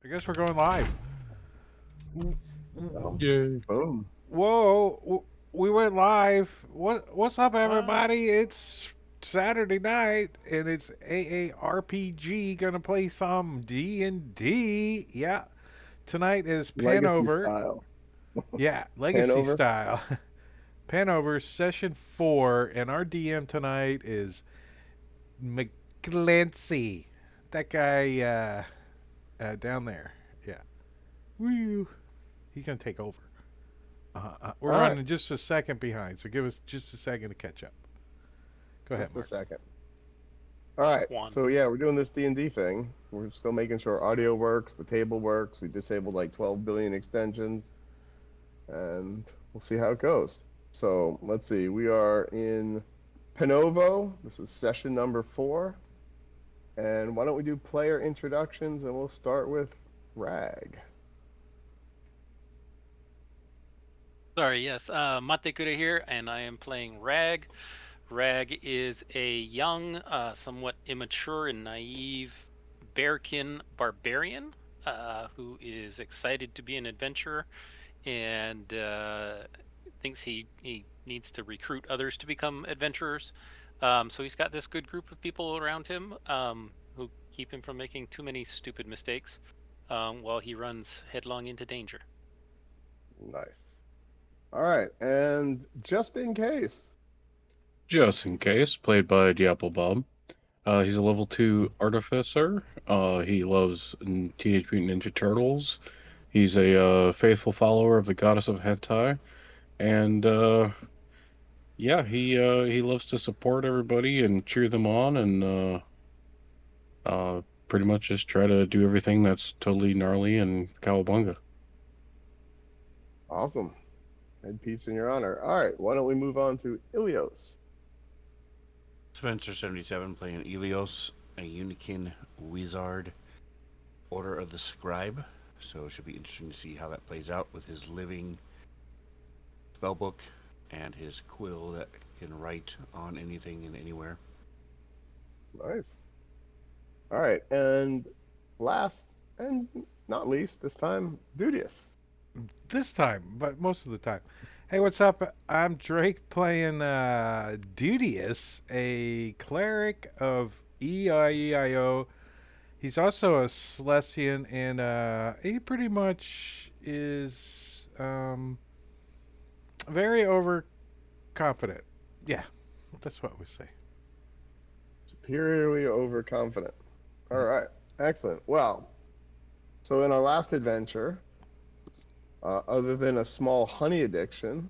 I guess we're going live. Yay. Boom. Whoa, we went live. What's up, What? everybody? It's Saturday night, and it's AARPG gonna play some D&D. Yeah, tonight is Legacy Panover. style. Yeah, Legacy Hanover. style. Panover Session 4, and our DM tonight is McGlancy. That guy down there. Yeah. Woo. He's gonna take over. We're All right. running just a second behind, so give us just a second to catch up. Go ahead, Just a Mark. second. All right. One. So yeah, we're doing this D&D thing. We're still making sure audio works, the table works. We disabled like 12 billion extensions, and we'll see how it goes. So let's see. We are in Panovo. This is session number 4. And why don't we do player introductions, and we'll start with Rag. Sorry, yes. Mate Kura here, and I am playing Rag. Rag is a young, somewhat immature and naive bearkin barbarian who is excited to be an adventurer and thinks he needs to recruit others to become adventurers. So he's got this good group of people around him who keep him from making too many stupid mistakes while he runs headlong into danger. Nice. All right. And just in case. Just in case, played by Diablo Bob. He's a level 2 artificer. He loves Teenage Mutant Ninja Turtles. He's a faithful follower of the goddess of hentai, and yeah, he loves to support everybody and cheer them on, and pretty much just try to do everything that's totally gnarly and cowabunga. Awesome. And peace in your honor. All right. Why don't we move on to Ilios? Spencer77 playing Elios, a Unikin wizard, Order of the Scribe. So it should be interesting to see how that plays out with his living spellbook and his quill that can write on anything and anywhere. Nice. All right. And last and not least, this time, Dudius. This time, but most of the time. Hey, what's up? I'm Drake playing Dudius, a cleric of EIEIO. He's also a Celestian, and he pretty much is very overconfident. Yeah, that's what we say. Superiorly overconfident. All right. Excellent. Well, so in our last adventure, other than a small honey addiction,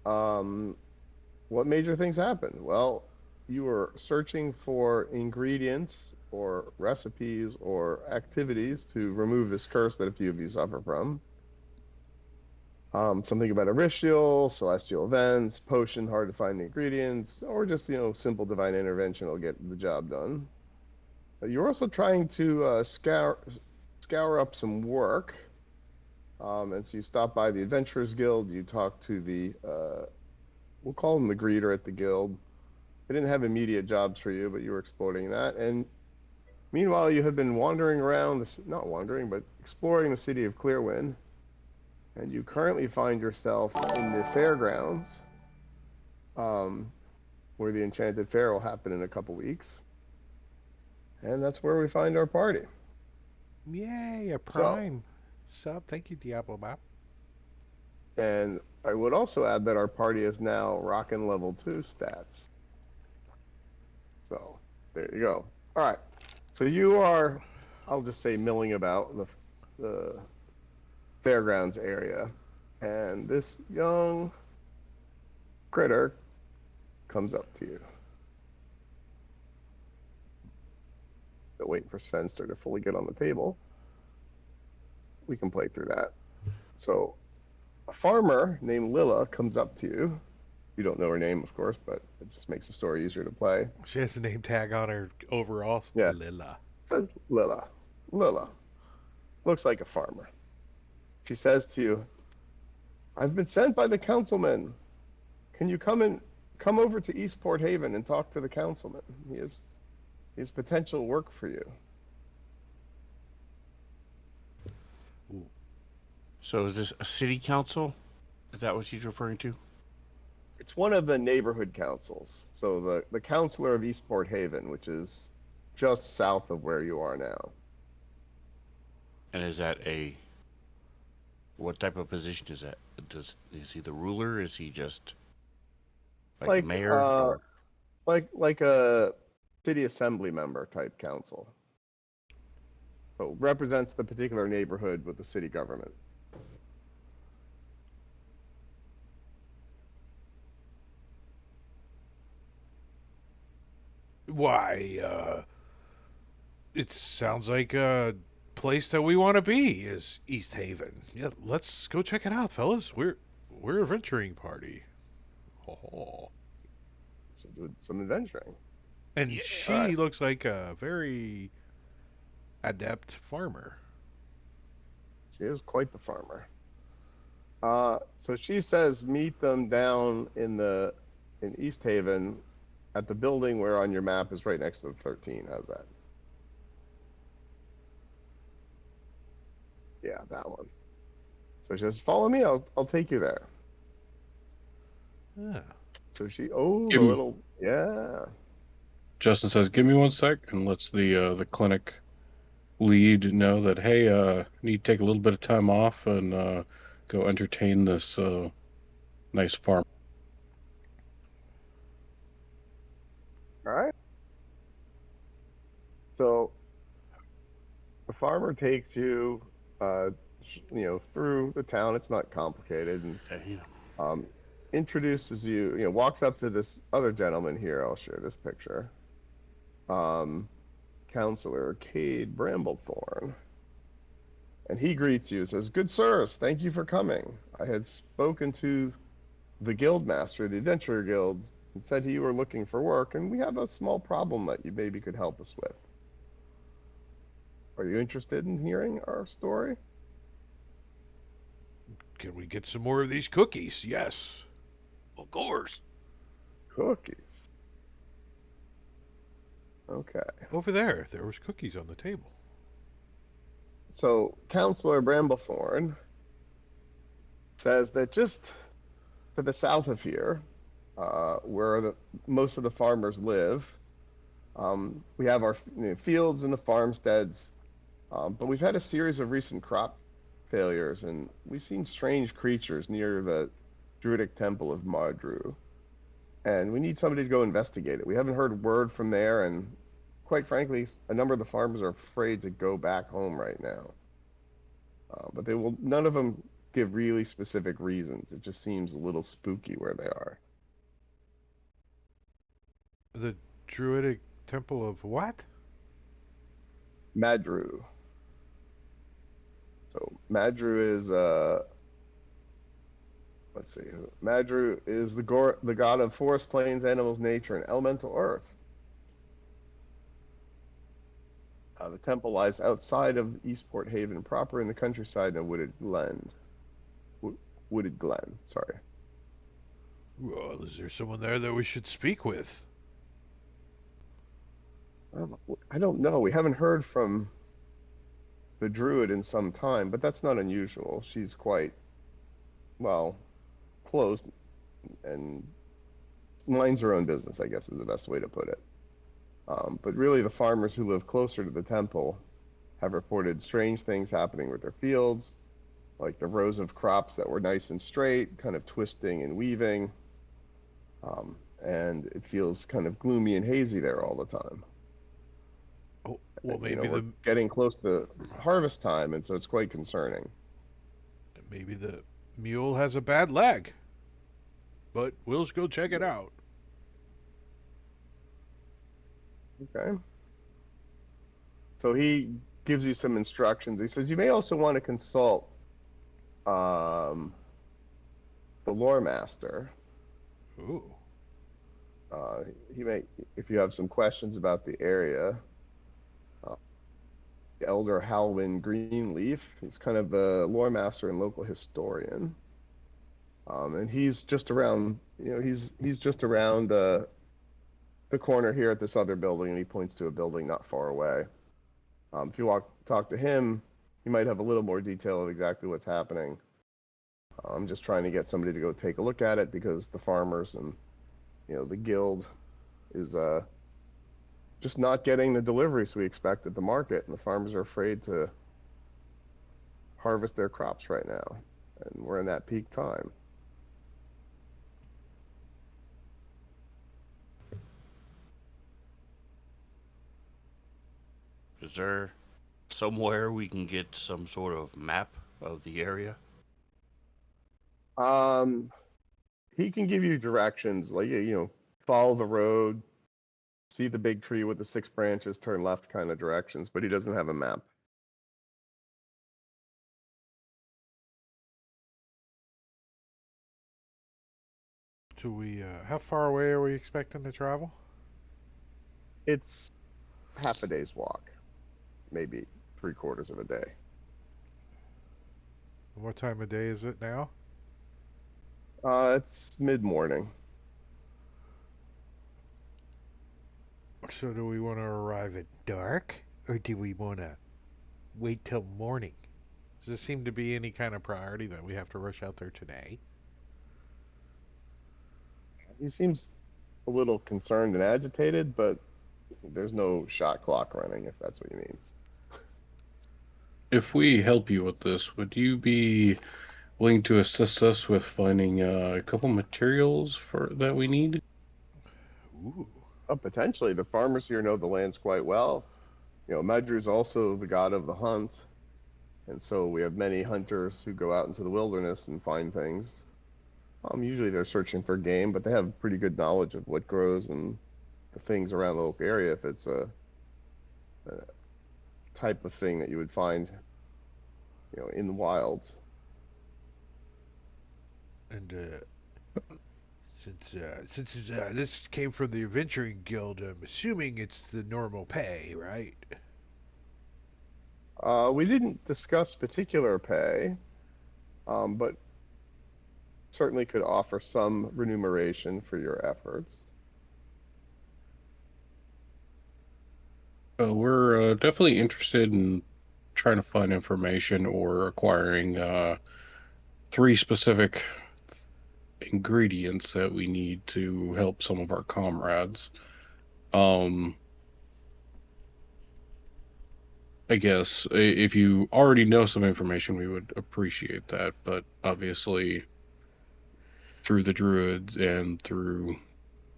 um, what major things happened? Well, you were searching for ingredients or recipes or activities to remove this curse that a few of you suffer from. Something about a ritual, celestial events, potion, hard to find the ingredients, or just simple divine intervention will get the job done. You're also trying to scour up some work, and so you stop by the Adventurers Guild. You talk to the we'll call them the greeter at the guild. They didn't have immediate jobs for you, but you were exploring that. And meanwhile, you have been wandering around, not wandering, but exploring the city of Clearwind. And you currently find yourself in the fairgrounds, um, where the Enchanted Fair will happen in a couple weeks. And that's where we find our party. Yay, a So, prime sub. Thank you, Diablo Map. and I would also add that our party is now rocking level 2 stats. So, there you go. All right. So you are, I'll just say, milling about the fairgrounds area. And this young critter comes up to you. Still waiting for Svenster to fully get on the table. We can play through that. So a farmer named Lilla comes up to you. You don't know her name, of course, but it just makes the story easier to play. She has a name tag on her overalls. Yeah. Lilla. It says Lilla. Lilla. Looks like a farmer. She says to you, I've been sent by the councilman. Can you come over to Eastport Haven and talk to the councilman? He has potential work for you. So is this a city council? Is that what she's referring to? It's one of the neighborhood councils. So the councilor of Eastport Haven, which is just south of where you are now. And is that what type of position is that? Is he the ruler? Is he just like a Like mayor or? like a city assembly member type council. So represents the particular neighborhood with the city government. Why, it sounds like a place that we want to be is East Haven. Yeah, let's go check it out, fellas. We're a venturing party. Oh. So do some adventuring. And Yeah. she looks like a very adept farmer. She is quite the farmer. So she says meet them down in East Haven at the building where on your map is right next to the 13. How's that? Yeah, that one. So she says, follow me, I'll take you there. Yeah. So the Give me- little, yeah. Justin says, "Give me 1 sec," and lets the clinic lead know that, hey, need to take a little bit of time off and go entertain this nice farm. All right. So the farmer takes you, through the town. It's not complicated, and Yeah. introduces you. Walks up to this other gentleman here. I'll share this picture. Counselor Cade Bramblethorn. And he greets you, says, good sirs, thank you for coming. I had spoken to the guild master, the adventurer guild, and said you were looking for work, and we have a small problem that you maybe could help us with. Are you interested in hearing our story? Can we get some more of these cookies? Yes. Of course. Cookies. Okay. Over there was cookies on the table. So, Counselor Bramblethorn says that just to the south of here, where most of the farmers live, we have our fields and the farmsteads, but we've had a series of recent crop failures, and we've seen strange creatures near the Druidic Temple of Mardru. And we need somebody to go investigate it. We haven't heard word from there, and quite frankly, a number of the farmers are afraid to go back home right now. But none of them give really specific reasons. It just seems a little spooky where they are. The Druidic Temple of what? Madru. So Madru is let's see. Madru is the god of forest, plains, animals, nature, and elemental earth. The temple lies outside of Eastport Haven proper in the countryside in a wooded glen. Wooded glen, sorry. Well, is there someone there that we should speak with? I don't know. We haven't heard from the druid in some time, but that's not unusual. She's quite, well, closed and minds her own business, I guess is the best way to put it. But really, the farmers who live closer to the temple have reported strange things happening with their fields, like the rows of crops that were nice and straight, kind of twisting and weaving. And it feels kind of gloomy and hazy there all the time. Oh, well, And, maybe we're getting close to harvest time, and so it's quite concerning. maybe the mule has a bad leg. But we'll go check it out. Okay. So he gives you some instructions. He says you may also want to consult the lore master. Ooh. He may, if you have some questions about the area. Elder Halwyn Greenleaf. He's kind of the lore master and local historian. And he's just around, he's just around the corner here at this other building, and he points to a building not far away. If you talk to him, you might have a little more detail of exactly what's happening. I'm just trying to get somebody to go take a look at it because the farmers and the guild is just not getting the deliveries we expect at the market, and the farmers are afraid to harvest their crops right now, and we're in that peak time. Is there somewhere we can get some sort of map of the area? He can give you directions, like follow the road, see the big tree with the 6 branches, turn left kind of directions, but he doesn't have a map. How far away are we expecting to travel? It's half a day's walk, maybe 3/4 of a day. What time of day is it now? It's mid-morning. So do we want to arrive at dark, or do we want to wait till morning? Does there seem to be any kind of priority that we have to rush out there today? He seems a little concerned and agitated, but there's no shot clock running, if that's what you mean. If we help you with this, would you be willing to assist us with finding a couple materials that we need? Ooh. Potentially, the farmers here know the lands quite well. Medru's also the god of the hunt, and so we have many hunters who go out into the wilderness and find things. Usually they're searching for game, but they have pretty good knowledge of what grows and the things around the local area if it's a type of thing that you would find, in the wilds. And since this came from the Adventuring Guild, I'm assuming it's the normal pay, right? We didn't discuss particular pay, but certainly could offer some remuneration for your efforts. We're definitely interested in trying to find information or acquiring 3 specific ingredients that we need to help some of our comrades. Um, I guess if you already know some information, we would appreciate that, but obviously through the druids and through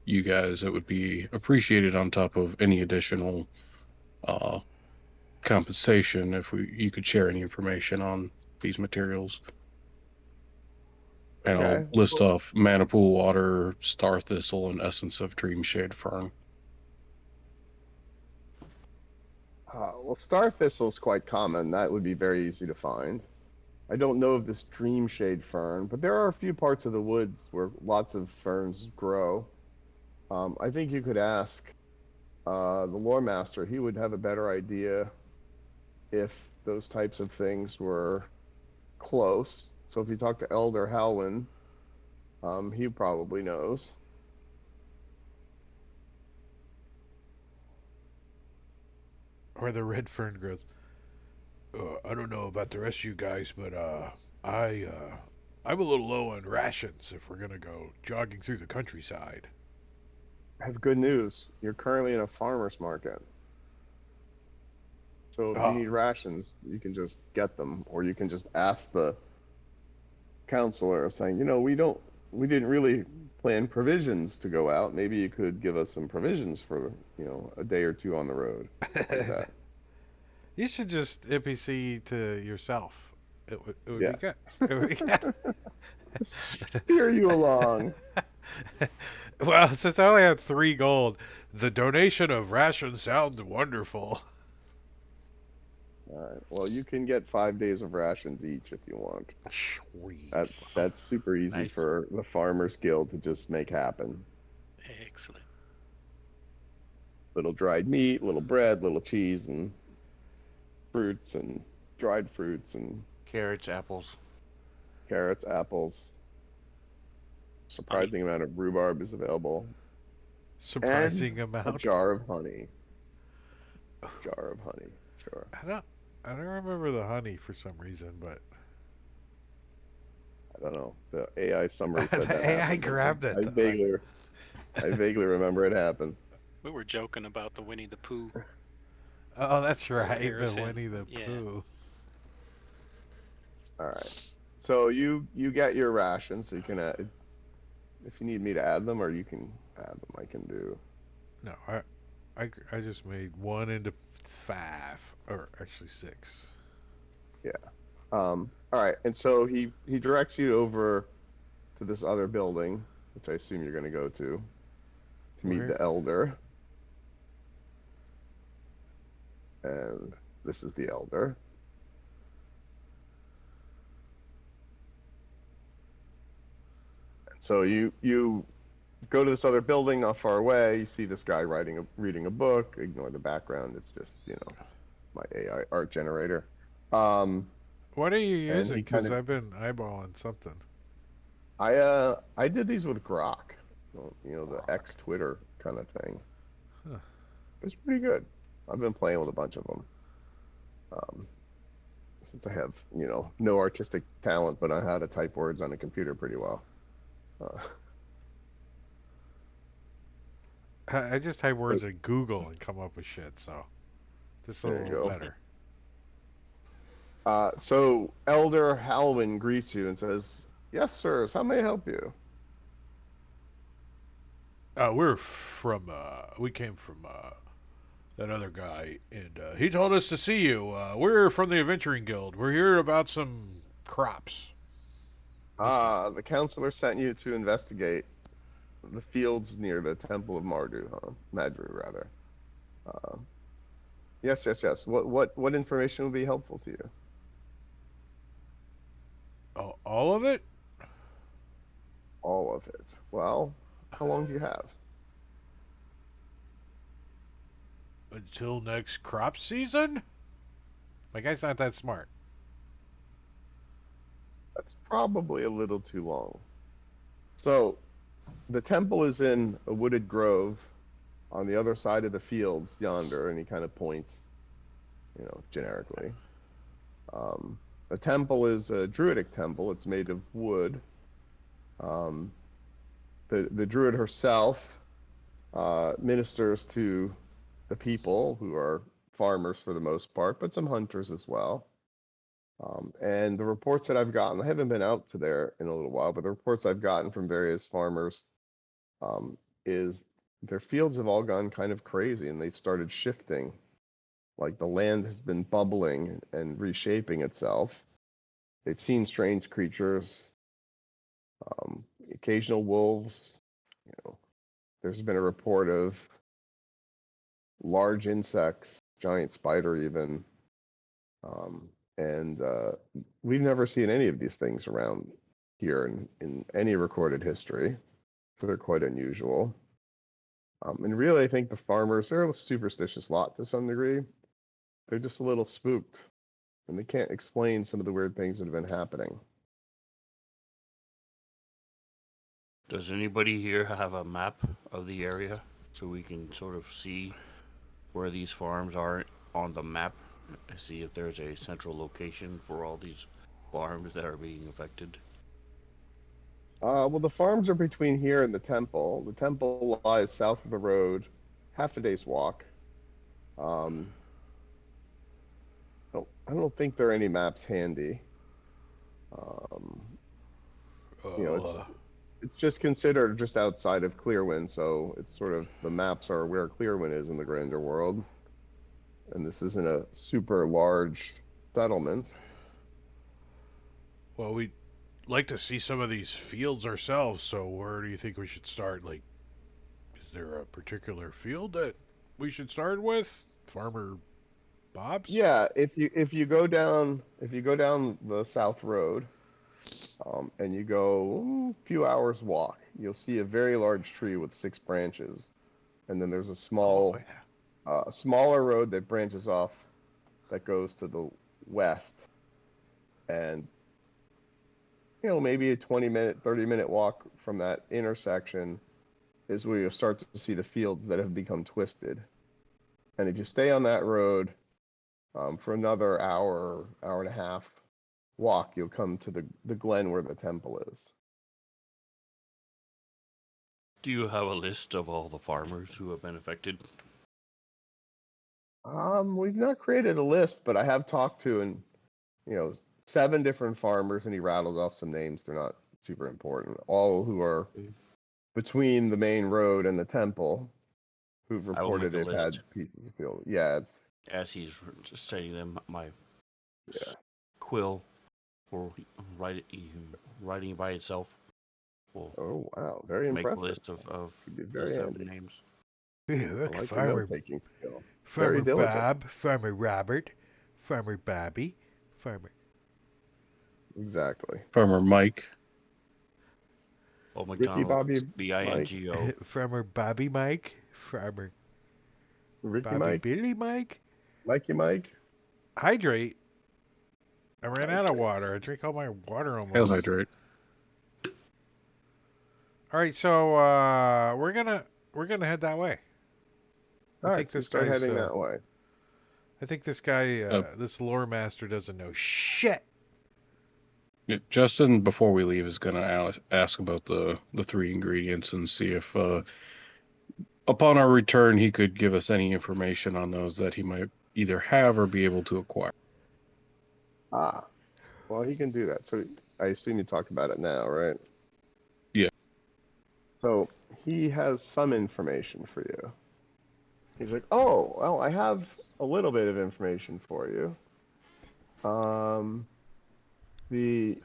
you guys, it would be appreciated on top of any additional uh, compensation if you could share any information on these materials. And I'll Okay. list off Manipool water, star thistle, and essence of dreamshade fern. Well, star thistle is quite common. That would be very easy to find. I don't know of this dreamshade fern, but there are a few parts of the woods where lots of ferns grow. I think you could ask the lore master. He would have a better idea if those types of things were close. So if you talk to Elder Halwyn, he probably knows. Or the red fern grows. I don't know about the rest of you guys, but I I'm a little low on rations if we're gonna go jogging through the countryside. I have good news. You're currently in a farmer's market. So if you Ah, need rations, you can just get them, or you can just ask the counselor saying, we didn't really plan provisions to go out. Maybe you could give us some provisions for, a day or two on the road, like that. you should just NPC to yourself. It would be Yeah. good. It would be good. Steer you along. Well, since I only have 3 gold, the donation of rations sounds wonderful. All right. Well, you can get 5 days of rations each if you want. Sweet. That's super easy Nice. for the Farmers Guild to just make happen. Excellent. Little dried meat, little bread, little cheese, and fruits and dried fruits and Carrots, apples. carrots, apples. Surprising amount of rhubarb is available. Surprising And a amount. jar of honey. Jar of honey, sure. I don't. I don't remember the honey for some reason, but I don't know. The AI summary said the that AI happened. grabbed it. I vaguely remember it happened. We were joking about the Winnie the Pooh. Oh, that's right, the Harrison. Winnie the Yeah. Pooh. All right. So you get your rations, so you can add, if you need me to add them, or you can add them. I can do. No, I just made 1 into 5, or actually 6. Yeah. All right. And so he directs you over to this other building, which I assume you're going to go to meet Where? the elder. And this is the elder. And so you go to this other building not far away. You see this guy reading a book. Ignore the background. It's just, my AI art generator. What are you And using? he kind Because of I've been eyeballing something. I did these with Grok, the Rock. X Twitter kind of thing. Huh. It's pretty good. I've been playing with a bunch of them. Since I have, no artistic talent, but I know how to type words on a computer pretty well. I just type But words in Google and come up with shit, so this is a there you little go. better. So Elder Halwyn greets you and says, "Yes, sirs. How may I help you?" We came from that other guy, and he told us to see you. We're from the Adventuring Guild. We're here about some crops. The counselor sent you to investigate the fields near the Temple of Mardu, huh? Madru, rather. Uh, yes, yes, yes. What information would be helpful to you? All of it? All of it. Well, how long do you have? Until next crop season? My guy's not that smart. That's probably a little too long. So, the temple is in a wooded grove on the other side of the fields yonder, and he kind of points, generically. The temple is a druidic temple. It's made of wood. Um, the druid herself ministers to the people, who are farmers for the most part, but some hunters as well. And the reports that I've gotten, I haven't been out to there in a little while, but the reports I've gotten from various farmers is their fields have all gone kind of crazy, and they've started shifting. Like the land has been bubbling and reshaping itself. They've seen strange creatures, occasional wolves. There's been a report of large insects, giant spider even, and we've never seen any of these things around here in any recorded history. So they're quite unusual. And really, I think the farmers, they're a superstitious lot to some degree. They're just a little spooked, and they can't explain some of the weird things that have been happening. Does anybody here have a map of the area so we can sort of see where these farms are on the map? See if there's a central location for all these farms that are being affected. Well, the farms are between here and the temple. The temple lies south of the road, half a day's walk. I don't think there are any maps handy. Um, it's Uh, just considered just outside of Clearwind, so it's sort of the maps are where Clearwind is in the grander world, and this isn't a super large settlement. well, we'd like to see some of these fields ourselves, so where do you think we should start? Like, is there a particular field that we should start with? Farmer Bob's? Yeah, if you go down the south road, and you go a few hours walk, you'll see a very large tree with 6 branches, and then there's a Oh, yeah. smaller road that branches off that goes to the west, and maybe a 20-minute, 30-minute walk from that intersection is where you'll start to see the fields that have become twisted. And if you stay on that road, For another hour, hour and a half walk, you'll come to the glen where the temple is. Do you have a list of all the farmers who have been affected? We've not created a list, but I have talked to, and 7 different farmers, and he rattles off some names. They're not super important. All who are between the main road and the temple, who've I will make reported a they've had list. pieces of field. Yeah, it's As he's just saying them, my yeah. quill for writing by itself will Oh wow, very make a impressive. list of Could be the very 7 handy. names. Yeah, I look, like your Farmer, note-taking skill. Farmer Very diligent. Bob, Farmer Robert, Farmer Bobby, Farmer. Exactly. Farmer Mike. Old Ricky, McDonald, Bobby, Mike. BINGO. Farmer Bobby Mike, Farmer Ricky Bobby Mike, Billy Mike. Mikey Mike. Hydrate. I ran out of Hydrate. water. I drank all my water Hail almost. hydrate. All right, so we're gonna head that way. All right, so start heading that way. I think this guy, this lore master, doesn't know shit. Yeah, Justin, before we leave, is going to ask about the 3 ingredients and see if, upon our return, he could give us any information on those that he might either have or be able to acquire. Ah, well, he can do that. So I assume you talked about it now, right? Yeah. So he has some information for you. He's like, oh, well, I have a little bit of information for you. The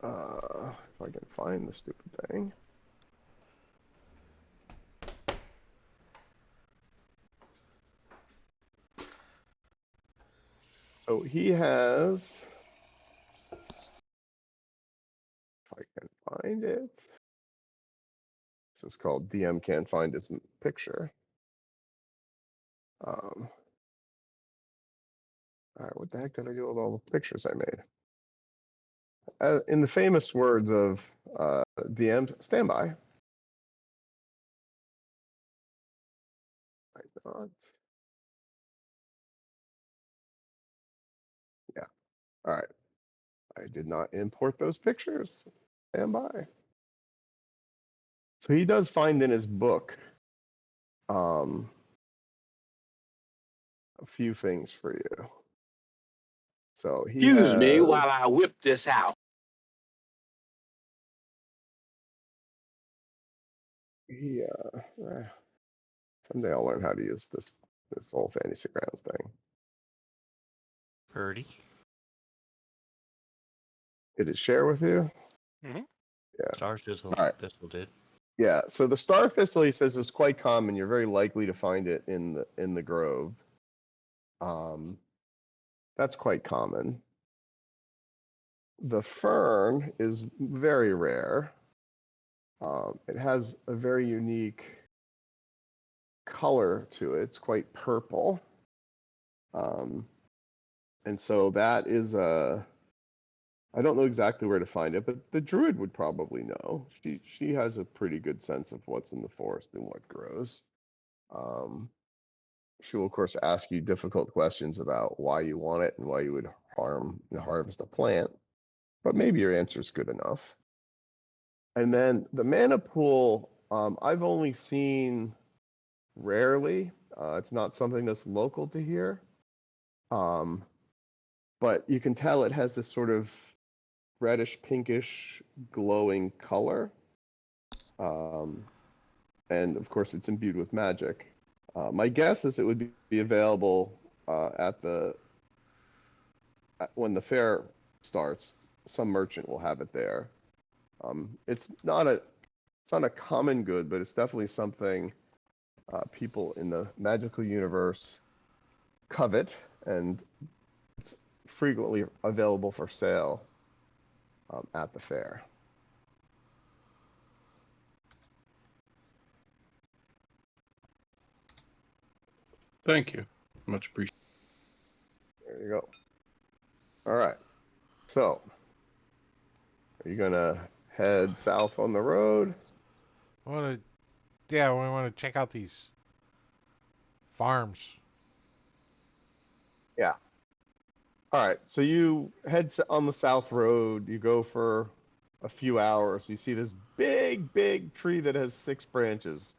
if I can find the stupid thing. So he has, if I can find it. This is called DM can't find his picture. All right, what the heck did I do with all the pictures I made? In the famous words of DM, stand by. I not. Yeah. All right. I did not import those pictures. Stand by. So he does find in his book a few things for you. So he Excuse me has, while I whip this out. he someday I'll learn how to use this whole fantasy grounds thing. Purdy. Did it share with you? Mhm. Yeah. Stars All right. this will did. Yeah. So the star thistle, he says, is quite common. You're very likely to find it in the grove. That's quite common. The fern is very rare. It has a very unique color to it. It's quite purple. And so that is I don't know exactly where to find it, but the druid would probably know. She has a pretty good sense of what's in the forest and what grows. She will of course ask you difficult questions about why you want it and why you would harvest a plant, but maybe your answer is good enough. And then the mana pool, I've only seen rarely. It's not something that's local to here. But you can tell it has this sort of reddish, pinkish, glowing color. And of course, it's imbued with magic. My guess is it would be available when the fair starts. Some merchant will have it there. It's not a common good, but it's definitely something people in the magical universe covet, and it's frequently available for sale at the fair. Thank you. Much appreciated. There you go. All right. So, are you gonna head south on the road? We want to check out these farms. All right, so you head on the south road. You go for a few hours. You see this big tree that has 6 branches.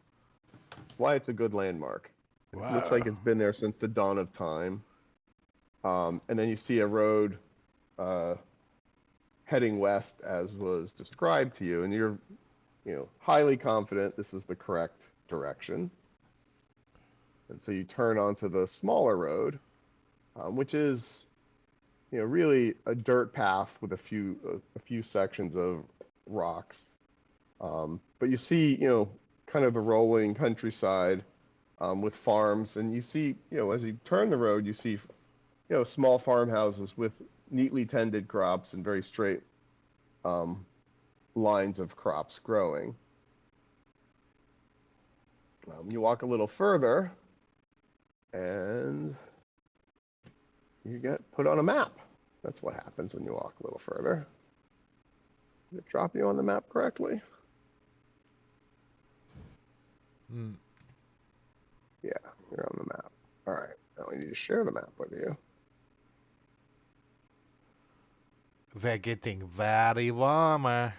Why it's a good landmark. It looks like Wow. it's been there since the dawn of time. And then you see a road heading west as was described to you, and you're highly confident this is the correct direction. And so you turn onto the smaller road, which is really a dirt path with a few sections of rocks. But you see, kind of the rolling countryside with farms, and you see, as you turn the road, you see, small farmhouses with neatly tended crops and very straight lines of crops growing. You walk a little further, and you get put on a map. That's what happens when you walk a little further. Did it drop you on the map correctly? Mm. Yeah, you're on the map. All right, now we need to share the map with you. We're getting very warmer.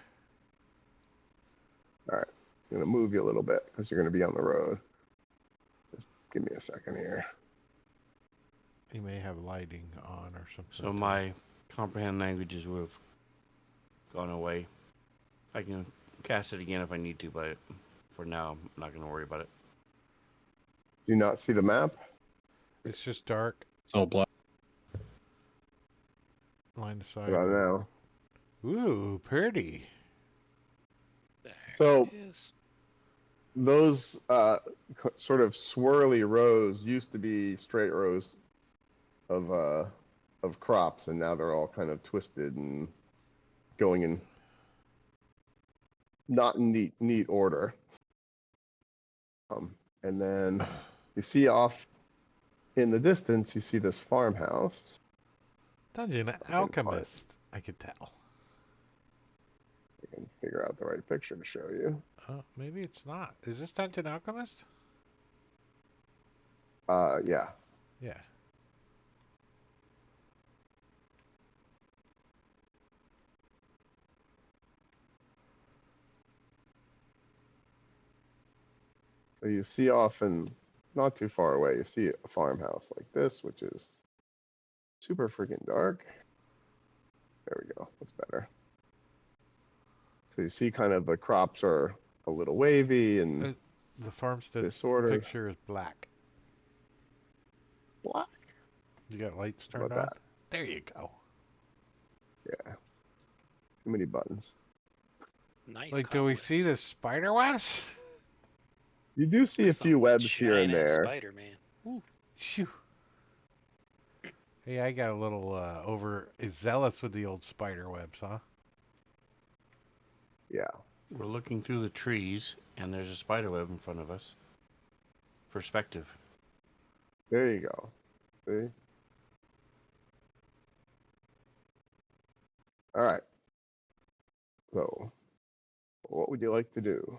All right, I'm gonna move you a little bit because you're gonna be on the road. Just give me a second here. You may have lighting on or something. So my comprehend languages would have gone away. I can cast it again if I need to, but for now, I'm not going to worry about it. Do you not see the map? It's just dark. It's all black. Line of sight. What about now? Ooh, pretty. There So- it is. Those sort of swirly rows used to be straight rows of crops, and now they're all kind of twisted and going in not in neat order. And then you see off in the distance, you see this farmhouse. Dungeon find- Alchemist. I could tell. I can figure out the right picture to show you. Oh, maybe it's not. Is this Dungeon Alchemist? Yeah. Yeah. So you see off and not too far away, you see a farmhouse like this, which is super freaking dark. There we go. That's better. So you see kind of the crops are a little wavy and The farmstead disordered. picture is black. Black. You got lights How turned on? about There you go. Yeah. Too many buttons. Nice. Like, do we see the spider webs? You do see a few webs here and there. Spider-Man. Shoo. Hey, I got a little over zealous with the old spider webs, huh? Yeah. We're looking through the trees, and there's a spider web in front of us. Perspective. There you go. See? All right. So, what would you like to do?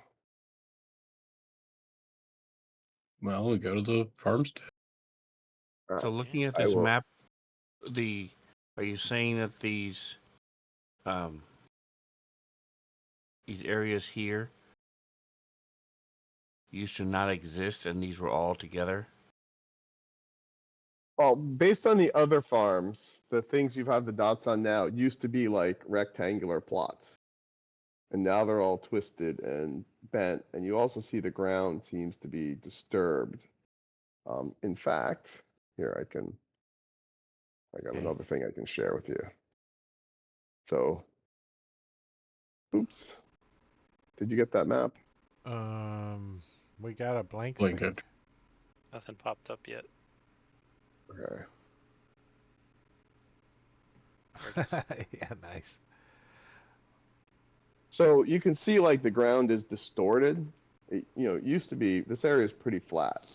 Well, we go to the farmstead. All So right. looking at I this will- map, are you saying that these areas here used to not exist, and these were all together? Well, based on the other farms, the things you have the dots on now used to be like rectangular plots. And now they're all twisted and bent. And you also see the ground seems to be disturbed. In fact, here I got Okay. another thing I can share with you. So, oops. Did you get that map? We got a blank Blank thing. it. Nothing popped up yet. Okay. Yeah, nice. So you can see like the ground is distorted. It used to be, this area is pretty flat.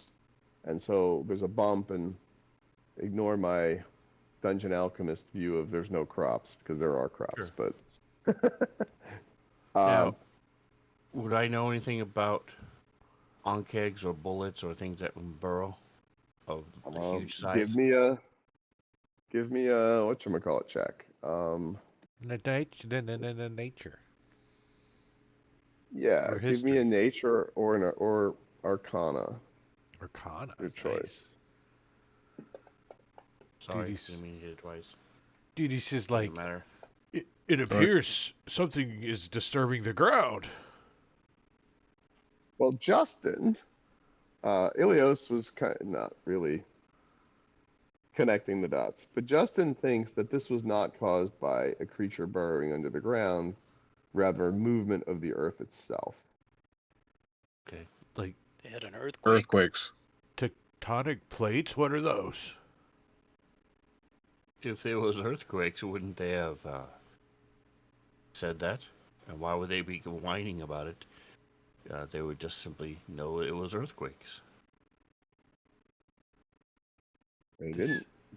And so there's a bump, and ignore my Dungeon Alchemist view of there's no crops, because there are crops, Sure. but Now, would I know anything about onkegs or bullets or things that can burrow of the huge size? Give me a whatchamacallit check. Nature Yeah, or give me a history. nature or arcana. Arcana. Your Nice. choice. Sorry, Duty's didn't mean to hit it twice. says Doesn't like matter. it appears something is disturbing the ground. Well, Justin, Ilios was kind of not really connecting the dots, but Justin thinks that this was not caused by a creature burrowing under the ground, rather movement of the earth itself. Okay. Like They had an earthquake. Earthquakes. tectonic plates. What are those? If there was earthquakes, wouldn't they have said that? And why would they be whining about it? They would just simply know it was earthquakes. They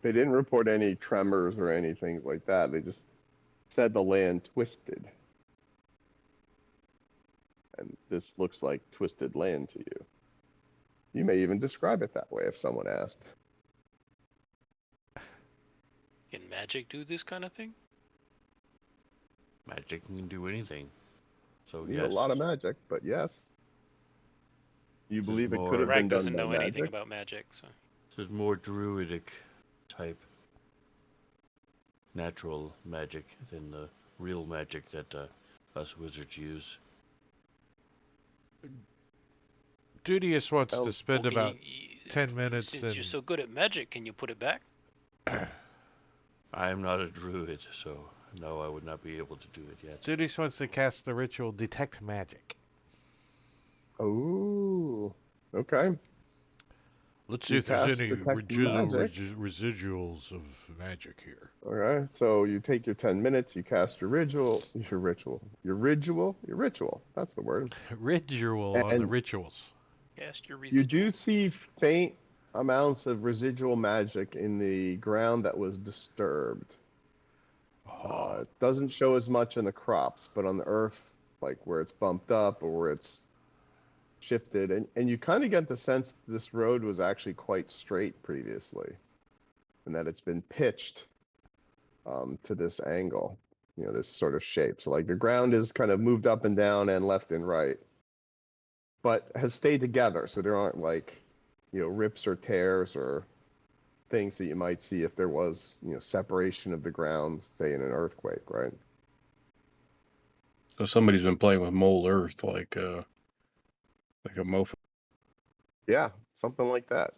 didn't report any tremors or any things like that. They just said the land twisted. And this looks like twisted land to you. You may even describe it that way if someone asked. Can magic do this kind of thing? Magic can do anything. So You yes. need a lot of magic, but yes. You This is believe it more- could have Rag been done doesn't by know anything magic? about magic, so This is more druidic type natural magic than the real magic that us wizards use. Dudius wants Oh, to spend Well, about 10 minutes since and you're so good at magic, can you put it back? I am not a druid, so no, I would not be able to do it yet. Dudius wants to cast the ritual Detect Magic. Oh, okay. Let's see You if there's cast any Detect Magic. residuals of magic here. All right, so you take your 10 minutes, you cast your ritual. That's the word. Ritual on the And rituals. Cast your you residual. do see faint amounts of residual magic in the ground that was disturbed. Oh, It doesn't show as much in the crops, but on the earth, like where it's bumped up or where it's shifted, and you kind of get the sense this road was actually quite straight previously, and that it's been pitched to this angle, this sort of shape. So like the ground is kind of moved up and down and left and right, but has stayed together. So there aren't like, rips or tears or things that you might see if there was, separation of the ground, say in an earthquake, right? So somebody's been playing with mole earth like a mofo. Yeah, something like that.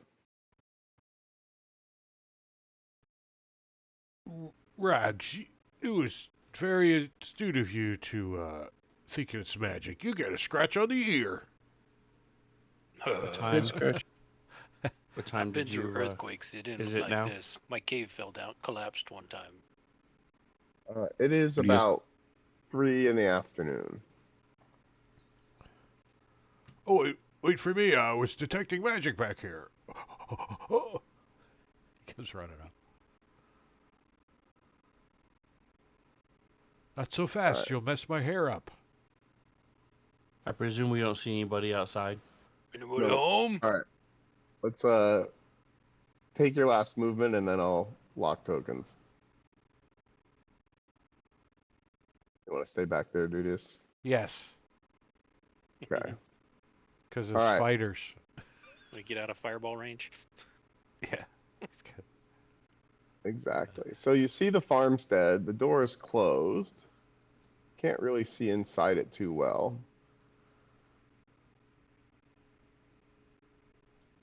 Raj, it was very astute of you to think it's magic. You get a scratch on the ear. What Good time? scratch. What time I've been did through you? earthquakes. It didn't is look it like now? this. My cave fell down, collapsed one time. It is What do you- about 3 in the afternoon. Oh, wait for me. I was detecting magic back here. He comes running up. Not so fast. Alright. You'll mess my hair up. I presume we don't see anybody outside. Anybody No. home? All right, let's take your last movement, and then I'll lock tokens. You want to stay back there, Dudius? Yes, Okay. because of All right. spiders. We get out of fireball range. Yeah. It's good. Exactly. So you see the farmstead. The door is closed. Can't really see inside it too well.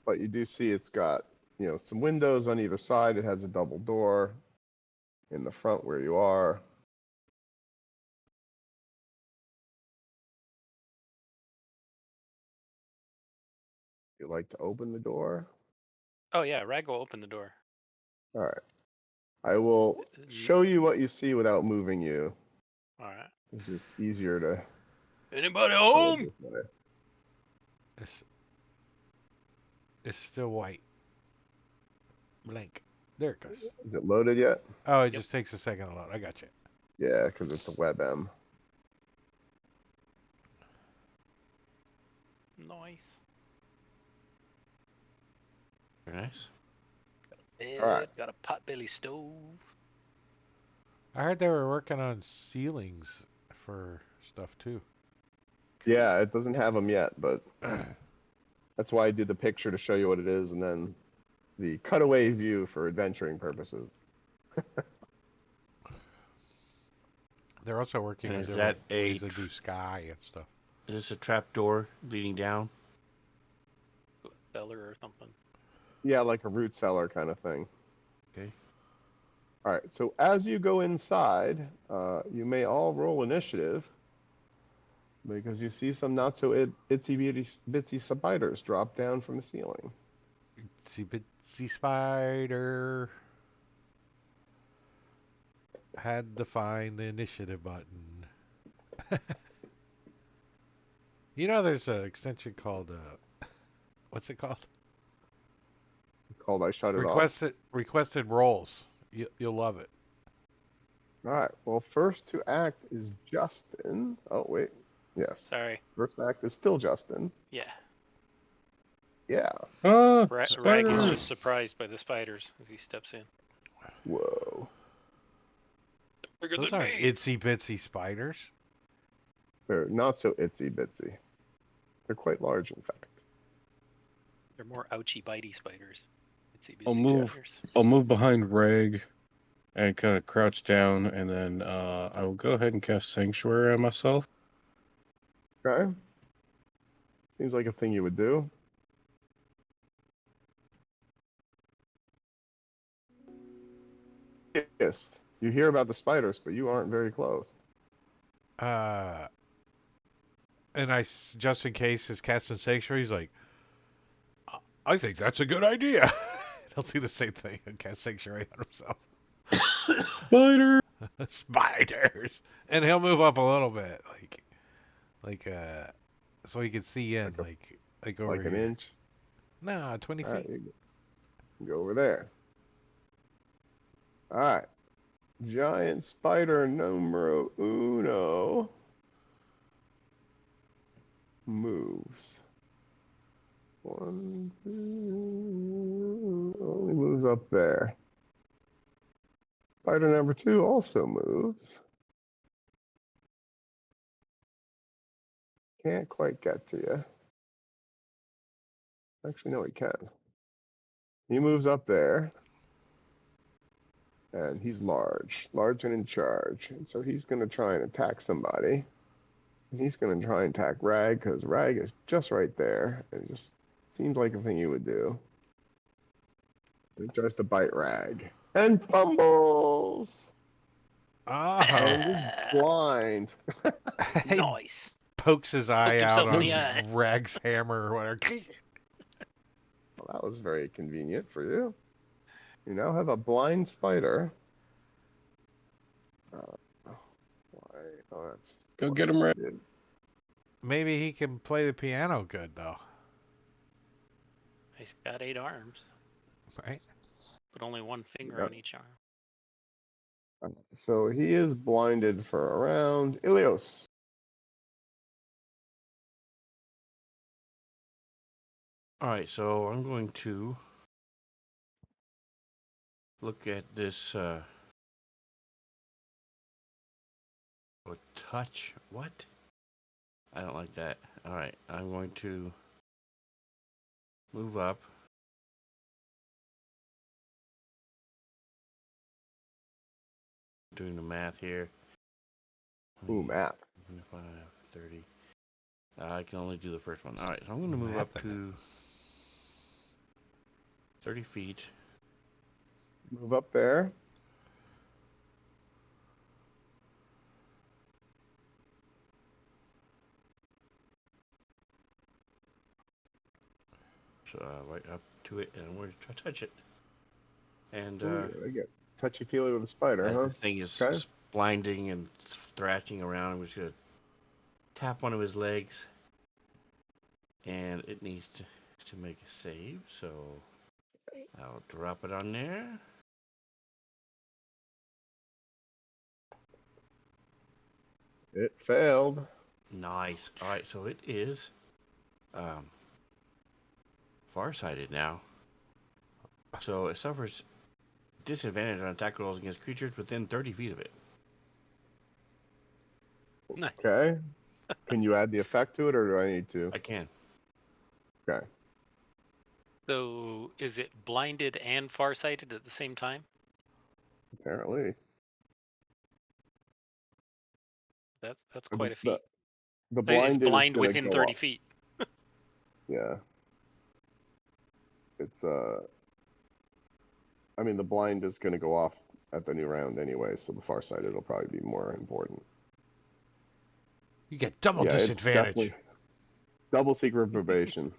But you do see it's got, some windows on either side. It has a double door in the front where you are. You like to open the door? Oh yeah, Rag will open the door. All right. I will show you what you see without moving you. All right. It's just easier to Anybody show it home? this way. It's still white. Blank. There it goes. Is it loaded yet? Oh, it Yep. just takes a second to load. I got you. Yeah, because it's a WebM. Nice. Very nice. bed, All right. got a potbelly stove. I heard they were working on ceilings for stuff too. Yeah, it doesn't have them yet, but that's why I did the picture to show you what it is, and then the cutaway view for adventuring purposes. They're also working And on is different that a ways to do sky and stuff. Is this a trap door leading down? Cellar or something. Yeah, like a root cellar kind of thing. Okay. All right, so as you go inside, you may all roll initiative because you see some not so itsy bitsy spiders drop down from the ceiling. Itsy bitsy spider had to find the initiative button. You know, there's an extension called what's it called? Called I shut it off. Requested roles. You'll love it. All right, well, first to act is Justin. Oh, wait. Yes. Sorry. First act is still Justin. Yeah. Yeah. Rag Spider. is just surprised by the spiders as he steps in. Whoa. Bigger Those than aren't me. itsy bitsy spiders. They're not so itsy bitsy. They're quite large, in fact. They're more ouchy bitey spiders. Itsy I'll bitsy move. spiders. I'll move behind Reg and kind of crouch down, and then I will go ahead and cast Sanctuary on myself. Okay. Seems like a thing you would do. Yes. You hear about the spiders, but you aren't very close. And just in case his casting sanctuary, he's like, I think that's a good idea. He'll do the same thing and cast sanctuary on himself. Spider. Spiders, and he'll move up a little bit, so he can see in, like over Like an here. inch. Nah, 20 All right, feet. you go over there. All right. Giant spider numero uno moves. One, two, only moves up there. Spider number two also moves. Can't quite get to you. Actually, no, he can. He moves up there. And he's large and in charge. And so he's going to try and attack somebody. And he's going to try and attack Rag because Rag is just right there. And it just seems like a thing you would do. He tries to bite Rag and fumbles. And is blind. He Nice. pokes his eye Poked out himself in on the eye. Rag's hammer or whatever. Well, that was very convenient for you. You now have a blind spider. Why? Oh, that's Go get him, Reg. Maybe he can play the piano good though, He's got 8 arms, right? but only one finger Yep. on each arm. So he is blinded for a round. Ilios. All right, so I'm going to look at this. Touch? What? I don't like that. All right, I'm going to move up. Doing the math here. Ooh, math. 25, 30. I can only do the first one. All right, so I'm going to move up to 30 feet. Move up there. So right up to it, and I'm going to try to touch it. And I get touchy-feely with a spider, as huh? the thing is Okay. blinding and thrashing around, I'm just going to tap one of his legs. And it needs to make a save, so I'll drop it on there. It failed. Nice. All right, so it is farsighted now. So it suffers disadvantage on attack rolls against creatures within 30 feet of it. Nice. Okay. Can you add the effect to it, or do I need to? I can. Okay. So is it blinded and farsighted at the same time? Apparently. That's quite a feat. The It's blinded is blind going to within go 30 up. feet. Yeah. It's I mean, the blind is going to go off at the new round anyway, so the far sighted will probably be more important. You get double Yeah, it's disadvantage. definitely double secret probation.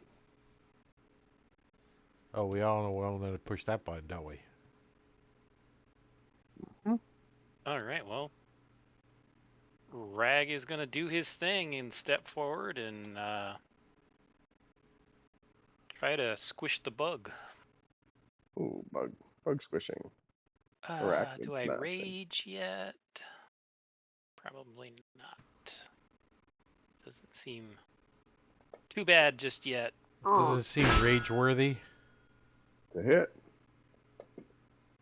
Oh, we all know to push that button, don't we? All right, well, Rag is going to do his thing and step forward and try to squish the bug. Ooh, bug squishing. Arachnid Do I smashing. rage yet? Probably not. Doesn't seem too bad just yet. Does it seem rage-worthy? To hit.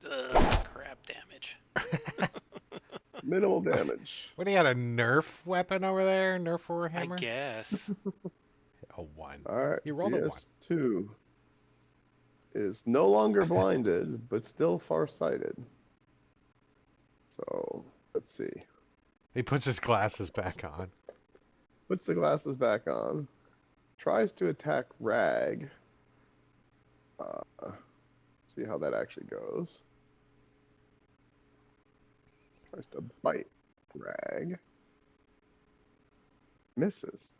Crap damage. Minimal damage. What do you got, a Nerf weapon over there? Nerf I Warhammer? guess. A 1. Alright. You rolled a 1. DS2 is no longer blinded, but still farsighted. So, let's see. He puts his glasses back on. Puts the glasses back on. Tries to attack Rag. See how that actually goes. Tries to bite Rag. Misses.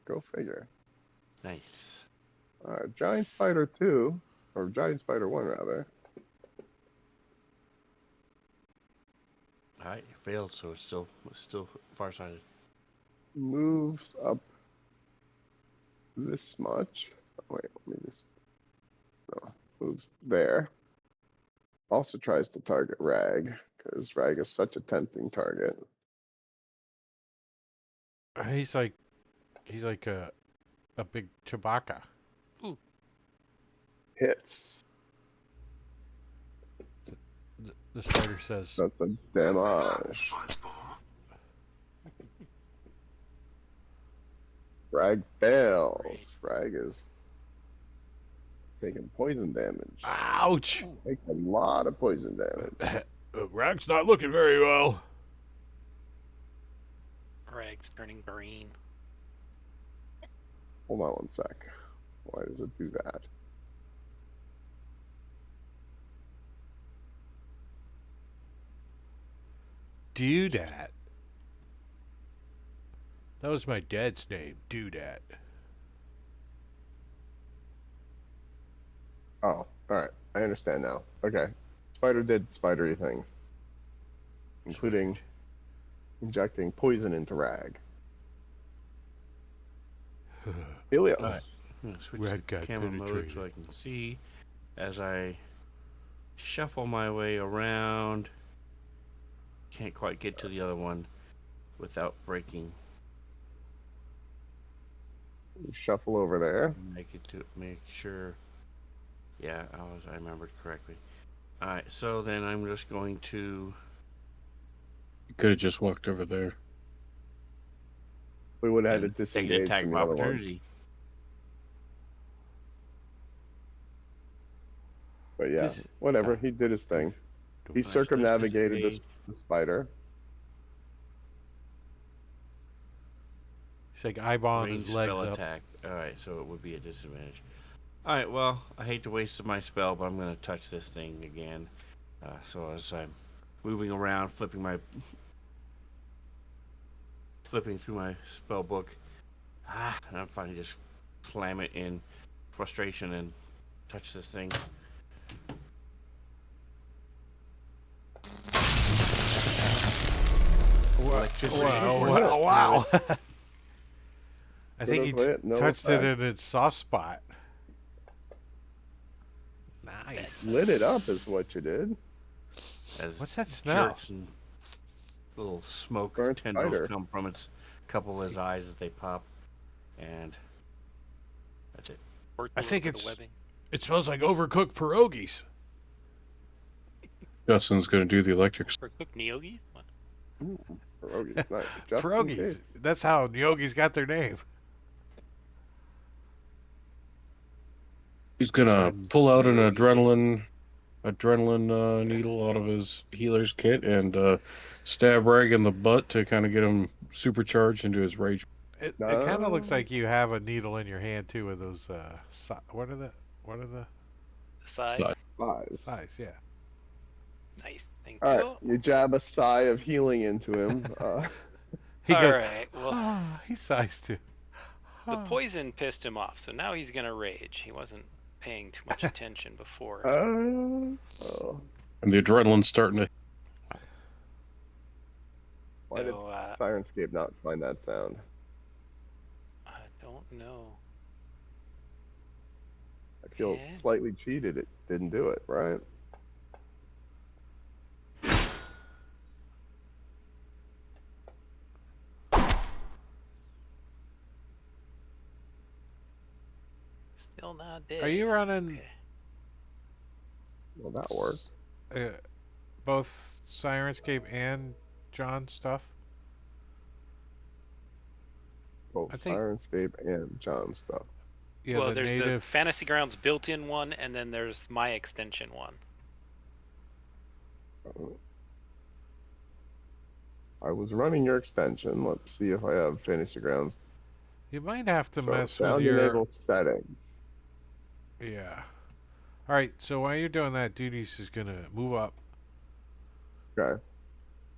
Go figure. Nice. Giant Spider 2, or Giant Spider 1 rather. Alright, you failed, so it's still farsighted. Moves up this much. Oh, wait, let me just. No, moves there. Also tries to target Rag, because Rag is such a tempting target. He's like a big Chewbacca. Ooh. Hits. The spider says, That's a damage. Rag fails. Rag is taking poison damage. ouch! Takes a lot of poison damage. Rag's not looking very well. Rag's turning green. Hold on one sec. Why does it do that? Doodat. That was my dad's name, Doodat. Oh, alright. I understand now. Okay. Spider did spidery things, including injecting poison into Rag. Helios. Alright. I'm going to switch Red to got camera mode so penetrated. I can see as I shuffle my way around. Can't quite get to the other one without breaking. Shuffle over there. Make sure. Yeah, I remembered correctly. Alright, so then I'm just going to. You could have just walked over there. We would have had to take an disengage attack from of the other one. opportunity. But yeah, whatever. He did his thing. He so circumnavigated disengage. the spider. He's like eyeballing Ranged his legs spell up. attack. Alright, so it would be a disadvantage. Alright, well, I hate to waste my spell, but I'm going to touch this thing again. So as I'm moving around, flipping through my spell book, and I'm finally just slam it in frustration and touch this thing. Electricity. Wow. I think he No touched it effect. in its soft spot. Nice. Lit it up is what you did. As What's that smell? jerks and little smoke Burnt tendrils spider. come from its couple of his eyes as they pop, and that's it. Worked I a think little bit of it's- webbing. It smells like overcooked pierogies. Justin's gonna do the electrics. For cook Nyogi? What? Ooh, pierogies, nice. Just in Pierogies. case. That's how Yogi's got their name. He's gonna Sorry, pull out an pierogi adrenaline needle out of his healer's kit and stab Rag in the butt to kind of get him supercharged into his rage. It kind of looks No. like you have a needle in your hand too with those what are the The side? Side. Five. size? Yeah. Nice. Thank All you. right, you jab a sigh of healing into him. He goes. Alright, well, Ah, he sighs too. the Ah. poison pissed him off, so now he's gonna rage. He wasn't paying too much attention before. Oh. And the adrenaline's starting to. Why did So, Sirenscape not find that sound? I don't know. I feel Yeah. slightly cheated. It didn't do it, right? Still not dead. Are you running Okay. Well, that worked. both Sirenscape and John stuff? Both I think- Sirenscape and John stuff. Yeah, Well, the there's the native. Fantasy Grounds built-in one, and then there's my extension one. I was running your extension. Let's see if I have Fantasy Grounds. You might have to So, mess with sound your. enable settings. Yeah. All right. So while you're doing that, Duties is gonna move up Okay.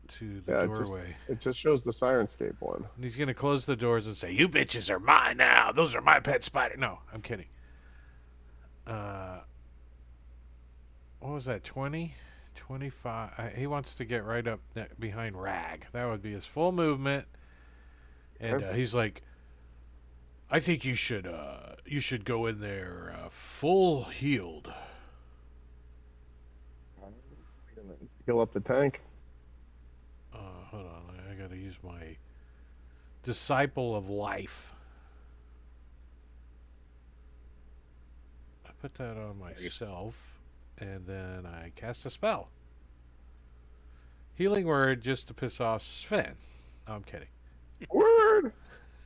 to the Yeah, doorway. it just shows the Sirenscape one. And he's gonna close the doors and say, "You bitches are mine now. Those are my pet spider." No, I'm kidding. What was that? 20, 25. He wants to get right up behind Rag. That would be his full movement. And Okay. he's like, "I think you should go in there full healed." Heal up the tank. Hold on. I gotta use my Disciple of Life. I put that on myself, and then I cast a spell. Healing Word just to piss off Sven. No, I'm kidding. Word.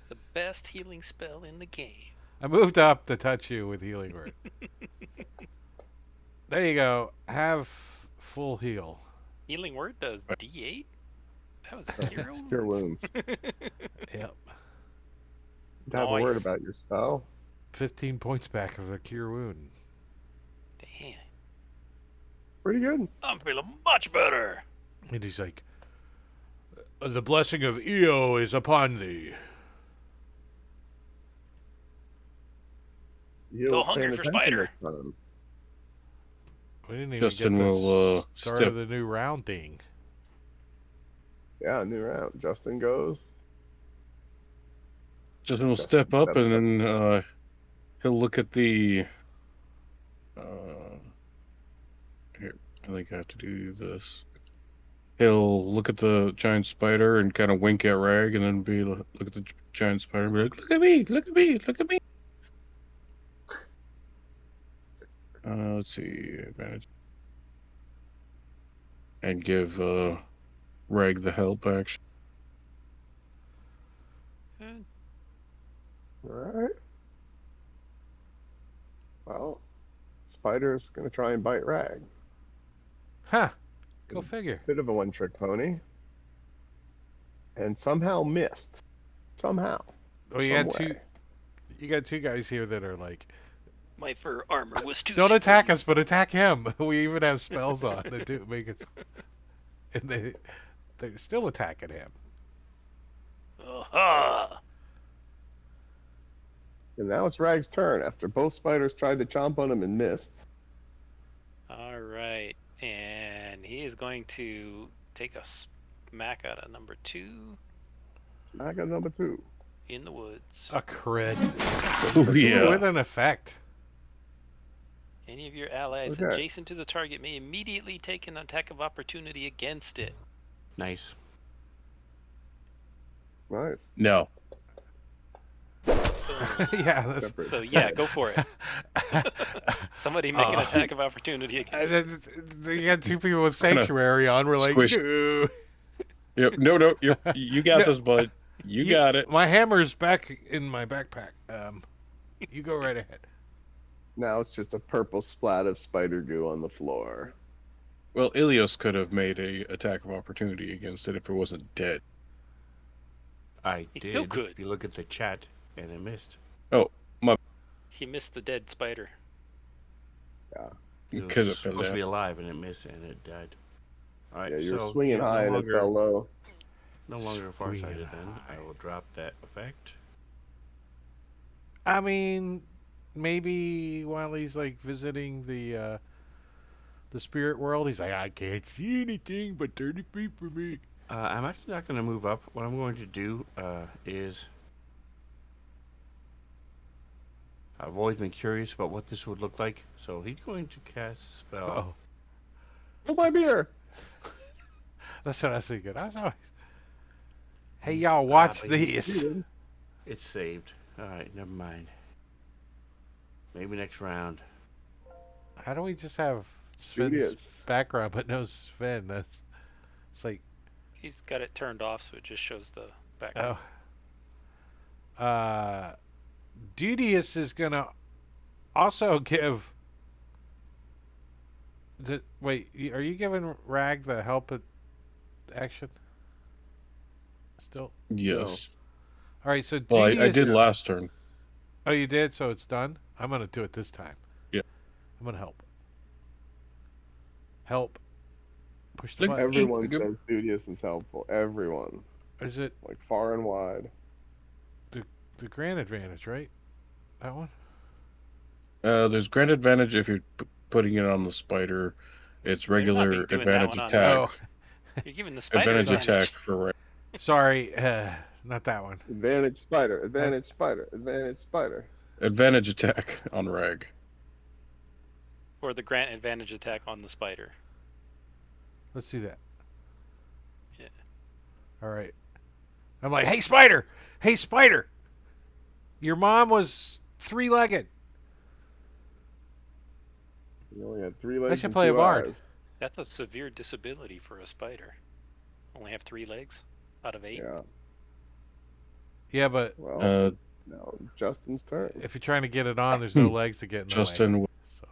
The best healing spell in the game. I moved up to touch you with Healing Word. There you go. Have full heal. Healing Word does D8? That was a cure wounds? Cure wounds. Yep. Have a word Nice. about your spell. 15 points back of a cure wound. Damn. Pretty good. I'm feeling much better. And he's like, "The blessing of Io is upon thee." You Go was hungry paying for attention spider. this time. We didn't even Justin get the will start step. of the new round thing. Yeah, new round. Justin goes. Justin will Justin step up steps and then he'll look at the. Here, I think I have to do this. He'll look at the giant spider and kind of wink at Rag, and then look at the giant spider and be like, "Look at me! Look at me! Look at me!" Let's see, advantage, and give Rag the help action. Good. Alright. Well, Spider's gonna try and bite Rag. Huh. Go figure. Bit of a one-trick pony. And somehow missed. Somehow. Oh, you Some got two. way. You got two guys here that are like, My fur armor was too "Don't thick for attack you." us, but attack him." We even have spells on that do make us, and they're still attacking him. Aha! And now it's Rag's turn after both spiders tried to chomp on him and missed. Alright. And he is going to take a smack out of number 2 I got number 2. in the woods. A crit. Oh yeah. With an effect. Any of your allies Okay. adjacent to the target may immediately take an attack of opportunity against it. Nice. Nice. No. So, Yeah, that's. so yeah, go for it. Somebody make an attack of opportunity against him. You got two people with Kinda sanctuary on. We're like, squish. no. Yep. No. You got No, this, bud. You got it. My hammer's back in my backpack. You go right ahead. Now it's just a purple splat of spider goo on the floor. Well, Ilios could have made a attack of opportunity against it if it wasn't dead. I He did. still could. If you look at the chat, and it missed. He missed the dead spider. It Could was have been supposed to be that. alive, and it missed, and it died. All right, Yeah, you were so swinging he's high and it fell low. No longer farsighted. Swinging Then high. I will drop that effect. I mean, maybe while he's like visiting the spirit world, he's like, I can't see anything but 30 feet from me. I'm actually not going to move up. What I'm going to do is I've always been curious about what this would look like. So he's going to cast a spell. Oh, Oh, my beer! that's what I was thinking. I was always. Hey, He's- y'all, watch but he's this. muted. It's saved. All right, never mind. Maybe next round. How do we just have Sven's Studious. background but no Sven? It's like, He's got it turned off, so it just shows the background. oh. Dudius is gonna also give. Wait, are you giving Rag the help action? Still? Yes. All right, so Well, Dudius. I did last turn. Oh, you did, so it's done. I'm gonna do it this time. Yeah. I'm gonna help. Help. Push the Look, button. Everyone Good. says Studious is helpful. Everyone. Is it Like far and wide. the grand advantage, right? That one? There's grand advantage if you're putting it on the spider. It's Better not be regular doing that advantage one on attack. Oh, You're giving the spider Advantage advantage. attack for right. sorry, not that one. Advantage spider. Advantage spider. Advantage spider. Advantage attack on rag. Or the grant advantage attack on the spider. Let's do that. Yeah. All right. I'm like, hey, spider! Hey, spider! Your mom was three-legged. You only had 3 legs should and play a 2 bard. eyes. That's a severe disability for a spider. Only have 3 legs out of 8. Yeah. Yeah, but Well, now Justin's turn. if you're trying to get it on, there's no legs to get in the way. Justin So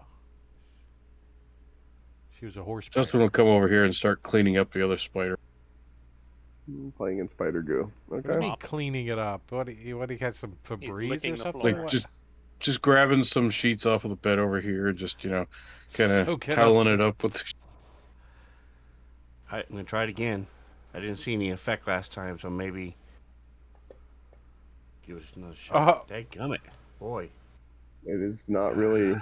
she was a horse. Justin will come over here and start cleaning up the other spider. Playing in spider goo. What do you Okay. mean cleaning it up? What do you had some Febreze licking or the something? floor. What? Just grabbing some sheets off of the bed over here, just kind of Soak it up. toweling it up with. All right, I'm going to try it again. I didn't see any effect last time, so maybe give it another shot. Dadgummit. Boy. It is not really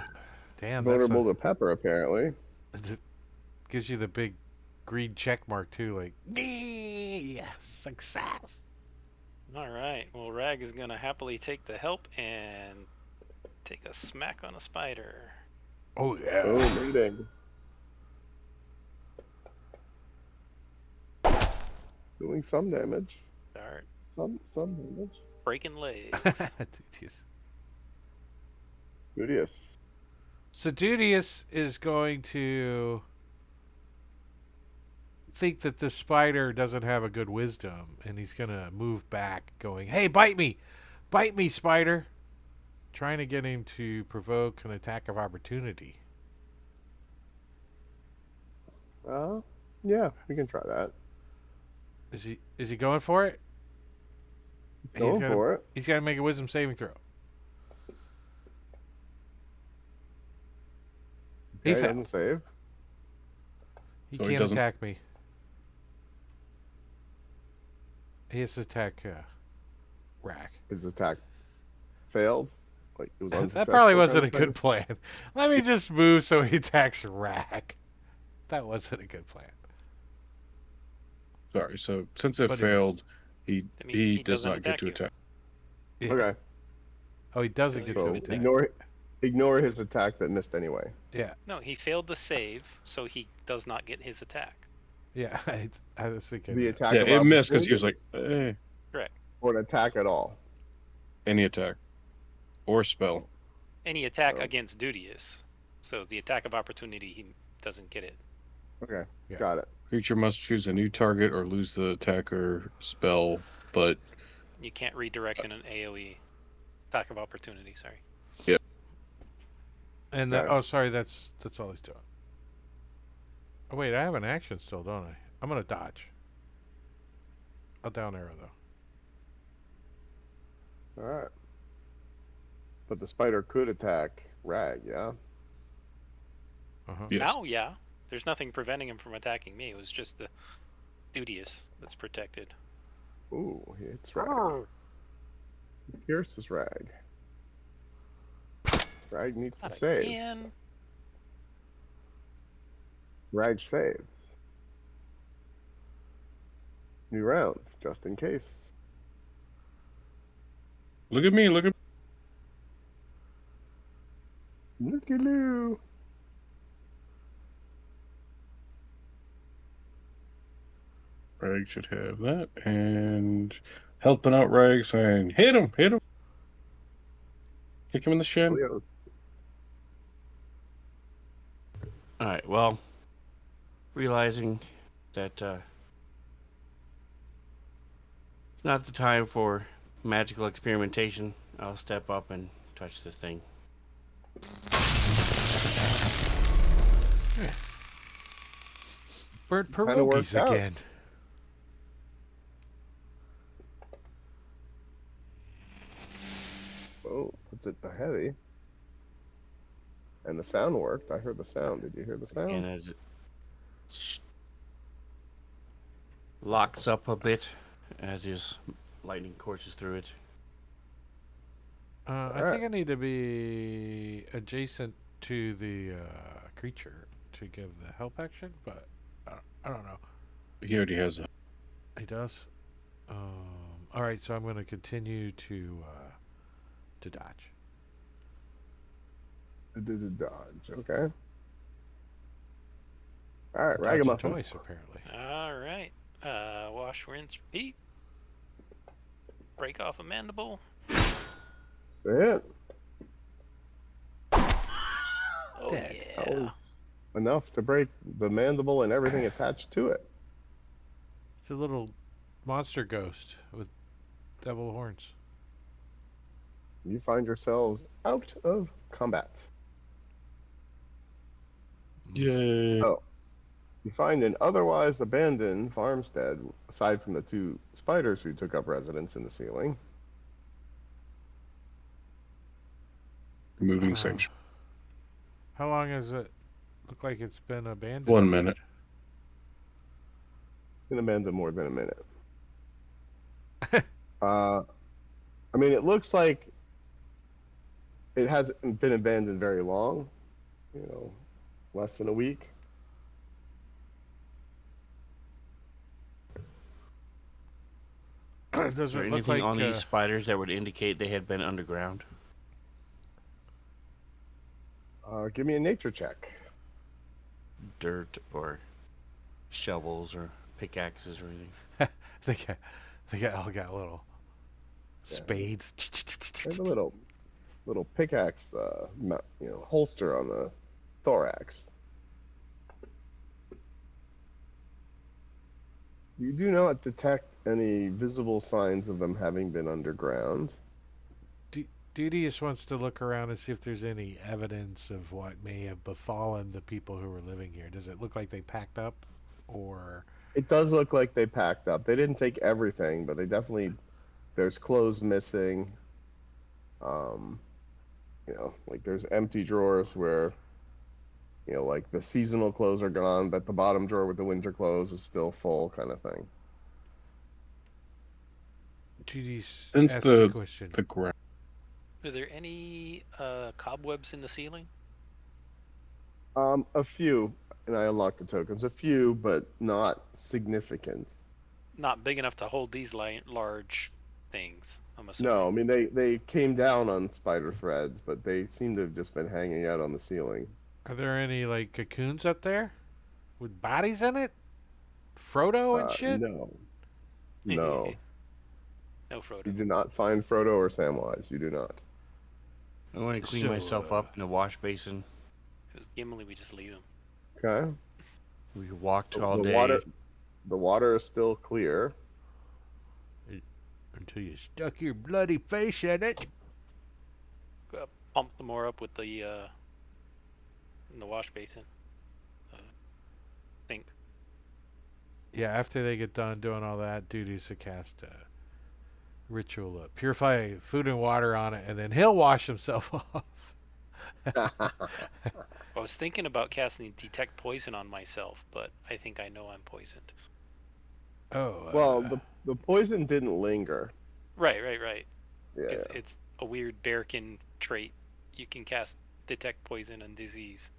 Damn, vulnerable to pepper, apparently. it gives you the big green check mark too, like yes, success. All right. Well, Rag is going to happily take the help and take a smack on a spider. Oh yeah. Boom, eating. Doing some damage. Start Some damage. breaking legs. Studious. So Dudius is going to think that the spider doesn't have a good wisdom, and he's going to move back, going, "Hey, bite me, spider!" Trying to get him to provoke an attack of opportunity. Yeah, we can try that. Is he going for it? Going for it. He's got to make a wisdom saving throw. He Okay, failed. doesn't save. He So he can't doesn't- attack me. He has to attack Rack. His attack failed. Like it was That unsuccessful. probably wasn't a kind of good plan. Let me just move so he attacks Rack. That wasn't a good plan. Sorry, so since it But it failed, That means he he does doesn't not get attack to you. attack. Yeah. thing. Okay, Oh, he doesn't get so to attack. ignore his attack that missed anyway. Yeah, No, he failed the save, so he does not get his attack. yeah. I was thinking. The attack. Yeah, of it missed because he was opportunity like, or an attack at all. any attack or spell. Any attack Oh. against Dudius. So the attack of opportunity, he doesn't get it. Okay, Yeah. got it. Creature must choose a new target or lose the attacker spell, but You can't redirect in an AoE. Attack of opportunity, sorry. And Got it. oh, sorry, that's all he's doing. Oh wait, I have an action still, don't I? I'm gonna dodge. A down arrow though. All right. But the spider could attack Rag, yeah? yes. Now, yeah. There's nothing preventing him from attacking me. It was just the Dudius that's protected. Ooh, he hits Rag. He pierces Rag. Rag needs to Not save. again. Rag saves. New round, just in case. Look at me, look at Looky-loo. Rag should have that, and helping out Rag saying, hit him, kick him in the shin. Leo. All right. Well, realizing that it's not the time for magical experimentation, I'll step up and touch this thing. Bird Kinda worked pierogies out. again. Oh, puts it to heavy. And the sound worked. I heard the sound. Did you hear the sound? And as it locks up a bit, as his lightning courses through it. I think I need to be adjacent to the creature to give the help action, but I don't know. He already has a. He does. All right, so I'm going to continue to dodge. Dodge. Okay. All right, Dodging Ragamuffin. twice apparently. All right. Wash, rinse, repeat. Break off a mandible. Yeah, Oh, Dead. that yeah. was enough to break the mandible and everything attached to it. It's a little monster ghost with devil horns. You find yourselves out of combat. Yay. Oh. You find an otherwise abandoned farmstead, aside from the two spiders who took up residence in the ceiling. Moving sanctuary. How long has it look like it's been abandoned? 1 minute. Been abandoned more than a minute. I mean, it looks like it hasn't been abandoned very long. You know, less than a week. Is Does there it look anything like on these spiders that would indicate they had been underground? Give me a nature check. Dirt or shovels or pickaxes or anything? they all got little spades? There's a little pickaxe, holster on the thorax. You do not detect any visible signs of them having been underground. Dudius wants to look around and see if there's any evidence of what may have befallen the people who were living here. Does it look like they packed up, or? It does look like they packed up. They didn't take everything, but they definitely. There's clothes missing. Like there's empty drawers where, like the seasonal clothes are gone, but the bottom drawer with the winter clothes is still full, kind of thing. Dudius Since asks the question. the ground. Are there any cobwebs in the ceiling? A few, and I unlocked the tokens. A few, but not significant. Not big enough to hold these large things, I'm assuming. No, I mean they came down on spider threads, but they seem to have just been hanging out on the ceiling. Are there any like cocoons up there with bodies in it? Frodo and shit? No. No You Frodo. do not find Frodo or Samwise. You do not. I want to clean So, myself up in a wash basin. If it was Gimli, we just leave him. Okay. We walked The, all the day. water is still clear. until you stuck your bloody face in it. Pump some more up with the in the wash basin. Sink. Yeah, after they get done doing all that, duty's to cast a ritual, purify food and water on it, and then he'll wash himself off. I was thinking about casting detect poison on myself, but I think I know I'm poisoned. Oh, Well, the poison didn't linger. Right. Yeah. It's a weird bearkin trait. You can cast detect poison and disease.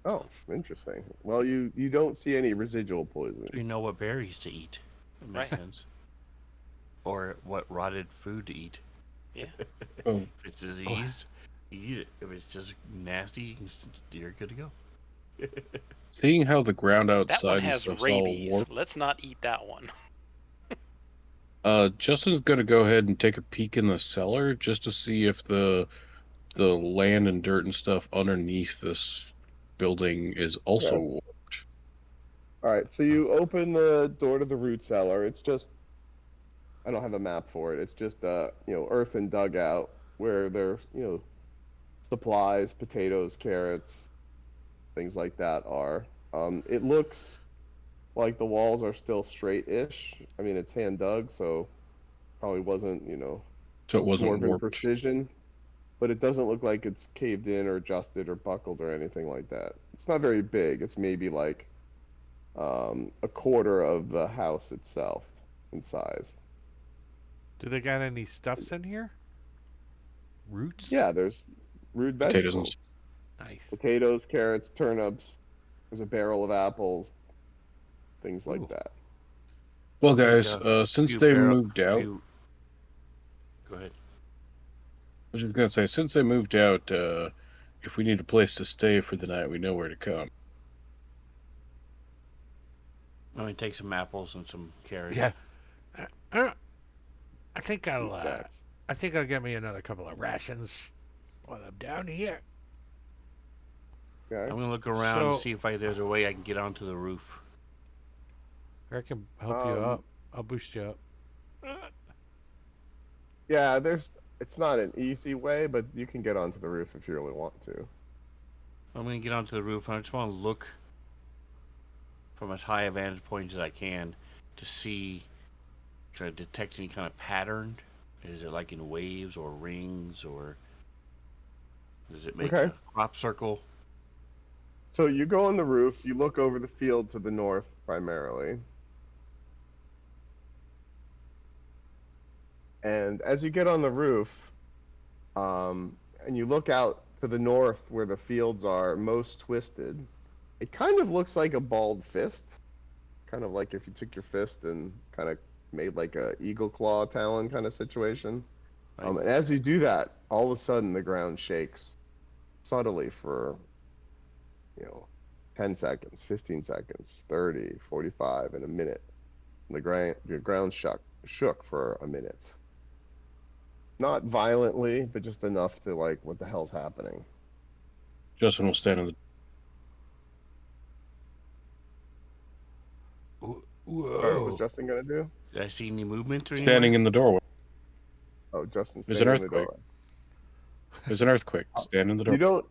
Oh, interesting. Well, you don't see any residual poison. You know what berries to eat. That makes Right. sense. Or what rotted food to eat. Yeah. Oh, If it's diseased, you eat it. If it's just nasty, you're good to go. seeing how the ground That one outside and has stuff's all rabies. warped, Let's not eat that one. Justin's gonna go ahead and take a peek in the cellar just to see if the land and dirt and stuff underneath this building is also Okay. warped. All right, so you open the door to the root cellar. It's just, I don't have a map for it. It's just earthen dugout where there's supplies, potatoes, carrots, things like that are. It looks like the walls are still straight-ish. I mean, it's hand dug, so probably wasn't So it wasn't dwarven warped. precision, but it doesn't look like it's caved in or adjusted or buckled or anything like that. It's not very big. It's maybe like a quarter of the house itself in size. do they got any stuffs in here? Roots? Yeah, there's root Potatoes and vegetables, Nice. potatoes, carrots, turnips. There's a barrel of apples, things like Ooh. that. Well, I'll take guys, a since few they barrel- moved out, few- Go ahead. I was just gonna say, since they moved out, if we need a place to stay for the night, we know where to come. Let me take some apples and some carrots. Yeah. Uh, I think Few snacks. I'll get me another couple of rations while I'm down here. Okay. I'm gonna look around So- and see if there's a way I can get onto the roof. I can help you up. I'll boost you up. Yeah, it's not an easy way, but you can get onto the roof if you really want to. I'm gonna get onto the roof and I just want to look from as high a vantage point as I can to see, kind of detect any kind of pattern. Is it like in waves or rings, or does it make Okay. a crop circle? So you go on the roof, you look over the field to the north primarily. And as you get on the roof, and you look out to the north where the fields are most twisted, it kind of looks like a balled fist. Kind of like if you took your fist and kind of made like a eagle claw talon kind of situation. Right. And as you do that, all of a sudden the ground shakes subtly for, 10 seconds, 15 seconds, 30, 45, and a minute. The ground shook for a minute. Not violently, but just enough to like, what the hell's happening? Justin will stand in the. Sorry, what was Whoa. Justin gonna do? Did I see any movement or Standing anywhere? in the doorway. Oh, Justin's There's an standing in the earthquake. doorway. There's an earthquake. Stand in the You door.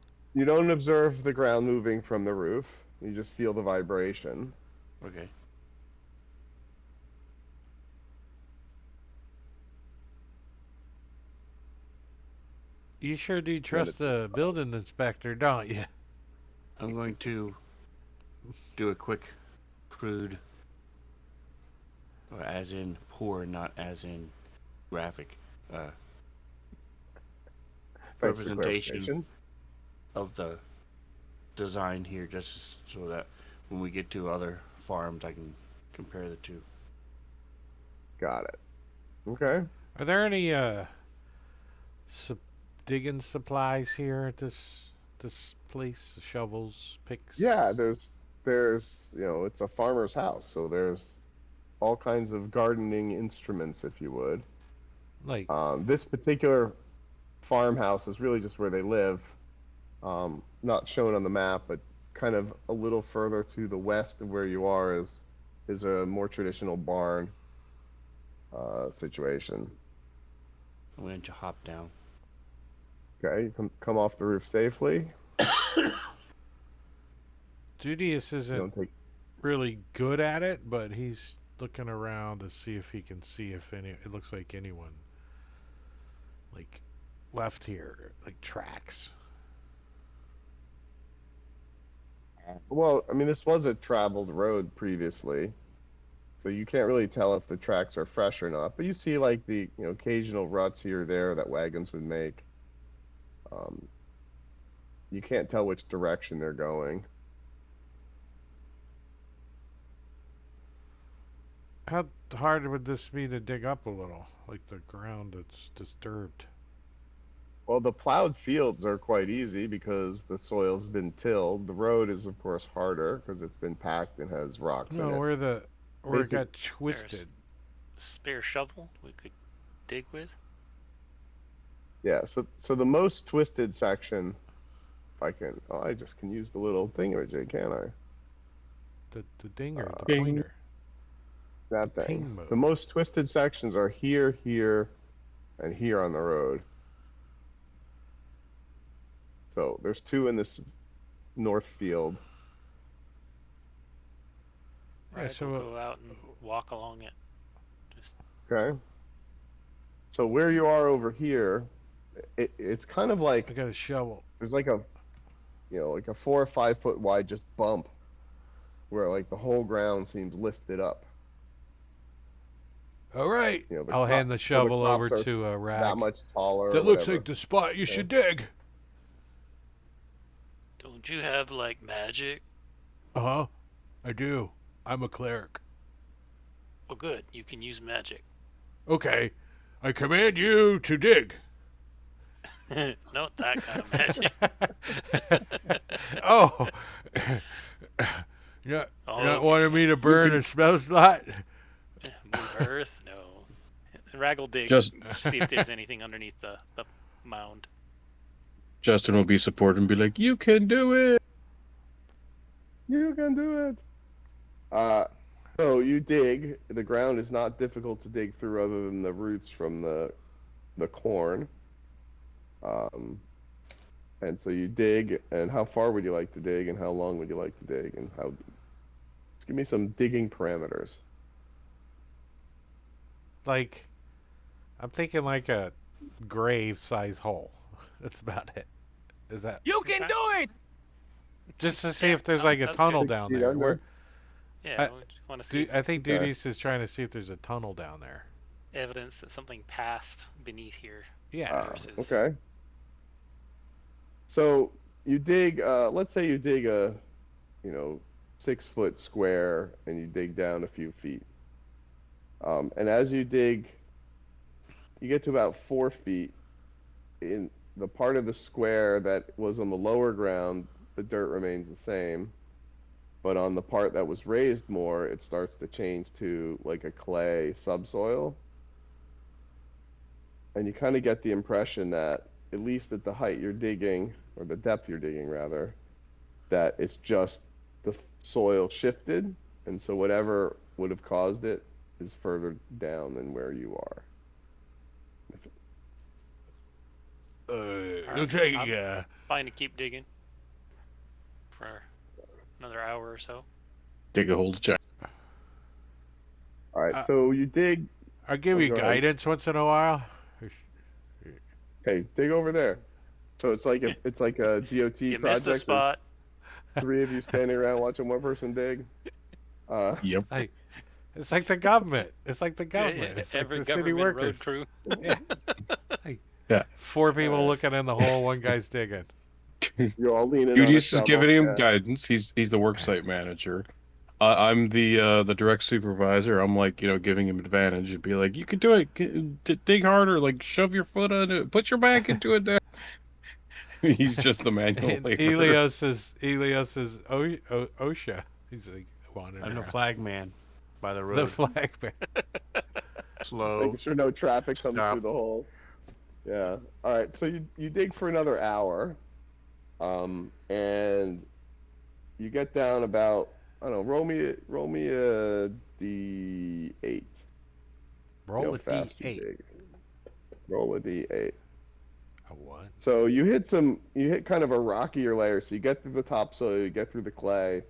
don't observe the ground moving from the roof. You just feel the vibration. Okay. You sure do trust the building inspector, don't you? I'm going to do a quick, crude, or as in poor, not as in graphic, Thanks for representation clarification. of the design here, just so that when we get to other farms, I can compare the two. Got it. Okay. Are there any digging supplies here at this place? Shovels, picks? Yeah, there's it's a farmer's house, so there's all kinds of gardening instruments, if you would. Like This particular farmhouse is really just where they live. Not shown on the map, but kind of a little further to the west of where you are is a more traditional barn situation. I'm going to hop down. Okay, you come off the roof safely. Judius You isn't don't take. really good at it, but he's looking around to see if he can see if any. It looks like anyone like left here, like tracks. Well, I mean, this was a traveled road previously, so you can't really tell if the tracks are fresh or not. But you see, like the occasional ruts here or there that wagons would make. Um, you can't tell which direction they're going. How hard would this be to dig up a little, like the ground that's disturbed? Well, the plowed fields are quite easy because the soil's been tilled. The road is, of course, harder because it's been packed and has rocks in No, it. where it Basic- got twisted. Spare shovel we could dig with. Yeah, so the most twisted section, if I can, I just can use the little thingamajig, can't I? The dinger, the Ding. pointer. That thing. Ping mode. The most twisted sections are here, here, and here on the road. So there's two in this north field. Yeah, Right, so we'll go out and walk along it. Just Okay. So where you are over here, it's kind of I like got a shovel. there's like a like a 4 or 5 foot wide just bump where like the whole ground seems lifted up. All right, The I'll hand the so the shovel over crops are to that Rag. much taller. That or looks whatever. like the spot you should dig. don't you have like magic? Uh-huh, I do. I'm a cleric. Oh, good. You can use magic. Okay, I command you to dig. Not that kind of magic. Oh, not Oh, wanting me to burn can- a spell slot? move earth? No. Rag will dig. Just- See if there's anything underneath the mound. Justin will be supportive and be like, "You can do it." You can do it. So you dig. The ground is not difficult to dig through, other than the roots from the corn. And so you dig. And how far would you like to dig? And how long would you like to dig? And how? Just give me some digging parameters. Like, I'm thinking like a grave-size hole. That's about it. Is that You can do it! just to see Yeah, if there's no, like a that's tunnel good. 6 down feet there? under? Yeah, we just want to see I think Okay. Dudies is trying to see if there's a tunnel down there. evidence that something passed beneath here. Yeah. Versus- Okay. So you dig. Let's say you dig a 6 foot square, and you dig down a few feet. And as you dig, you get to about 4 feet. In the part of the square that was on the lower ground, the dirt remains the same. But on the part that was raised more, it starts to change to like a clay subsoil. And you kind of get the impression that, at least at the height you're digging, or the depth you're digging rather, that it's just the soil shifted, and so whatever would have caused it is further down than where you are. Looks like Fine to keep digging for another hour or so. Dig a hole to check. All right, Uh, so you dig. I'll give Oh, you go ahead. guidance once in a while. Okay, dig over there. So it's like a DOT You missed the project. There's spot. 3 of you standing around watching one person dig. Yep. It's like the government. It's like the government. It's like Every the city government road workers. crew. Yeah. 4 people looking in the hole, one guy's digging. You're all leaning on a Judius is shovel. giving him Yeah. guidance. He's the worksite manager. I'm the direct supervisor. I'm like, giving him advantage and be like, "You can do it. Dig harder. Like, shove your foot on it. Put your back into it." Now. He's just the manual And laborer. Elios is OSHA. He's like wandering I'm the around. flag man by the The road. flag man. Slow. Making sure no traffic comes Stop. through the hole. Yeah. All right. So you dig for another hour, and you get down about, I don't know. Roll me a d8. See how Roll a fast you d8. dig. Roll a d8. A 1. So you hit kind of a rockier layer. So you get through the topsoil, you get through the clay,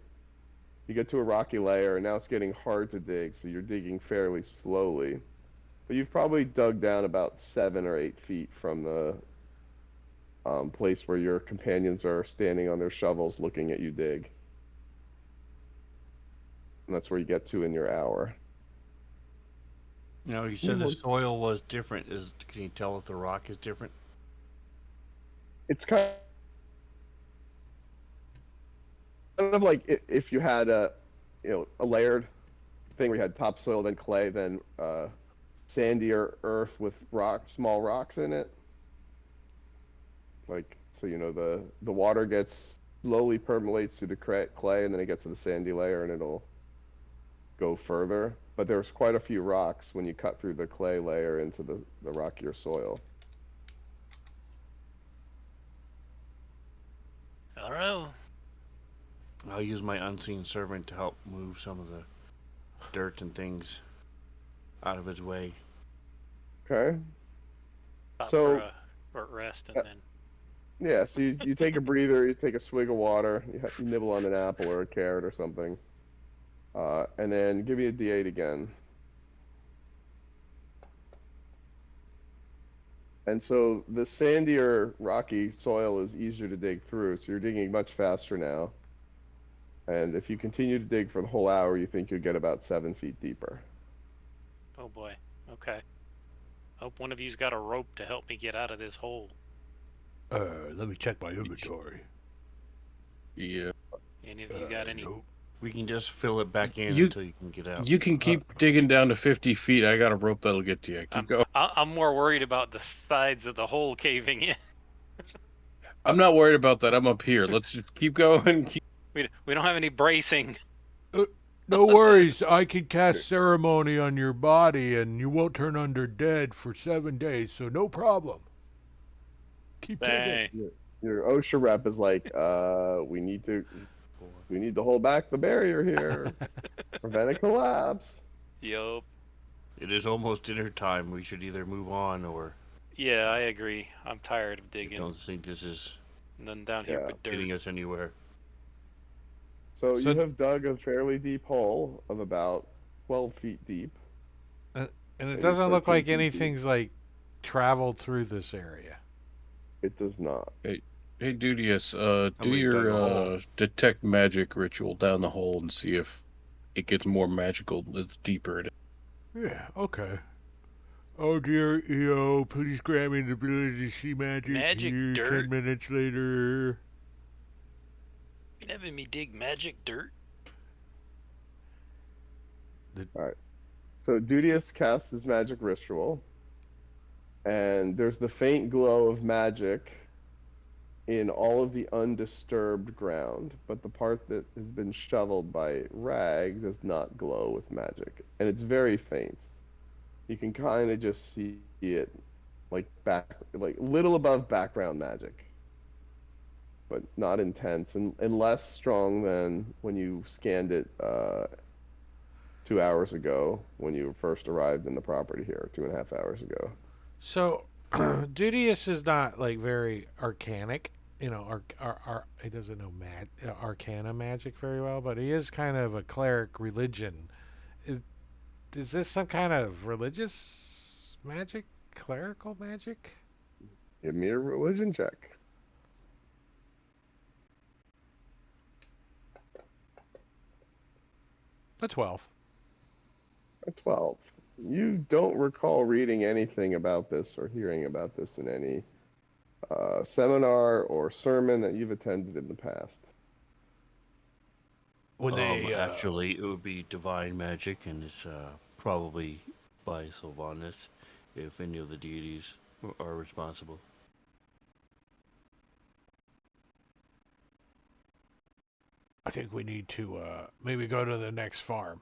you get to a rocky layer, and now it's getting hard to dig. So you're digging fairly slowly, but you've probably dug down about 7 or 8 feet from the place where your companions are standing on their shovels looking at you dig. And that's where you get to in your hour. Now, you said the soil was different. Can you tell if the rock is different? It's kind of like if you had a layered thing where you had topsoil, then clay, then sandier earth with small rocks in it. Like, so the water gets slowly permeates through the clay, and then it gets to the sandy layer, and it'll go further. But there's quite a few rocks when you cut through the clay layer into the rockier soil. All right. I'll use my unseen servant to help move some of the dirt and things out of its way. Okay. Stop So for a short rest and then. yeah, so you take a breather, you take a swig of water, you nibble on an apple or a carrot or something, and then give me a D8 again. And so the sandier, rocky soil is easier to dig through, so you're digging much faster now. And if you continue to dig for the whole hour, you think you'll get about 7 feet deeper. Oh boy. Okay. Hope one of you's got a rope to help me get out of this hole. Let me check my inventory. Yeah. Any of you got any? Nope. We can just fill it back in You- until you can get out. You can keep digging down to 50 feet. I got a rope that'll get to you. Keep going. I'm more worried about the sides of the hole caving in. I'm not worried about that. I'm up here. Let's just keep going. We don't have any bracing. No worries. I can cast ceremony on your body, and you won't turn under dead for 7 days, so no problem. Keep digging. Dang. Your OSHA rep is like, we need to hold back the barrier here, prevent a collapse. Yup. It is almost dinner time. We should either move on or. Yeah, I agree. I'm tired of I digging. don't think this is Nothing down here Yeah. but dirt. getting us anywhere. So So- you have dug a fairly deep hole of about 12 feet deep. And it Maybe doesn't look 13 like feet deep. anything's like traveled through this area. It does not. Hey, Dudius, do we dug a your hole. detect magic ritual down the hole and see if it gets more magical the deeper it is. Yeah, okay. Oh dear EO, please grant me the ability to see magic, Magic here dirt? 10 minutes later. You having me dig magic dirt? So Dudius casts his magic ritual, and there's the faint glow of magic in all of the undisturbed ground, but the part that has been shoveled by Rag does not glow with magic, and it's very faint. You can kind of just see it, like little above background magic, but not intense, and less strong than when you scanned it 2 hours ago when you first arrived in the property here, 2.5 hours ago. So, Dudius is not like very arcanic. You know, he doesn't know arcana magic very well, but he is kind of a cleric religion. Is this some kind of religious magic? Clerical magic? Give me a religion check. A 12. A 12. You don't recall reading anything about this or hearing about this in any seminar or sermon that you've attended in the past. When they Actually, it would be divine magic, and it's probably by Sylvanas, if any of the deities are responsible. I think we need to maybe go to the next farm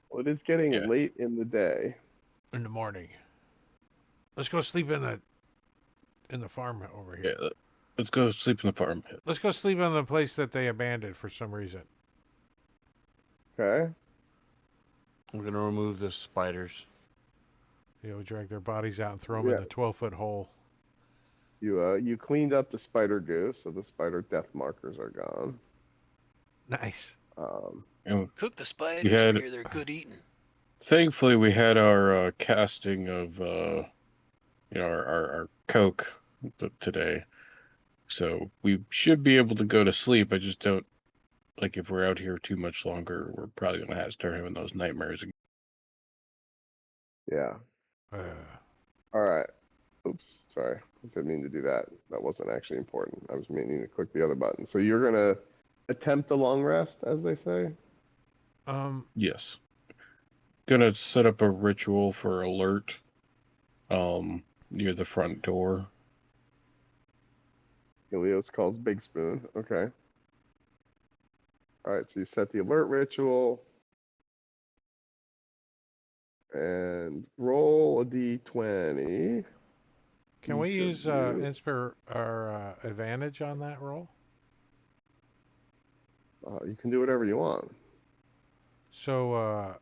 Well, it is getting Yeah. late in the day. in the morning. Let's go sleep in the farm over here. Yeah, let's go sleep in the farm. Let's go sleep in the place that they abandoned for some reason. Okay. We're gonna remove the spiders. Drag their bodies out and throw them in Yeah. the 12-foot hole. You cleaned up the spider goo, so the spider death markers are gone. Nice. And Cook the we spiders. I had, hear they're good eating. thankfully, we had our casting of, our Coke today. So we should be able to go to sleep. I just don't, like, if we're out here too much longer, we're probably going to have to start having those nightmares again. Yeah. All right. Oops, sorry. I didn't mean to do that. That wasn't actually important. I was meaning to click the other button. So you're gonna attempt a long rest, as they say? Yes. Gonna set up a ritual for alert near the front door. Helios calls Big Spoon. Okay. All right, so you set the alert ritual and roll a d20. Can we Each of use advantage on that roll? You can do whatever you want. So,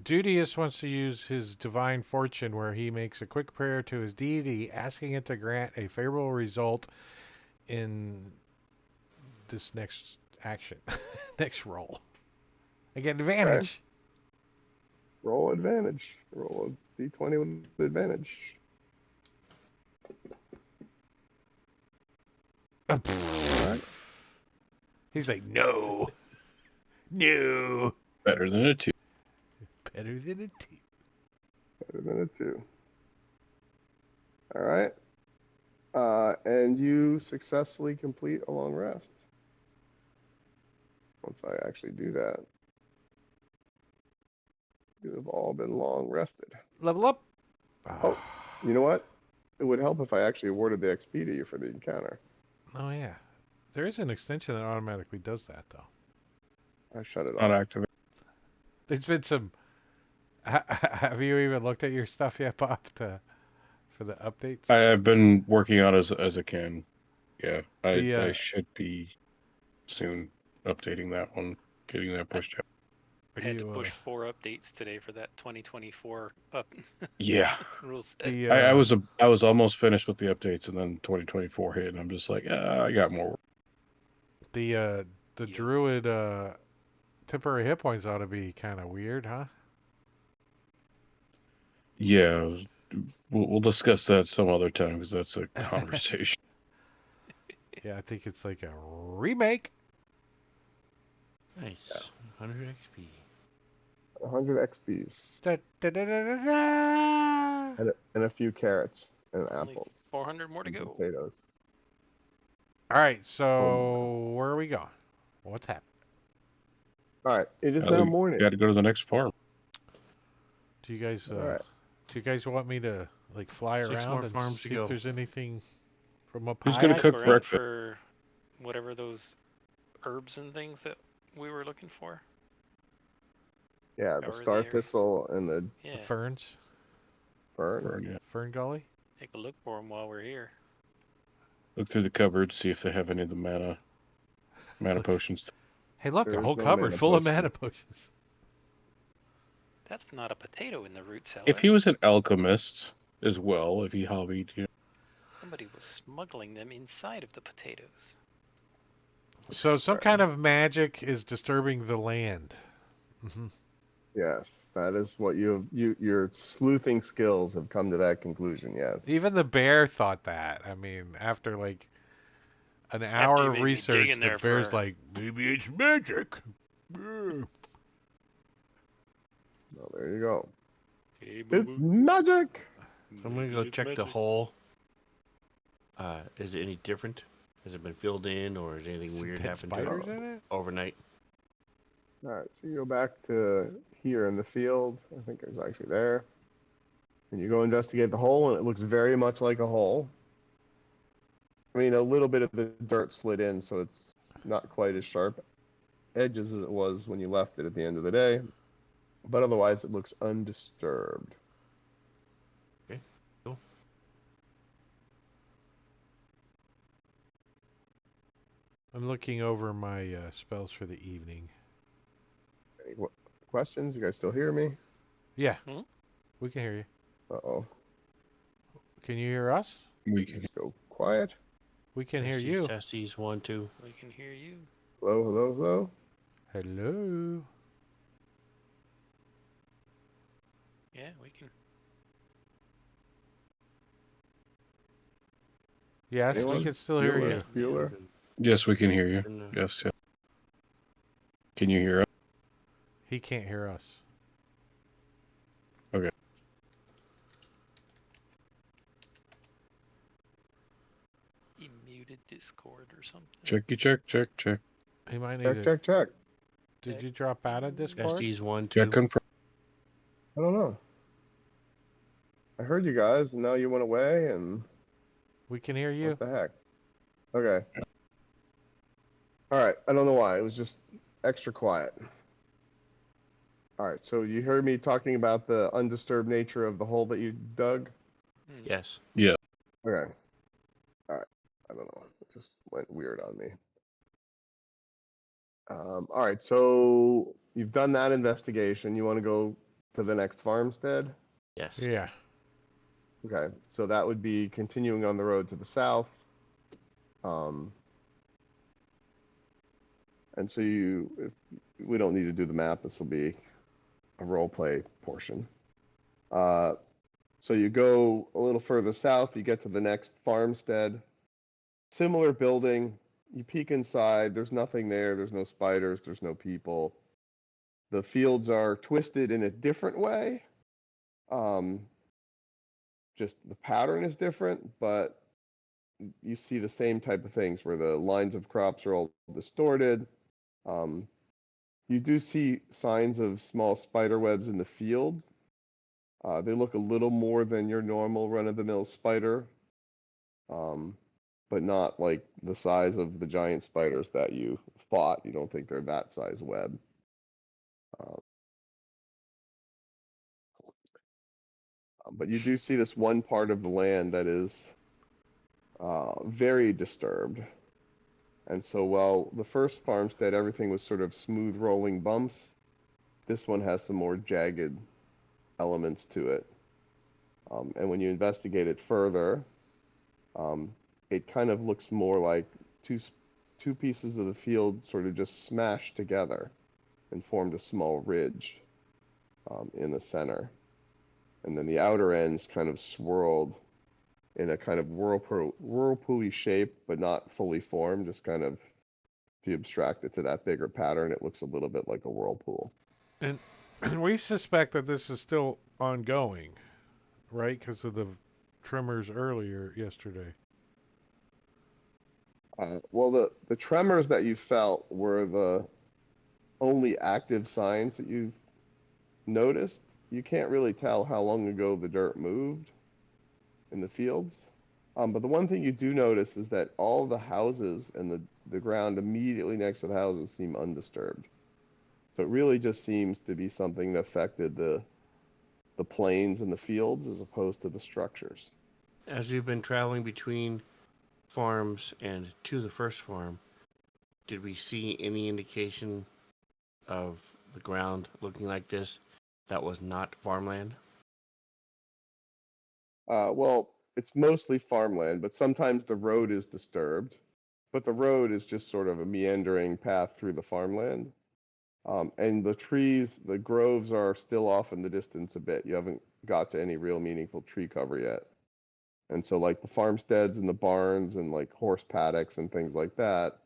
Dudius wants to use his divine fortune where he makes a quick prayer to his deity, asking it to grant a favorable result in this next action, next roll. I get advantage. Okay. Roll advantage. Roll a d20 with advantage. He's like, no. No. Better than a 2. Better than a 2. Better than a 2. All right. And you successfully complete a long rest. Once I actually do that, you have all been long rested. Level up. Oh, you know what? It would help if I actually awarded the XP to you for the encounter. Oh, yeah. There is an extension that automatically does that, though. I shut it Not off. activate. There's been some... Have you even looked at your stuff yet, Bob, for the updates? I've been working on as I can. Yeah, I The, should be soon updating that one, getting that pushed out. I had to push 4 updates today for that 2024 Yeah. rules. I was almost finished with the updates, and then 2024 hit, and I'm just like, I got more work. The druid temporary hit points ought to be kind of weird, huh? Yeah, we'll discuss that some other time because that's a conversation. Yeah, I think it's like a remake. Nice. 100 XP. 100 XPs. Da, da, da, da, da, da. And a few carrots and Only apples. 400 more to And go. potatoes. All right, so where are we going? What's happening? All right, it is now morning. Got to go to the next farm. Do you guys All right. do you guys want me to like fly 6 around more and farms to see go. if there's anything from up Who's high? gonna I'd cook go around breakfast? for whatever those herbs and things that we were looking for. Yeah, the Over star there. thistle and the Yeah, The ferns, fern. Yeah. fern gully. take a look for them while we're here. Look through the cupboard, see if they have any of the mana potions. Hey, look, a There's whole no cupboard mana full of potion. mana potions. That's not a potato in the root cellar. If he was an alchemist as well, if he hobbied, Somebody was smuggling them inside of the potatoes. So some kind of magic is disturbing the land. Mm-hmm. Yes, that is what your sleuthing skills have come to that conclusion. Yes. Even the bear thought that. I mean, after like an After hour you of made me dig research, in the there bear's for- like, maybe it's magic. Yeah. Well, there you go. Hey, It's magic. So I'm gonna go check the hole. Is it any different? Has it been filled in, or has anything weird Dead happened to spiders it in it? overnight? All right, so you go back to here in the field. I think it's actually there. And you go investigate the hole, and it looks very much like a hole. I mean, a little bit of the dirt slid in, so it's not quite as sharp edges as it was when you left it at the end of the day. But otherwise, it looks undisturbed. Okay, cool. I'm looking over my spells for the evening. Any questions? You guys still hear me? Yeah, Hmm? we can hear you. Uh-oh. Can you hear us? We can. Just go quiet. We can hear Testes, you. testes, 1, 2. We can hear you. Hello, hello, hello. Hello. Yeah, we can. Yes, we Anyone? can still hear Bueller? you. Bueller? Yes, we can hear you. Yes, yes. Can you hear us? He can't hear us. Okay. He muted Discord or something. Checky, check. He might need Check, to. check, check. Did you drop out of Discord? Testes, 1, 2. Check confirm. I don't know. I heard you guys, and now you went away, and We can hear you. what the heck? Okay. All right. I don't know why. It was just extra quiet. All right. So you heard me talking about the undisturbed nature of the hole that you dug? Yes. Yeah. Okay. All right. I don't know. It just went weird on me. All right. So you've done that investigation. You want to go to the next farmstead? Yes. Yeah. Okay. So that would be continuing on the road to the south. And so we don't need to do the map. This will be a role play portion. So you go a little further south, you get to the next farmstead. Similar building. You peek inside. There's nothing there. There's no spiders. There's no people. The fields are twisted in a different way. Just the pattern is different, but you see the same type of things where the lines of crops are all distorted. You do see signs of small spider webs in the field. They look a little more than your normal run-of-the-mill spider, but not like the size of the giant spiders that you fought. You don't think they're that size web. But you do see this one part of the land that is very disturbed. And so while the first farmstead, everything was sort of smooth rolling bumps, this one has some more jagged elements to it. And when you investigate it further, it kind of looks more like two pieces of the field sort of just smashed together and formed a small ridge in the center. And then the outer ends kind of swirled in a kind of whirlpool-y shape, but not fully formed, just kind of, if you abstract it to that bigger pattern, it looks a little bit like a whirlpool. And we suspect that this is still ongoing, right? Because of the tremors earlier yesterday. Well, the tremors that you felt were the only active signs that you noticed. You can't really tell how long ago the dirt moved in the fields. But the one thing you do notice is that all the houses and the ground immediately next to the houses seem undisturbed. So it really just seems to be something that affected the plains and the fields as opposed to the structures. As we've been traveling between farms and to the first farm, did we see any indication of the ground looking like this that was not farmland? Well, it's mostly farmland, but sometimes the road is disturbed. But the road is just sort of a meandering path through the farmland. And the trees, the groves are still off in the distance a bit. You haven't got to any real meaningful tree cover yet. And so like the farmsteads and the barns and like horse paddocks and things like that,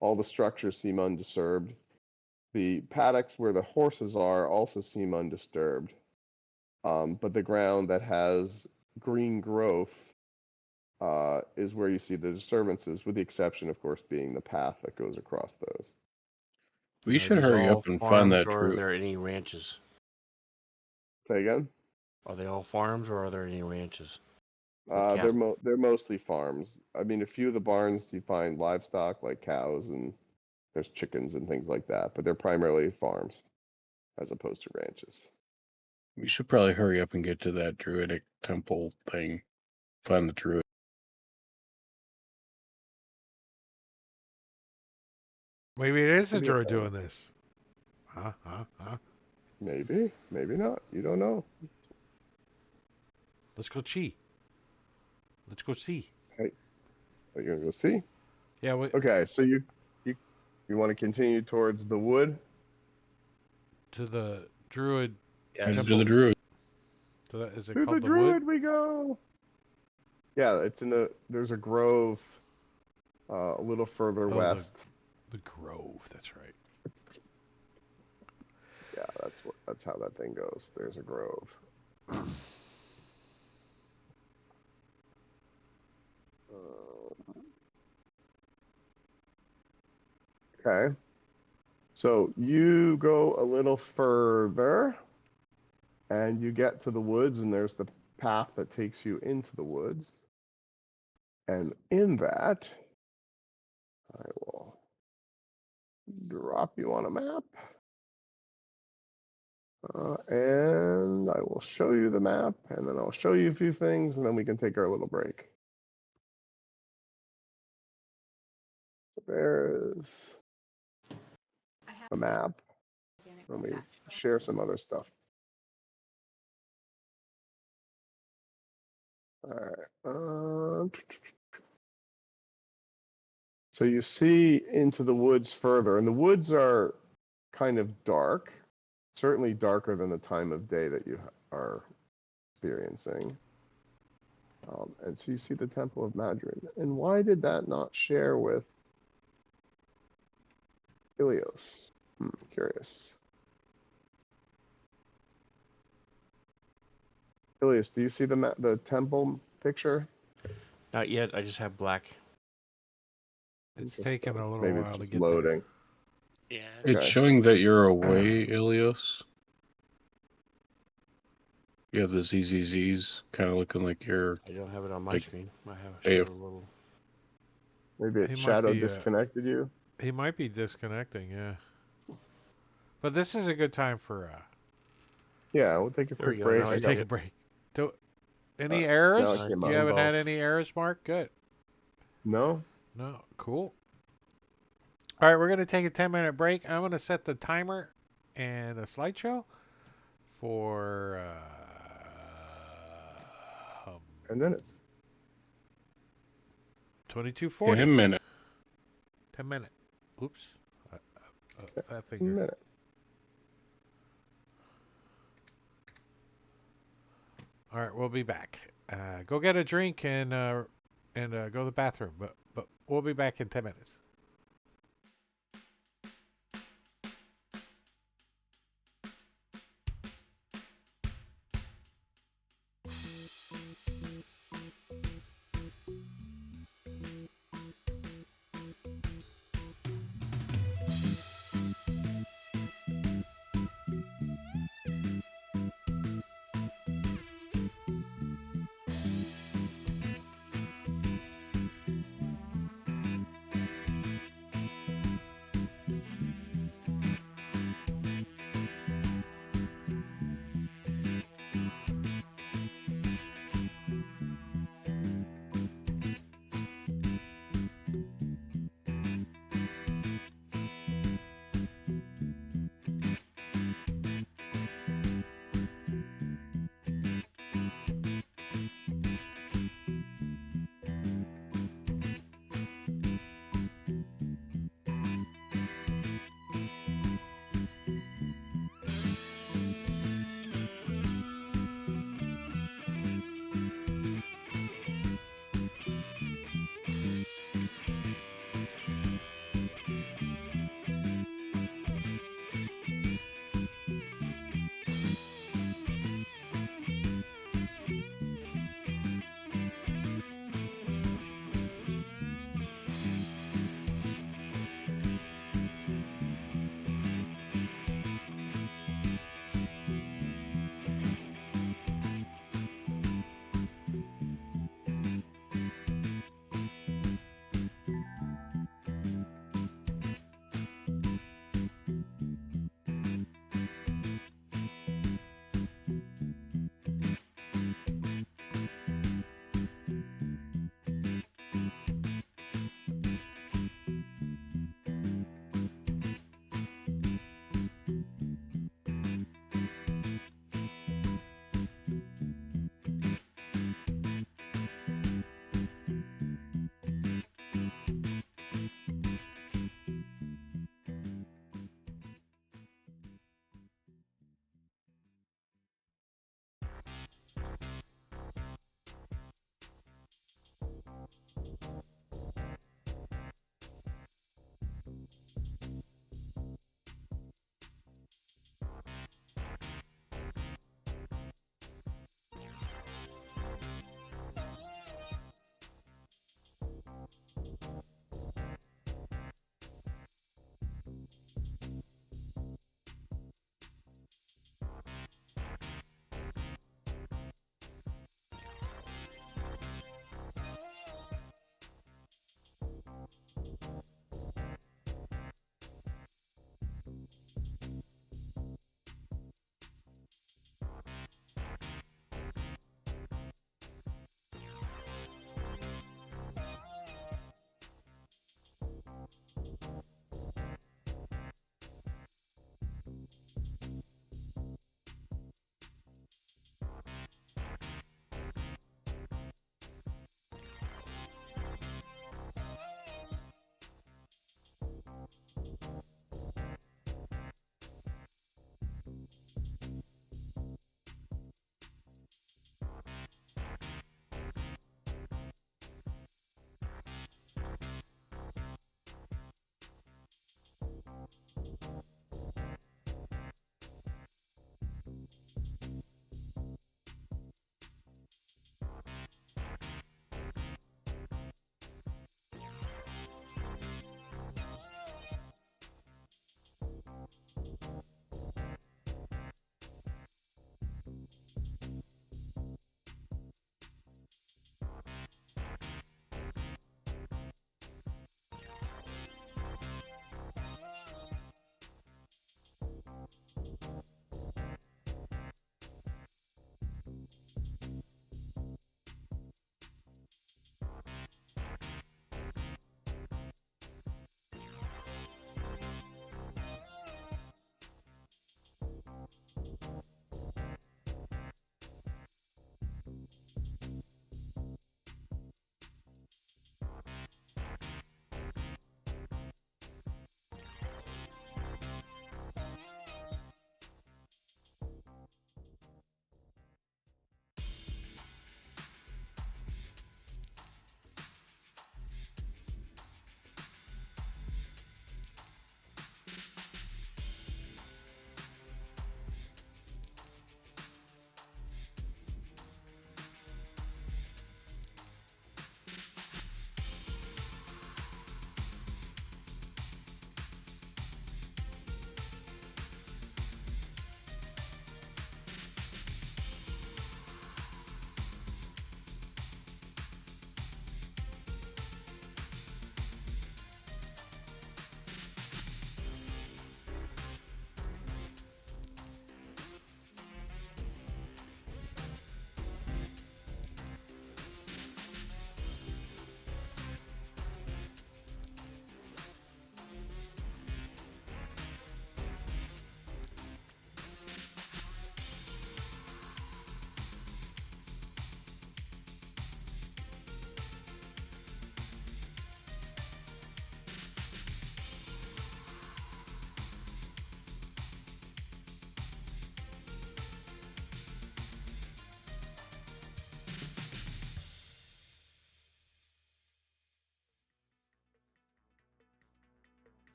all the structures seem undisturbed. The paddocks where the horses are also seem undisturbed. But the ground that has green growth is where you see the disturbances, with the exception, of course, being the path that goes across those. We Are should these hurry all up and find farms, that or are true. there any ranches? Say again? Are they all farms, or are there any ranches? They're mostly farms. I mean, a few of the barns you find livestock like cows and there's chickens and things like that, but they're primarily farms as opposed to ranches. We should probably hurry up and get to that druidic temple thing. Find the druid. Maybe it is a Could be a droid thing. doing this. Huh? Maybe, maybe not. You don't know. Let's go chi. Let's go see. Hey, are you gonna go see? Yeah, Okay, so you want to continue towards the wood? to the druid. Head Yes. to the Temple. druid. Is it To the called the wood? druid we go. Yeah, it's in the. There's a grove, a little further Oh, west. the grove. That's right. Yeah, that's how that thing goes. There's a grove. Okay. So you go a little further and you get to the woods, and there's the path that takes you into the woods. And in that, I will drop you on a map. And I will show you the map, and then I'll show you a few things, and then we can take our little break. So there's a map. Let me share some other stuff. All right. So you see into the woods further, and the woods are kind of dark, certainly darker than the time of day that you are experiencing. And so you see the Temple of Madrin. And why did that not share with Ilios? Curious. Ilios, do you see the temple picture? Not yet. I just have black. It's taking a little Maybe while it's to just get loading. Yeah. Okay. It's showing that you're away, Ilios. You have the ZZZs, kind of looking like you're. I don't have it on my Like, screen. I have hey, a little. Maybe He it might shadow be, disconnected you. He might be disconnecting. Yeah. But this is a good time for Yeah, we'll take a There we quick go, break. now I I see got take a it. break. Any now errors? it came You up. haven't had both. any errors, Mark? Good. No? No. Cool. All right, we're going to take a 10-minute break. I'm going to set the timer and a slideshow for 10 minutes. 22:40. 10 minutes. 10 minutes. Oops. Fat 10 finger. minutes. All right, we'll be back. Go get a drink and go to the bathroom. But we'll be back in 10 minutes.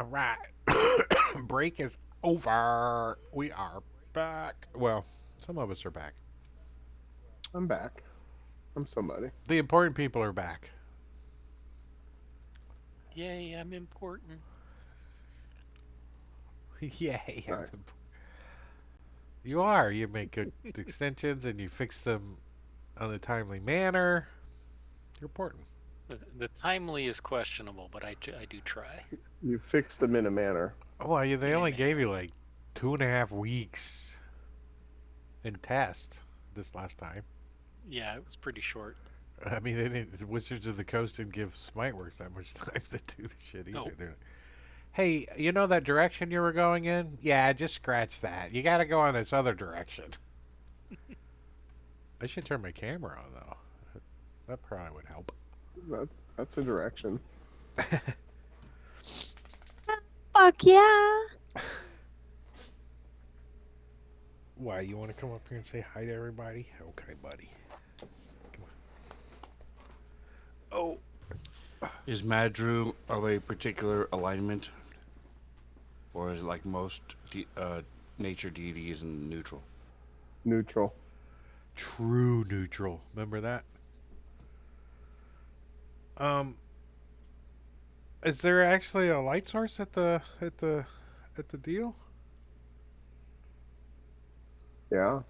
All right. Break is over. We are back. Well, some of us are back. I'm back. I'm somebody. The important people are back. Yay, I'm important. Yay. Nice. You are. You make good extensions and you fix them on a timely manner. You're important. The timely is questionable, but I do try. You fixed them in a manner. Well, they In a only gave manner. you like 2.5 weeks in test this last time. Yeah, it was pretty short. I mean, they didn't, the Wizards of the Coast didn't give Smiteworks that much time to do the shit either. No. Hey, you know that direction you were going in? Yeah, just scratch that. You got to go on this other direction. I should turn my camera on though. That probably would help. That's a direction. Fuck yeah. Why, you want to come up here and say hi to everybody? Okay, buddy. Come on. Oh. Is Madru of a particular alignment? Or is it like most nature deities and neutral? Neutral. True neutral. Remember that? Is there actually a light source at the deal? Yeah.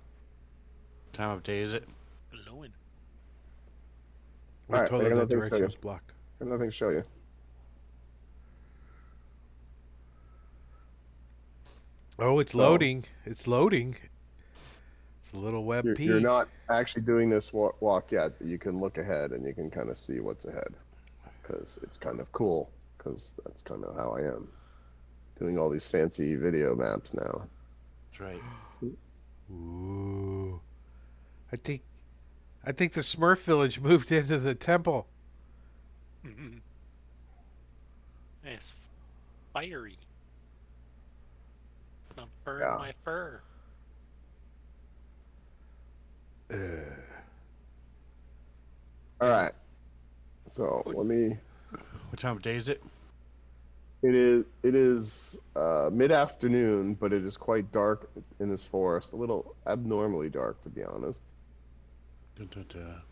Time of day is it? Glowing. We Alright, told I her got the nothing to show direction you. was blocked. I got nothing to show you. Oh, it's So- loading. It's loading. It's a little web You're P. not actually doing this walk yet, but you can look ahead and you can kind of see what's ahead. Because it's kind of cool. Because that's kind of how I am. Doing all these fancy video maps now. That's right. Ooh. I think the Smurf village moved into the temple. It's fiery. Gonna burn Yeah. my fur. Alright. So let me. What time of day is it? It is mid-afternoon, but it is quite dark in this forest. A little abnormally dark, to be honest. Dun, dun, dun.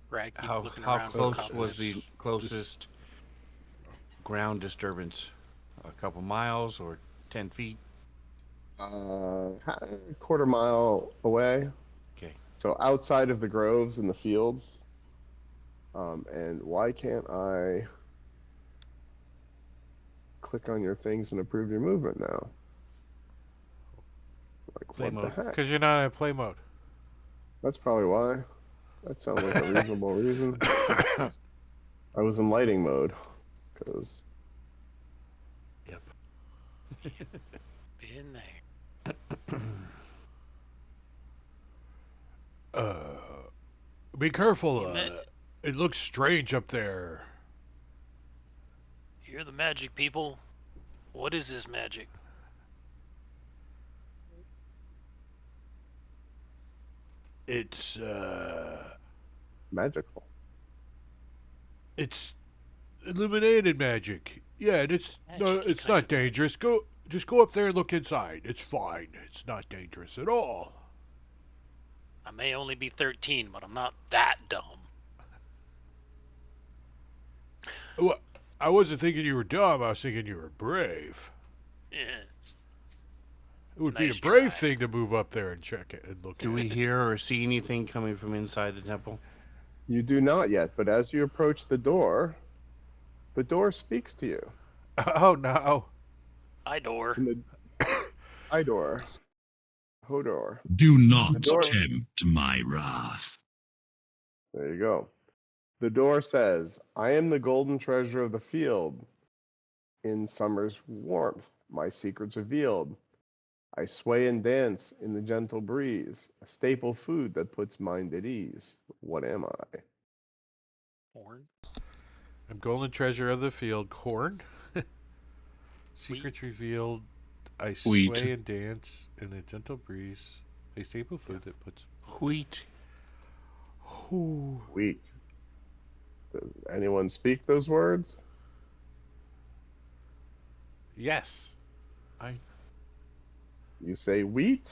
Rag keeps How looking how around for close cops. was the closest ground disturbance? A couple miles or 10 feet? A quarter mile away. Okay. So outside of the groves and the fields. And why can't I click on your things and approve your movement now? Like, Play what mode. the heck? Because you're not in play mode. That's probably why. That sounds like a reasonable reason. I was in lighting mode. Because Yep. Been there. Be careful. You met- It looks strange up there. You're the magic people. What is this magic? It's magical. it's illuminated magic. Yeah, and it's Magic-y it's kind not of dangerous. Just go up there and look inside. It's fine. It's not dangerous at all. I may only be 13, but I'm not that dumb. Well, I wasn't thinking you were dumb. I was thinking you were brave. Yeah. It would be Nice a brave try. thing to move up there and check it and look Do at we it. hear or see anything coming from inside the temple? You do not yet, but as you approach the door speaks to you. Oh no. Idor. And the Idor. Hodor. Do not The door- tempt my wrath. There you go. The door says, I am the golden treasure of the field. In summer's warmth, my secrets revealed. I sway and dance in the gentle breeze, a staple food that puts mind at ease. What am I? Horn. I'm golden treasure of the field. Corn. Secrets revealed. I Wheat. sway and dance in a gentle breeze. A staple food that puts. Wheat. Ooh. Wheat. Does anyone speak those words? Yes. You say wheat,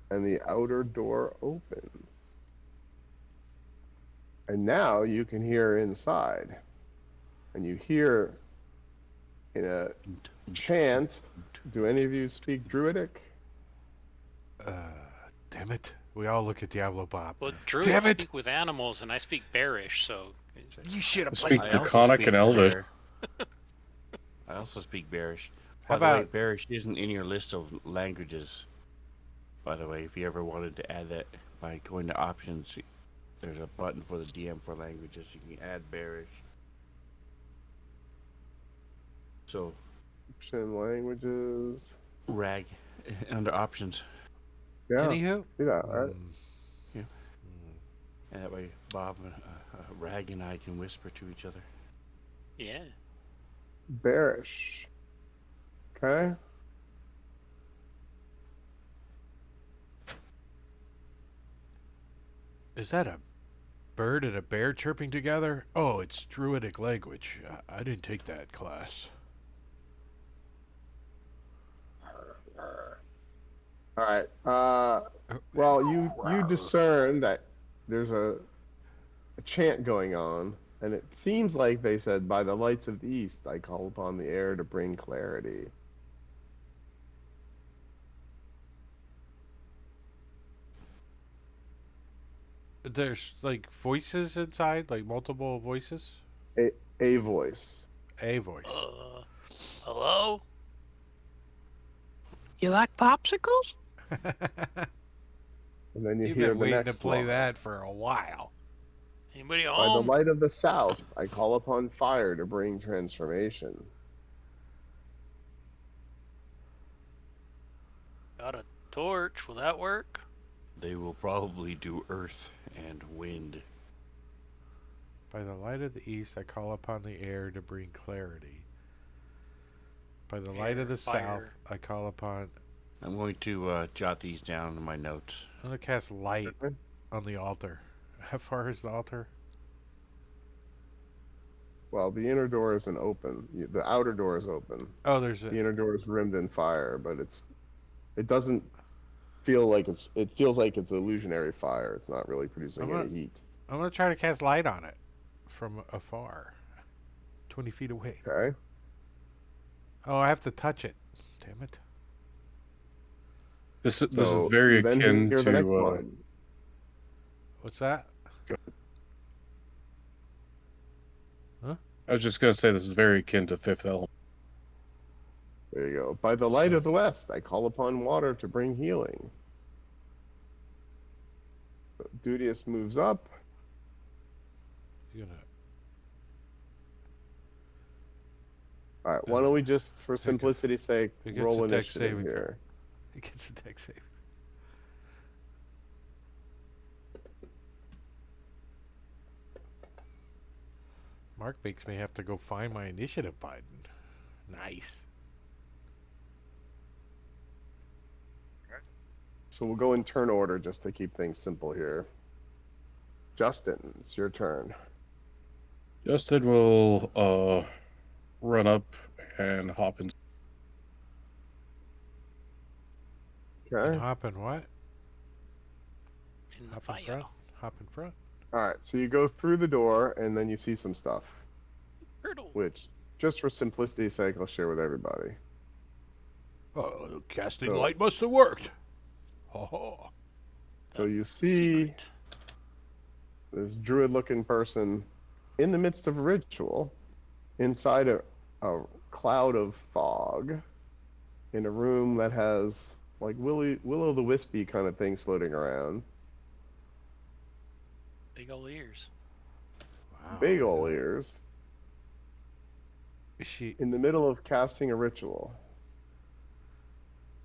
and the outer door opens. And now you can hear inside. And you hear in a chant. Do any of you speak Druidic? Damn it. We all look at Diablo Bob. Well, Damn druids it! speak with animals, and I speak bearish, so. You should have I played. speak I also Draconic speak and Elvish. Bear. I also speak Bearish. How By the way, about Bearish isn't in your list of languages. By the way, if you ever wanted to add that by going to options, there's a button for the DM for languages. You can add Bearish. So, Option languages. rag under options. Yeah. anywho? See that, right? Yeah. And that way, Bob, Rag, and I can whisper to each other. Yeah. Bearish. Okay. Is that a bird and a bear chirping together? Oh, it's Druidic language. I didn't take that class. All right. Well, you discern that there's a chant going on, and it seems like they said, "By the lights of the east, I call upon the air to bring clarity." There's like voices inside, like multiple voices. A voice. A voice. Hello? You like popsicles? And then you You've hear been the waiting to next play line. that for a while. Anybody By the home? light of the south, I call upon fire to bring transformation. Got a torch. Will that work? They will probably do earth and wind. By the light of the east, I call upon the air to bring clarity. By the light of the south, Fire. I call upon. I'm going to jot these down in my notes. I'm gonna cast light on the altar. How far is the altar? Well, the inner door isn't open. The outer door is open. Oh, there's The a. inner door is rimmed in fire, but it doesn't feel like it feels like it's illusionary fire. It's not really producing any heat. I'm gonna try to cast light on it from afar, 20 feet away. Okay. Oh, I have to touch it. Damn it. This is So very you then akin hear the next to. line. What's that? I was just gonna say this is very akin to Fifth Element. There you go. By the light So- of the west, I call upon water to bring healing. Dudius moves up. You're gonna. All right. Why don't we just, for simplicity's sake, It gets roll a dex initiative saving here? It gets a dex save. Mark makes me have to go find my initiative button. Nice. So we'll go in turn order just to keep things simple here. Justin, it's your turn. Justin will run up and hop in. Okay. And hop in what? In the Hop in fire. front? Hop in front? All right. So you go through the door, and then you see some stuff, Hurdle. which, just for simplicity's sake, I'll share with everybody. Oh, casting So- light must have worked. Oh. So you see Secret. this druid-looking person in the midst of a ritual, inside a cloud of fog, in a room that has like will-o'-the-wispy kind of things floating around. Big ol' ears. Wow. Big ol' ears. Is she? In the middle of casting a ritual.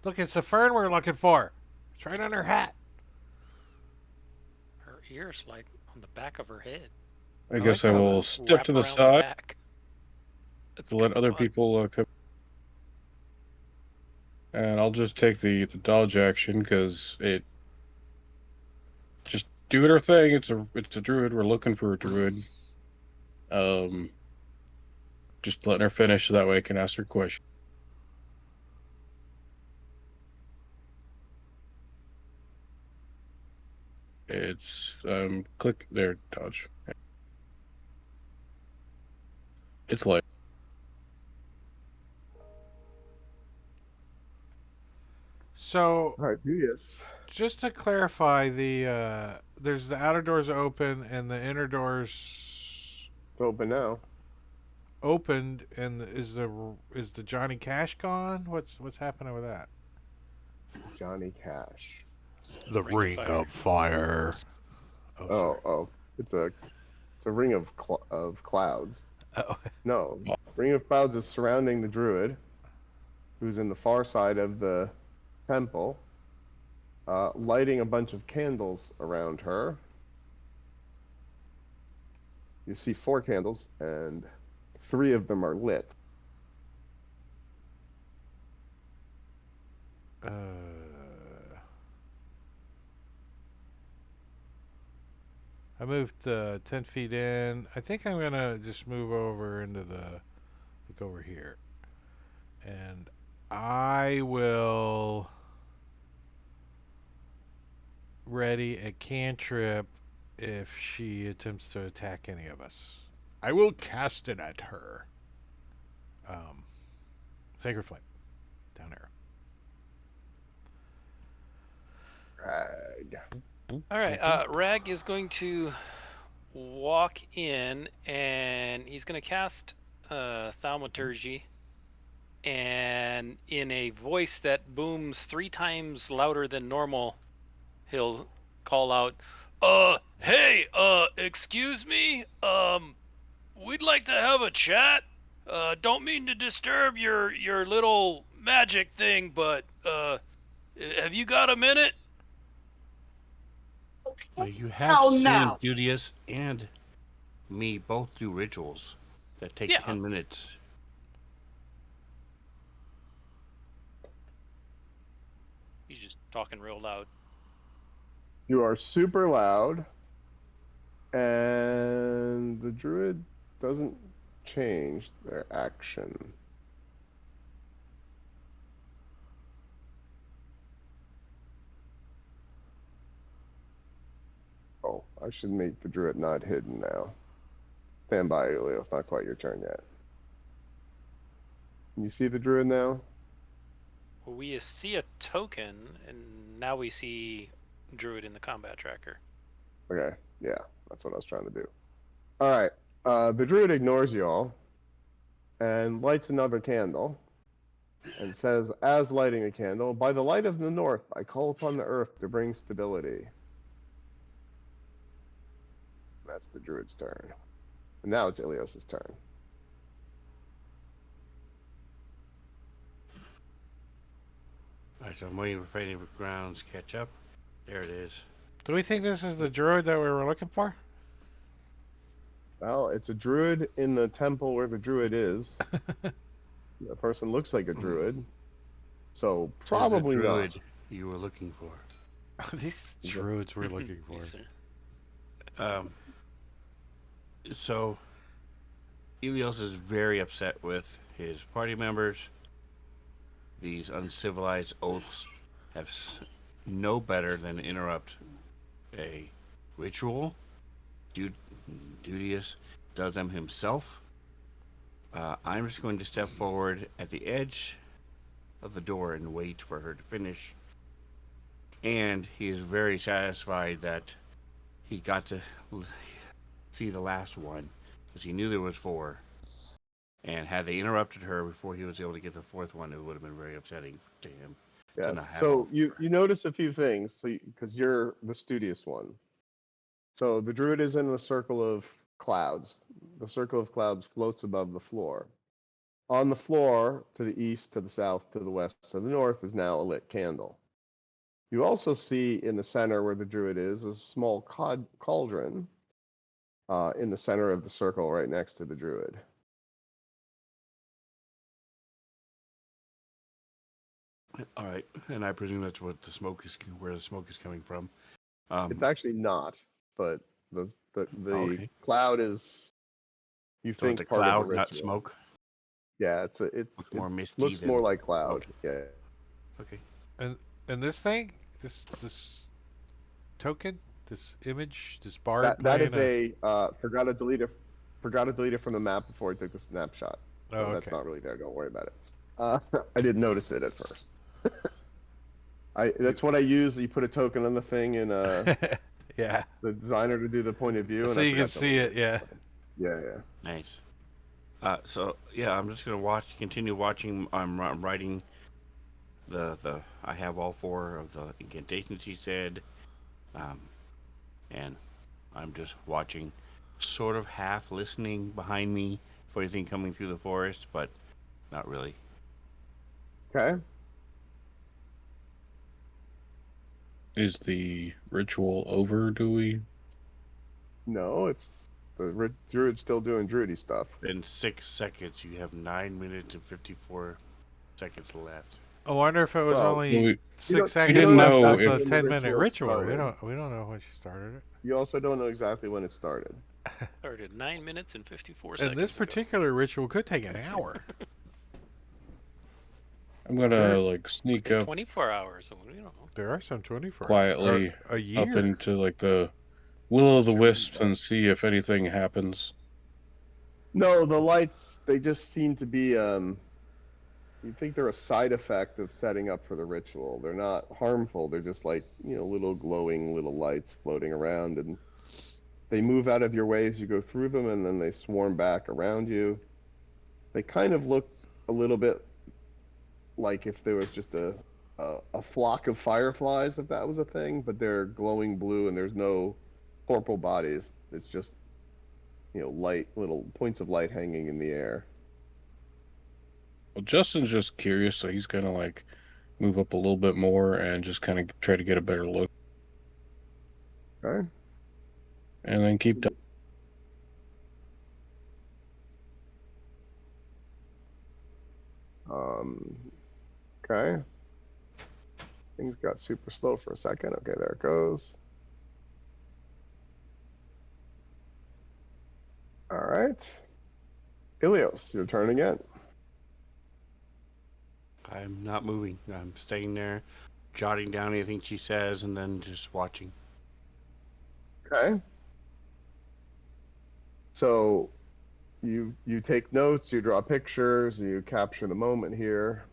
Look, it's the fern we're looking for. It's right on her hat. Her ears like on the back of her head. I I guess like I how will it step Wrap to the around side back. That's to let kinda other fun. people come. And I'll just take the dodge action because it just doing her thing. It's a druid. We're looking for a druid. Just letting her finish so that way I can ask her question. Click there, dodge. It's light. So, All right, Julius. just to clarify, there's the outer doors open and the inner doors It's open now. opened, and is the Johnny Cash gone? What's happening with that? Johnny Cash. The Ring of Fire. Oh, sorry. Oh. It's a ring of clouds. Oh. No, ring of clouds is surrounding the druid, who's in the far side of the temple, lighting a bunch of candles around her. You see 4 candles, and 3 of them are lit. I moved 10 feet in. I think I'm gonna just move over into like over here, and I will ready a cantrip if she attempts to attack any of us. I will cast it at her. Sacred Flame. Down arrow. Rag. All right. Rag is going to walk in, and he's going to cast Thaumaturgy. And in a voice that booms 3 times louder than normal, he'll call out, hey, excuse me, we'd like to have a chat. Don't mean to disturb your little magic thing, but, have you got a minute? You have seen Julius and me both do rituals that take 10 minutes. He's just talking real loud. You are super loud, and the druid doesn't change their action. Oh, I should make the druid not hidden now. Stand by, Elio. It's not quite your turn yet. Can you see the druid now? We see a token, and now we see Druid in the combat tracker. Okay, yeah, that's what I was trying to do. All right, the druid ignores you all and lights another candle and says, as lighting a candle, by the light of the north, I call upon the earth to bring stability. That's the druid's turn. And now it's Ilios's turn. Alright, so I'm waiting for Fading for Grounds to catch up. There it is. Do we think this is the druid that we were looking for? Well, it's a druid in the temple where the druid is. The person looks like a druid. So probably the druid not. you were looking for. These druids we're looking for. So Elios is very upset with his party members. These uncivilized oaths have no better than to interrupt a ritual. Dudius does them himself. I'm just going to step forward at the edge of the door and wait for her to finish. And he is very satisfied that he got to see the last one, because he knew there was 4. And had they interrupted her before he was able to get the 4th one, it would have been very upsetting to him. Yes. So you notice a few things, because you're the studious one. So the druid is in the circle of clouds. The circle of clouds floats above the floor. On the floor, to the east, to the south, to the west, to the north, is now a lit candle. You also see in the center where the druid is a small cauldron in the center of the circle right next to the druid. All right, and I presume that's what the smoke is, where the smoke is coming from. It's actually not, but the okay. cloud is, you So think, it's a part cloud, of a not ritual. smoke. Yeah, it more misty looks than more like cloud. smoke. Yeah. Okay. And this thing, this token, This image, this bard That playing is a forgot to delete it. Forgot to delete it from the map before I took the snapshot. Oh, So okay. that's not really there. Don't worry about it. I didn't notice it at first. That's what I use. You put a token on the thing and Yeah. the designer to do the point of view, and So I you can forgot to see delete it, yeah. Yeah, yeah. Nice. So yeah, I'm just gonna continue watching. I'm writing the. I have all 4 of the incantations he said, and I'm just watching, sort of half listening behind me for anything coming through the forest, but not really. Okay. Is the ritual over, do we? No, it's the druid's still doing druidy stuff. In 6 seconds, you have 9 minutes and 54 seconds left. I wonder if it was Well, only we 6 seconds didn't left know of the if- 10-minute ritual. started. We don't know when she started it. You also don't know exactly when it started. Started 9 minutes and 54 seconds. And this ago. particular ritual could take an hour. I'm gonna like sneak up 24 hours. So we don't know. There are some 24. quietly Or a up year. into like the will-o'-the-wisps and see if anything happens. No, the lights, they just seem to be, you think they're a side effect of setting up for the ritual. They're not harmful. They're just like, little glowing little lights floating around, and they move out of your way as you go through them, and then they swarm back around you. They kind of look a little bit like if there was just a flock of fireflies, if that was a thing, but they're glowing blue and there's no corporal bodies. It's just, light, little points of light hanging in the air. Well, Justin's just curious, so he's gonna like move up a little bit more and just kind of try to get a better look, Okay. and then keep. Okay. Things got super slow for a second. Okay, there it goes. All right. Ilios, your turn again. I'm not moving. I'm staying there, jotting down anything she says, and then just watching. Okay. So you take notes, you draw pictures, you capture the moment here,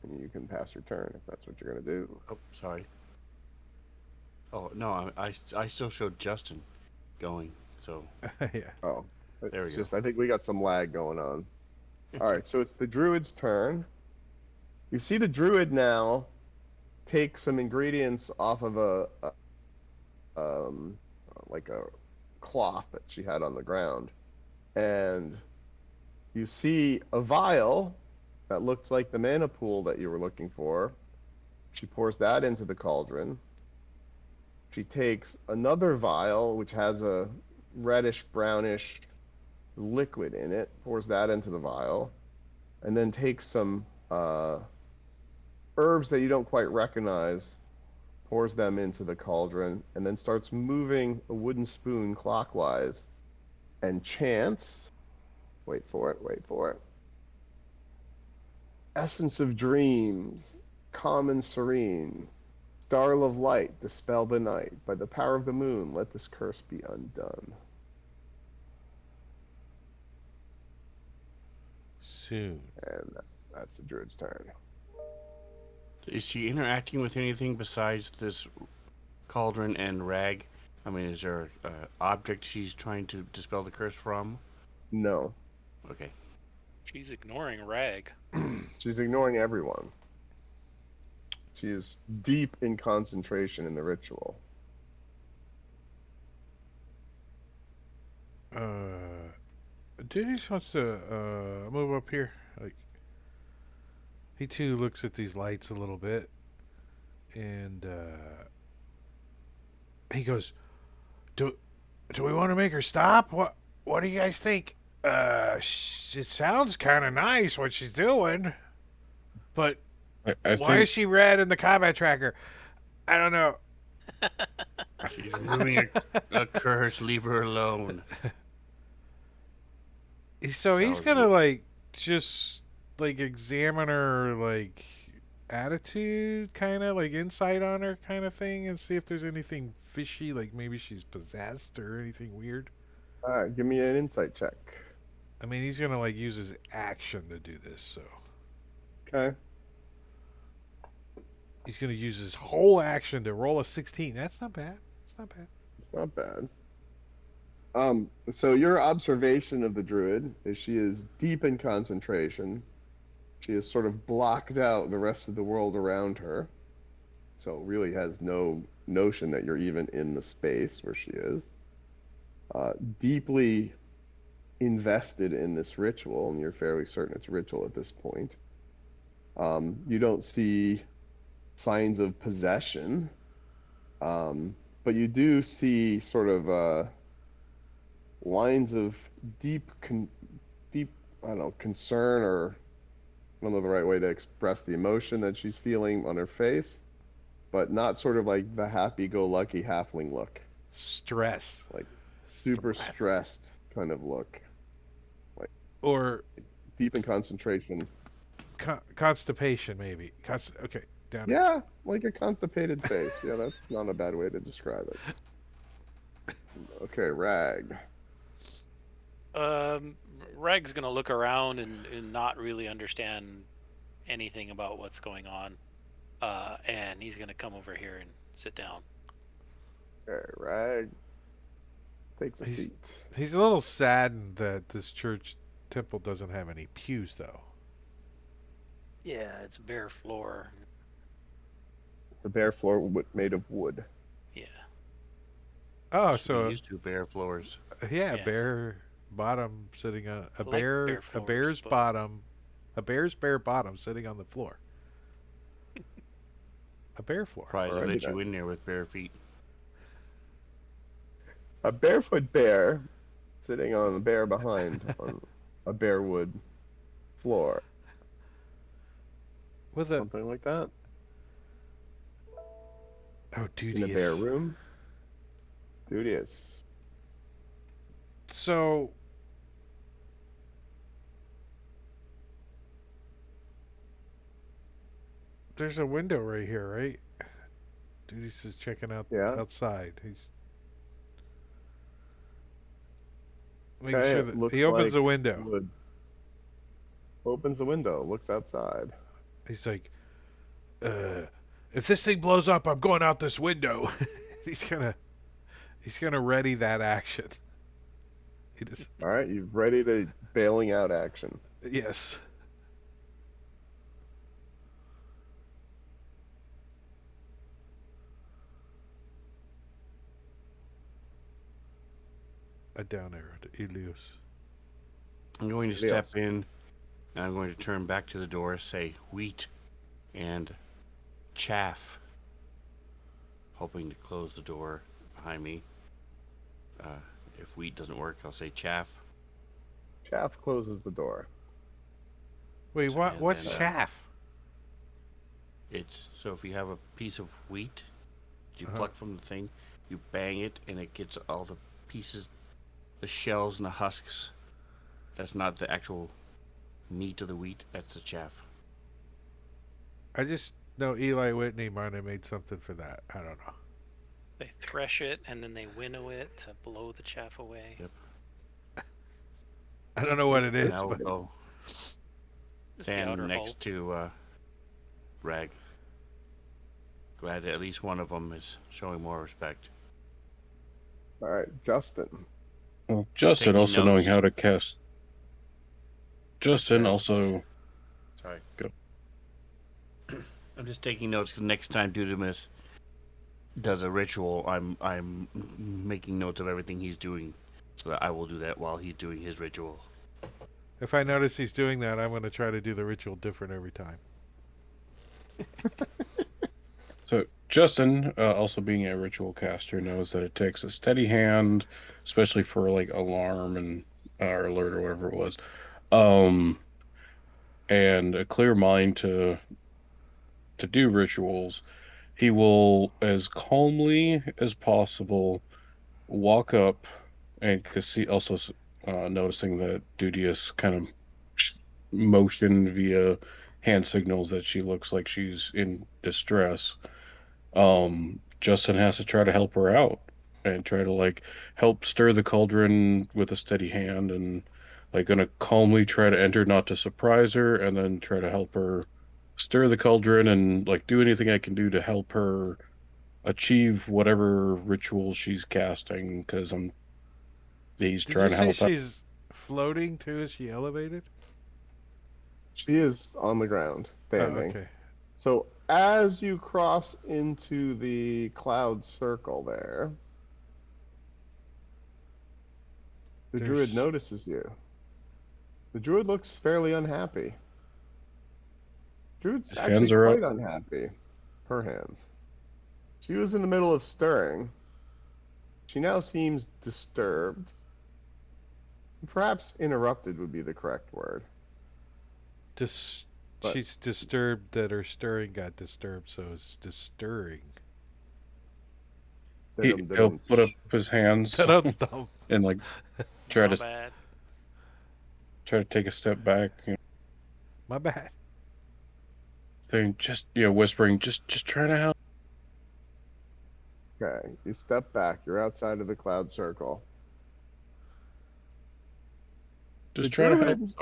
and you can pass your turn if that's what you're gonna do. Oh, sorry. Oh no, I still showed Justin going. So Yeah. Oh, There we it's go. just I think we got some lag going on. All right, so it's the druid's turn. You see the druid now take some ingredients off of like a cloth that she had on the ground, and you see a vial that looks like the mana pool that you were looking for. She pours that into the cauldron. She takes another vial which has a reddish brownish liquid in it, pours that into the vial, and then takes some herbs that you don't quite recognize, pours them into the cauldron, and then starts moving a wooden spoon clockwise and chants, wait for it, essence of dreams, calm and serene, star of light, dispel the night, by the power of the moon, let this curse be undone. Soon. And that's the druid's turn. is she interacting with anything besides this cauldron and rag? I mean, is there an object she's trying to dispel the curse from? No, Okay. She's ignoring Rag. she's ignoring everyone. She is deep in concentration in the ritual. Dude just wants to move up here. Like, he too looks at these lights a little bit, and he goes, "Do we want to make her stop? What do you guys think? It sounds kind of nice what she's doing, but I why think is she red in the combat tracker? I don't know." She's ruining a curse. Leave her alone. So he's was gonna good. like just like examine her like attitude, kind of like insight on her, kind of thing, and see if there's anything fishy, like maybe she's possessed or anything weird. All right, give me an insight check. I mean, he's gonna like use his action to do this, so Okay. he's gonna use his whole action to roll a 16. That's not bad. It's not bad. It's not bad. So your observation of the druid is she is deep in concentration. She has sort of blocked out the rest of the world around her. So really has no notion that you're even in the space where she is. Deeply invested in this ritual, and you're fairly certain it's ritual at this point. You don't see signs of possession, but you do see sort of lines of deep, I don't know, concern, or I don't know the right way to express the emotion that she's feeling on her face, but not sort of like the happy-go-lucky halfling look, Stress. like super stressed kind of look, like Or deep in concentration. constipation, maybe. Okay, down. Yeah, like a constipated face. Yeah, that's not a bad way to describe it. Okay, Rag. Rag's gonna look around and not really understand anything about what's going on, and he's gonna come over here and sit down. Okay, Rag takes a seat. He's a little saddened that this church temple doesn't have any pews, though. Yeah, it's bare floor. It's a bare floor made of wood. Yeah. Oh, Should be so used to bare floors. yeah, Yeah. bare bottom sitting on a like bear, bare a floors, bear's but- bottom, a bear's bare bottom sitting on the floor. A bare floor. Surprised Alrighty they let then. you in there with bare feet. A barefoot bear sitting on a bear behind on a bare wood floor. With a Something like that. dude, In a bear room. Dudious. So there's a window right here, right? Dude, he's just checking out Yeah. outside. He's making Okay, sure it that looks he opens like the window. wood. Opens the window, looks outside. He's like, if this thing blows up, I'm going out this window. he's gonna ready that action. He just All right, you've ready to bailing out action. yes. A down arrow to Ilios. I'm going to Yes. step in, and I'm going to turn back to the door, say wheat and chaff, hoping to close the door behind me. If wheat doesn't work, I'll say chaff. Chaff closes the door. Wait, what? And What's then, chaff? It's so if you have a piece of wheat that you Uh-huh. pluck from the thing, you bang it, and it gets all the pieces, the shells and the husks. That's not the actual meat of the wheat. That's the chaff. I just know Eli Whitney might have made something for that. I don't know. They thresh it and then they winnow it to blow the chaff away. Yep. I don't know what it is, Now we'll but go The stand outer next hull. to Rag. Glad that at least one of them is showing more respect. All right, Justin. Well, Justin Taking also knowing notes. how to cast. Justin Yes. also. Sorry. Go. I'm just taking notes because next time Dudamus does a ritual, I'm making notes of everything he's doing, so that I will do that while he's doing his ritual. if I notice he's doing that, I'm going to try to do the ritual different every time. So Justin, also being a ritual caster, knows that it takes a steady hand, especially for like alarm and or alert or whatever it was, and a clear mind to do rituals. He will, as calmly as possible, walk up, and because he also noticing that Dudius kind of motion via hand signals that she looks like she's in distress. Justin has to try to help her out and try to like help stir the cauldron with a steady hand and like gonna calmly try to enter not to surprise her and then try to help her stir the cauldron and like do anything I can do to help her achieve whatever ritual she's casting because he's Did you trying to say help out. she's floating too? Is she elevated? She is on the ground, Oh, standing. okay. So as you cross into the cloud circle there, the druid There's notices you. The druid looks fairly unhappy. Druid's His actually hands are up. quite unhappy. Her hands. She was in the middle of stirring. She now seems disturbed. Perhaps interrupted would be the correct word. But she's disturbed that her stirring got disturbed, so it's distirring. He'll put up his hands Dum-dum. and like try My to bad. take a step back, My bad. saying just whispering, just trying to help. Okay, you step back. You're outside of the cloud circle. The Just trying to help. druid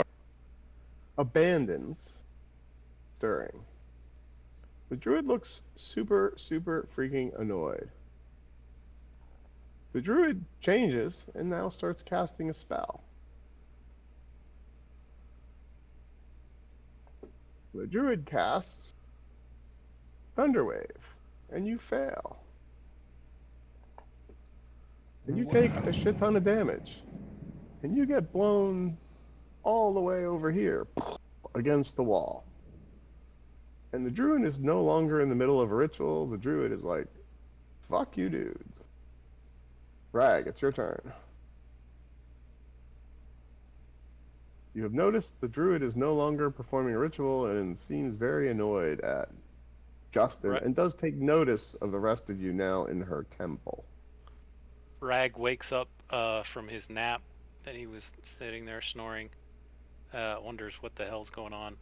abandons stirring. The druid looks super, super freaking annoyed. The druid changes and now starts casting a spell. The druid casts Thunderwave, and you fail. And you take a shit ton of damage. And you get blown all the way over here against the wall. And the druid is no longer in the middle of a ritual. The druid is like, fuck you dudes. Rag, it's your turn. You have noticed the druid is no longer performing a ritual and seems very annoyed at Justin Right. and does take notice of the rest of you now in her temple. Rag wakes up from his nap that he was sitting there snoring. Wonders what the hell's going on.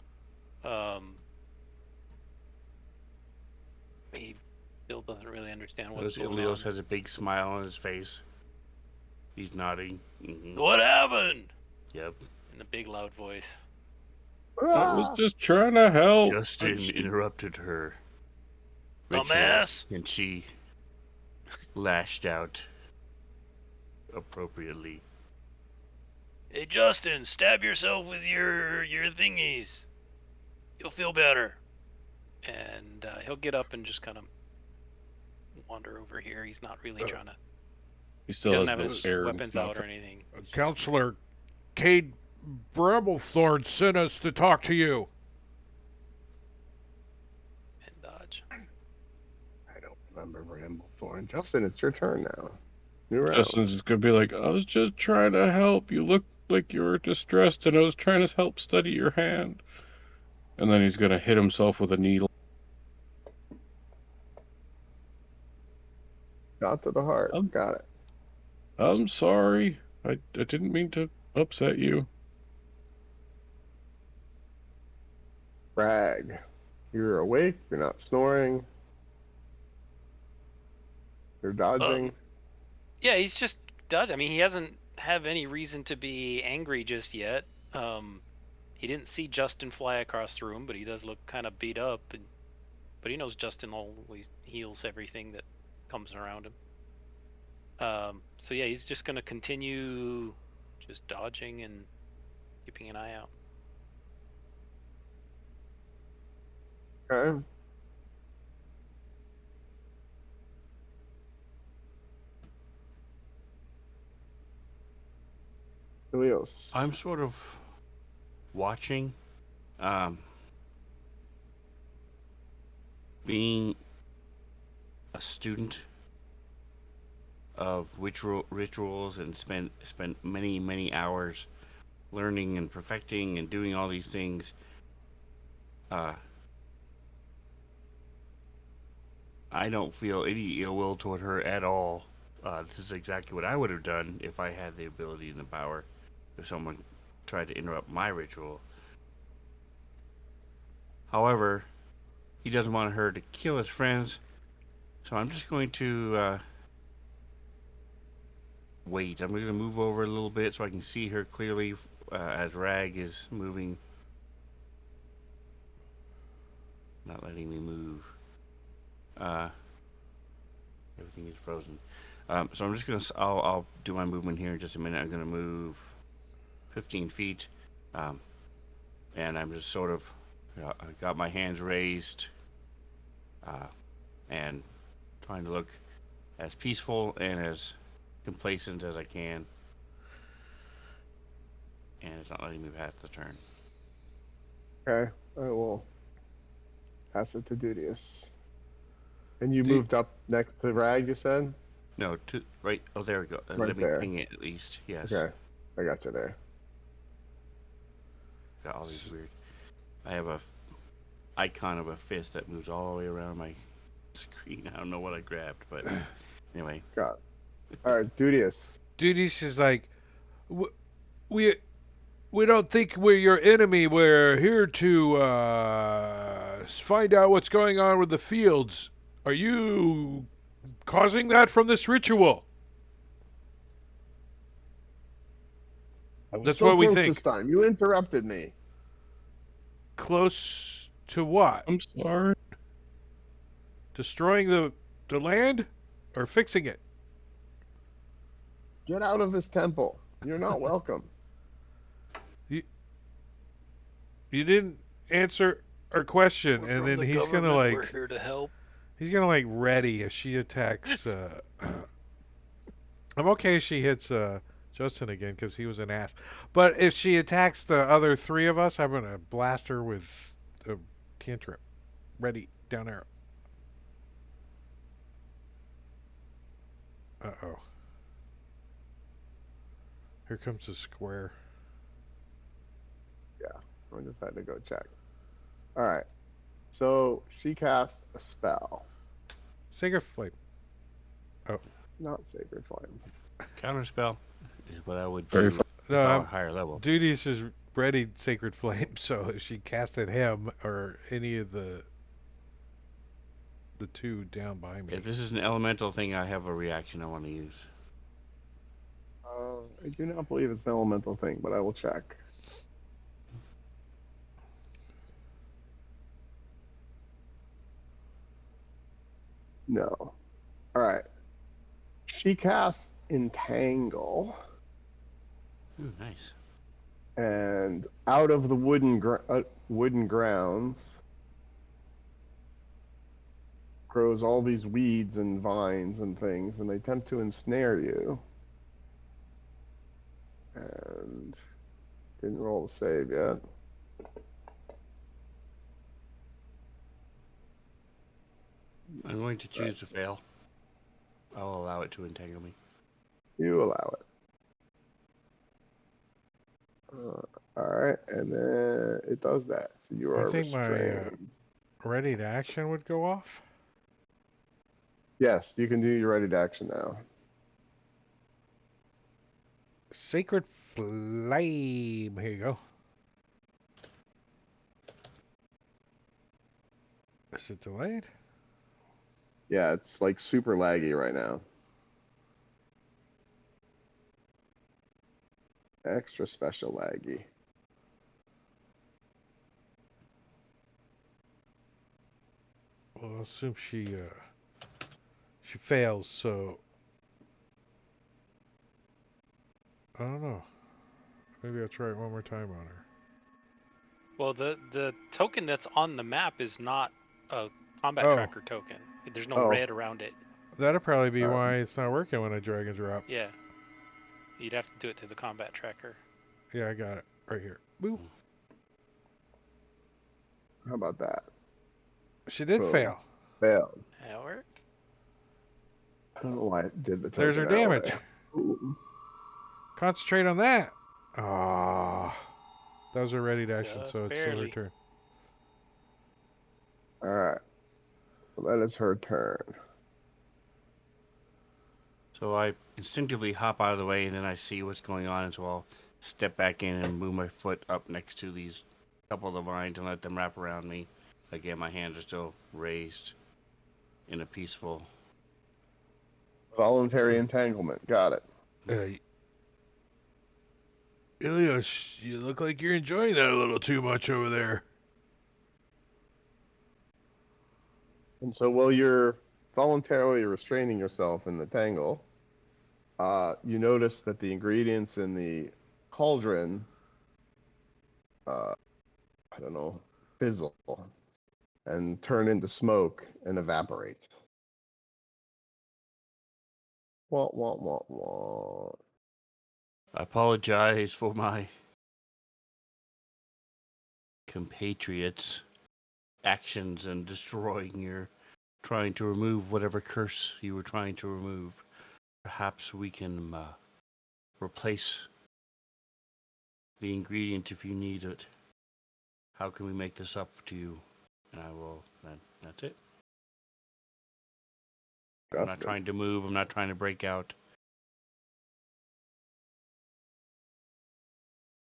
He still doesn't really understand what's going Ilios on. has a big smile on his face. He's nodding. Mm-hmm. What happened? Yep. In a big loud voice. I was just trying to help. Justin interrupted her ritual, Dumbass! and she lashed out appropriately. Hey Justin, stab yourself with your thingies. You'll feel better. And he'll get up and just kind of wander over here. He's not really trying to. He still He doesn't has have no his air. weapons out or anything. Counselor Cade Bramblethorn sent us to talk to you. And dodge. I don't remember Bramblethorn. Justin, it's your turn now. New round. Justin's just gonna be like, I was just trying to help. You look like you were distressed, and I was trying to help steady your hand. And then he's gonna hit himself with a needle. Shot to the heart. Got it. I'm sorry. I didn't mean to upset you. Rag. You're awake. You're not snoring. You're dodging. Yeah, he's just dodging. I mean, he hasn't have any reason to be angry just yet. He didn't see Justin fly across the room, but he does look kind of beat up. But he knows Justin always heals everything that comes around him. So yeah, he's just gonna continue just dodging and keeping an eye out. Okay. Ilios. I'm sort of watching, being a student of rituals and spent many hours learning and perfecting and doing all these things. I don't feel any ill will toward her at all. This is exactly what I would have done if I had the ability and the power. If someone tried to interrupt my ritual. However, he doesn't want her to kill his friends, so I'm just going to wait. I'm going to move over a little bit so I can see her clearly as Rag is moving. Not letting me move. Everything is frozen. So I'm just going to... I'll do my movement here in just a minute. I'm going to move 15 feet. And I'm just sort of... I got my hands raised. And trying to look as peaceful and as complacent as I can. And it's not letting me pass the turn. Okay, I will pass it to Dudius. And you moved up next to Rag, you said? No, right. Oh, there we go. Right Let me there. ping it at least. Yes. Okay, I got you there. Got all these weird. I have a icon of a fist that moves all the way around my screen. I don't know what I grabbed, but anyway. Got it. All right, Dudius. Dudious is like, we don't think we're your enemy. We're here to find out what's going on with the fields. Are you causing that from this ritual? That's so what we close think. this time. You interrupted me. Close to what? I'm sorry. Destroying the land or fixing it? Get out of this temple. You're not welcome. You didn't answer our question, We're and from then the he's gonna government. We're like here to help. he's gonna like ready if she attacks. I'm okay if she hits Justin again because he was an ass. But if she attacks the other three of us, I'm gonna blast her with a cantrip. Ready, down arrow. Uh-oh. Here comes the square. Yeah, I just had to go check. All right. So she casts a spell. Sacred Flame. Oh. Not Sacred Flame. Counterspell is what I would Very do fun. if No, I were I'm, higher level. Duties is ready Sacred Flame, so if she casted him or any of the two down by me. If this is an elemental thing, I have a reaction I want to use. I do not believe it's an elemental thing, but I will check. No. All right. She casts Entangle, Ooh, nice. and out of the wooden grounds grows all these weeds and vines and things, and they attempt to ensnare you. And didn't roll the save yet. I'm going to choose to fail. I'll allow it to entangle me. You allow it. All right, and then it does that. So you are I think restrained. my ready to action would go off. Yes, you can do your ready to action now. Sacred Flame. Here you go. Is it delayed? Yeah, it's like super laggy right now. Extra special laggy. Well, I'll assume she fails, so I don't know. Maybe I'll try it one more time on her. Well, the token that's on the map is not a combat Oh. tracker token. There's no Oh. red around it. That'll probably be why it's not working when I drag and drop. Yeah. You'd have to do it to the combat tracker. Yeah, I got it right here. Boop. How about that? She did Boom. fail. Failed. That work? I don't know why it did the token There's her that damage. way. Ooh. Concentrate on that. Ah, that was her ready to action, Just so it's still her barely. turn. All right. So that is her turn. So I instinctively hop out of the way, and then I see what's going on, and so I'll step back in and move my foot up next to these couple of the vines and let them wrap around me. Again, my hands are still raised in a peaceful. Voluntary entanglement. Got it. Ilios, you look like you're enjoying that a little too much over there. And so while you're voluntarily restraining yourself in the tangle, you notice that the ingredients in the cauldron, I don't know, fizzle and turn into smoke and evaporate. Wah, wah, wah, wah. I apologize for my compatriots' actions and destroying your, trying to remove whatever curse you were trying to remove. Perhaps we can replace the ingredient if you need it. How can we make this up to you? And I will. That's it. I'm not trying to move. I'm not trying to break out.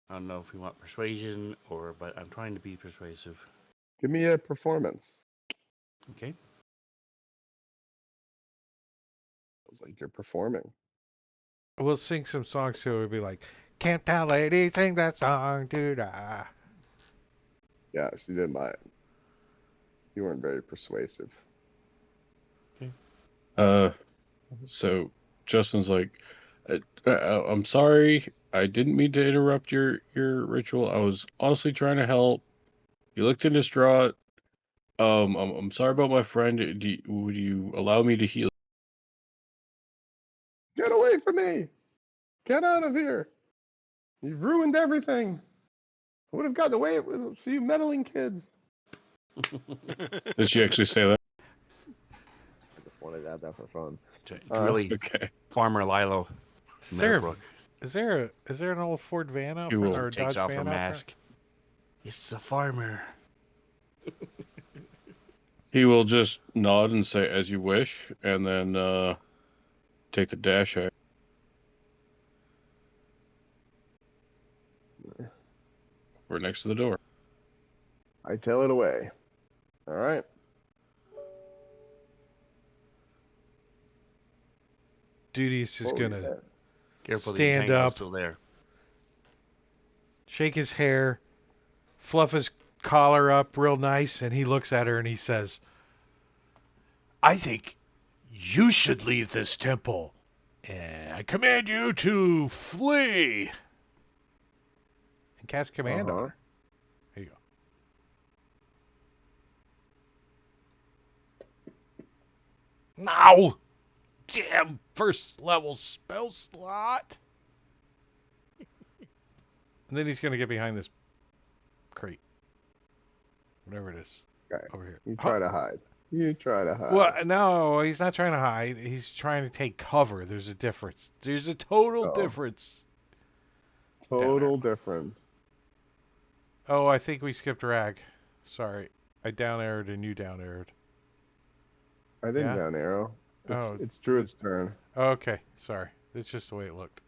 I don't know if you want persuasion but I'm trying to be persuasive. Give me a performance. Okay. Sounds like you're performing. We'll sing some songs too. It'll be like, "Can't that lady sing that song, do-da?" Yeah, she didn't buy it. You weren't very persuasive. So Justin's like, I'm sorry. I didn't mean to interrupt your ritual. I was honestly trying to help. You looked distraught. I'm sorry about my friend. Would you allow me to heal? Get away from me! Get out of here! You've ruined everything. I would have gotten away with a few meddling kids. Did she actually say that? I just wanted to add that for fun. It's really Okay. Farmer Lilo Is there, Meadowbrook. is there an old Ford van out You front will. or a Takes Dodge off her van out front? mask. It's the farmer. He will just nod and say, "As you wish," and then take the dash out. We're next to the door. I tell it away. All right. Duty's just gonna Careful, the stand entangle's up, still there. shake his hair, fluff his collar up real nice, and he looks at her and he says, "I think you should leave this temple. And I command you to flee." And cast command on her. Here you go. Now! Damn first level spell slot! And then he's going to get behind this crate. Whatever it is. Okay. Over here. You try to hide. You try to hide. Well, no, he's not trying to hide. He's trying to take cover. There's a difference. There's a total difference. Total difference. Oh, I think we skipped Rag. Sorry. I down arrowed and you down arrowed. I didn't Yeah? down arrow. It's Druid's turn. Okay, sorry. It's just the way it looked.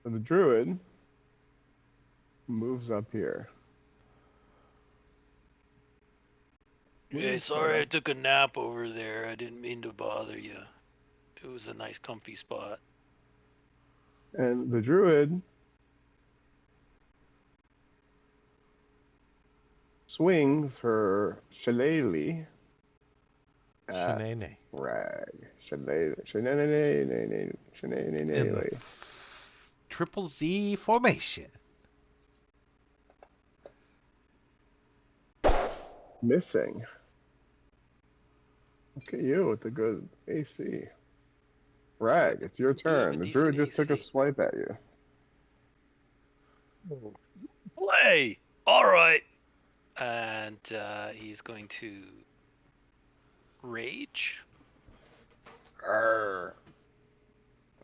So the Druid moves up here. Hey, sorry I took a nap over there. I didn't mean to bother you. It was a nice comfy spot. And the Druid swings her shillelagh at Shenane. Rag. Shillelagh. In the triple Z formation. Missing. Look at you with the good AC. Rag, it's your turn. The Druid just took a swipe at you. Play! Alright! And he's going to rage. Arr.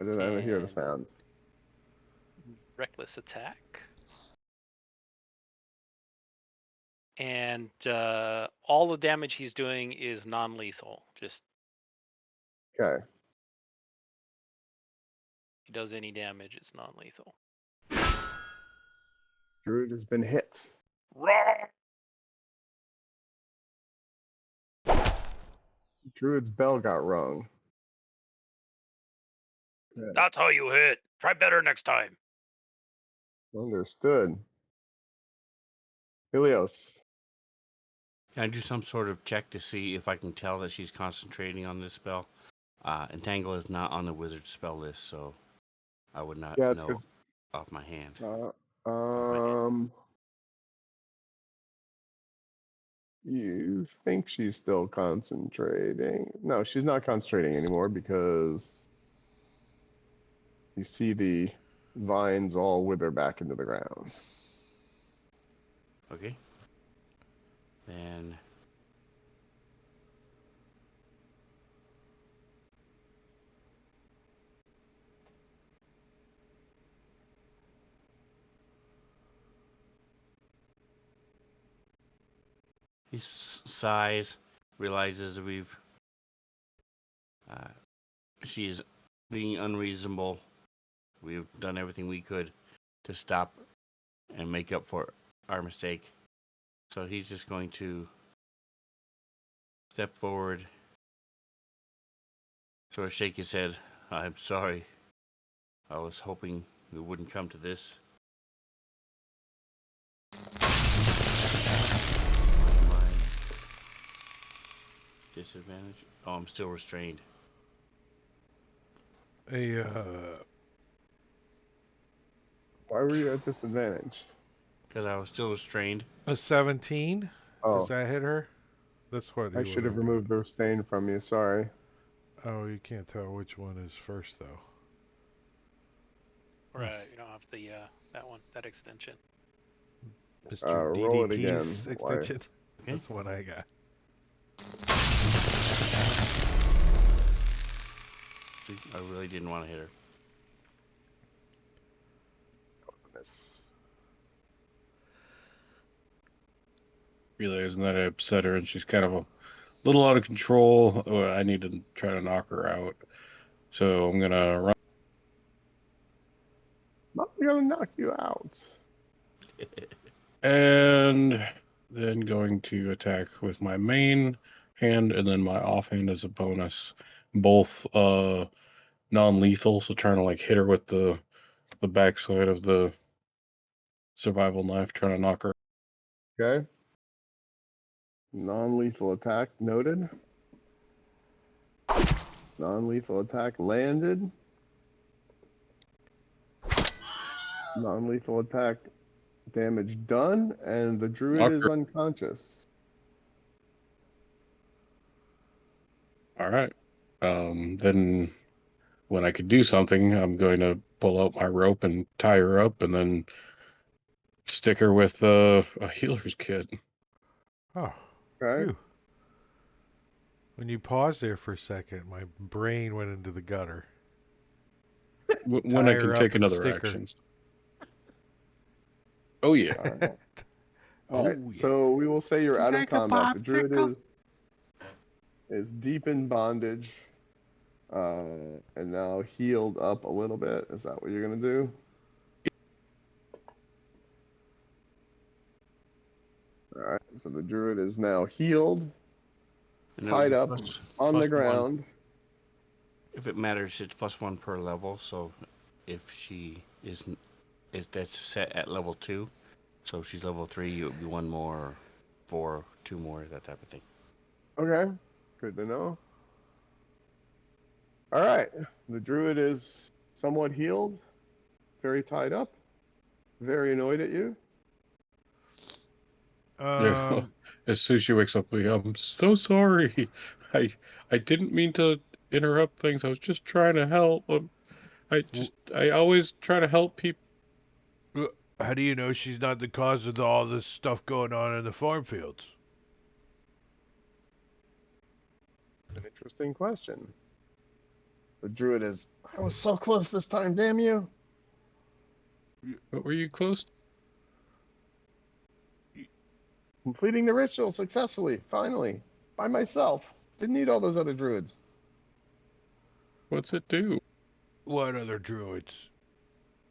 I didn't hear the sounds. Reckless attack. And all the damage he's doing is non-lethal. Just Okay. if he does any damage, it's non-lethal. Druid has been hit. Roar! Druid's bell got rung. Okay. That's how you hit. Try better next time. Understood. Helios. Can I do some sort of check to see if I can tell that she's concentrating on this spell? Entangle is not on the wizard spell list, so I would not Yeah, it's know because off my hand. You think she's still concentrating? No, she's not concentrating anymore because you see the vines all wither back into the ground. Okay. Then he sighs, realizes we've she's being unreasonable. We've done everything we could to stop and make up for our mistake. So he's just going to step forward, sort of shake his head. I'm sorry. I was hoping we wouldn't come to this. My disadvantage? Oh, I'm still restrained. A Why were you at disadvantage? Because I was still restrained. a 17. Oh, Does that hit her? That's what he I would should have have. removed the stain from you. Sorry. Oh, you can't tell which one is first though. Right, you don't have the that extension. Mr. Roll it DDT's again. Why? extension. Okay. That's one I got. See, I really didn't want to hit her. Miss. Realizing that I upset her and she's kind of a little out of control. I need to try to knock her out. So I'm gonna run. Not gonna knock you out. And then going to attack with my main hand and then my offhand as a bonus. Both non-lethal, so trying to like hit her with the backside of the survival knife, trying to knock her. Okay. Non-lethal attack noted. Non-lethal attack landed. Non-lethal attack damage done, and the druid Knock is her. unconscious. All right. Then when I could do something, I'm going to pull out my rope and tie her up, and then stick her with a healer's kit. Oh, Okay. phew. When you paused there for a second, my brain went into the gutter. When Tie I can her take up and another stick her. action. Oh yeah. All right. Oh, All right. yeah. So we will say you're You out of like a combat. The druid popsicle? is deep in bondage, and now healed up a little bit. Is that what you're gonna do? All right. So the druid is now healed, And tied up on the plus one. ground. If it matters, it's +1 per level. So if she isn't, if that's set at level 2, so if she's level 3, it would be 1 more, 4, 2 more, that type of thing. Okay. Good to know. All right. The druid is somewhat healed, very tied up, very annoyed at you. Yeah. As soon as she wakes up, I'm so sorry. I didn't mean to interrupt things. I was just trying to help. I always try to help people. How do you know she's not the cause of all this stuff going on in the farm fields? An interesting question. The druid is, I was so close this time, damn you. But were you close? Completing the ritual successfully, finally, by myself. Didn't need all those other druids. What's it do? What other druids?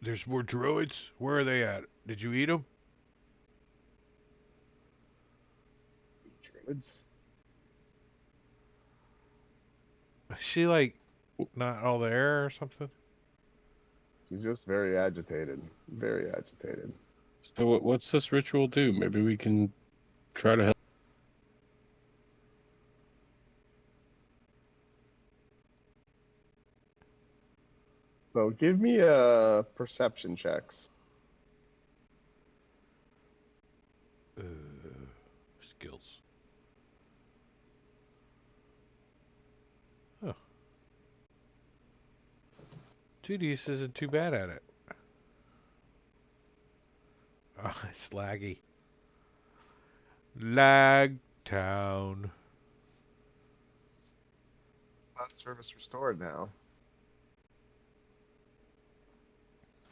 There's more druids? Where are they at? Did you eat them? druids. Is she like not all there or something? She's just very agitated. Very agitated. So what's this ritual do? Maybe we can try to help. So give me perception checks. Skills. Oh. Judius isn't too bad at it. Oh, it's laggy. Lag town. Cloud service restored now.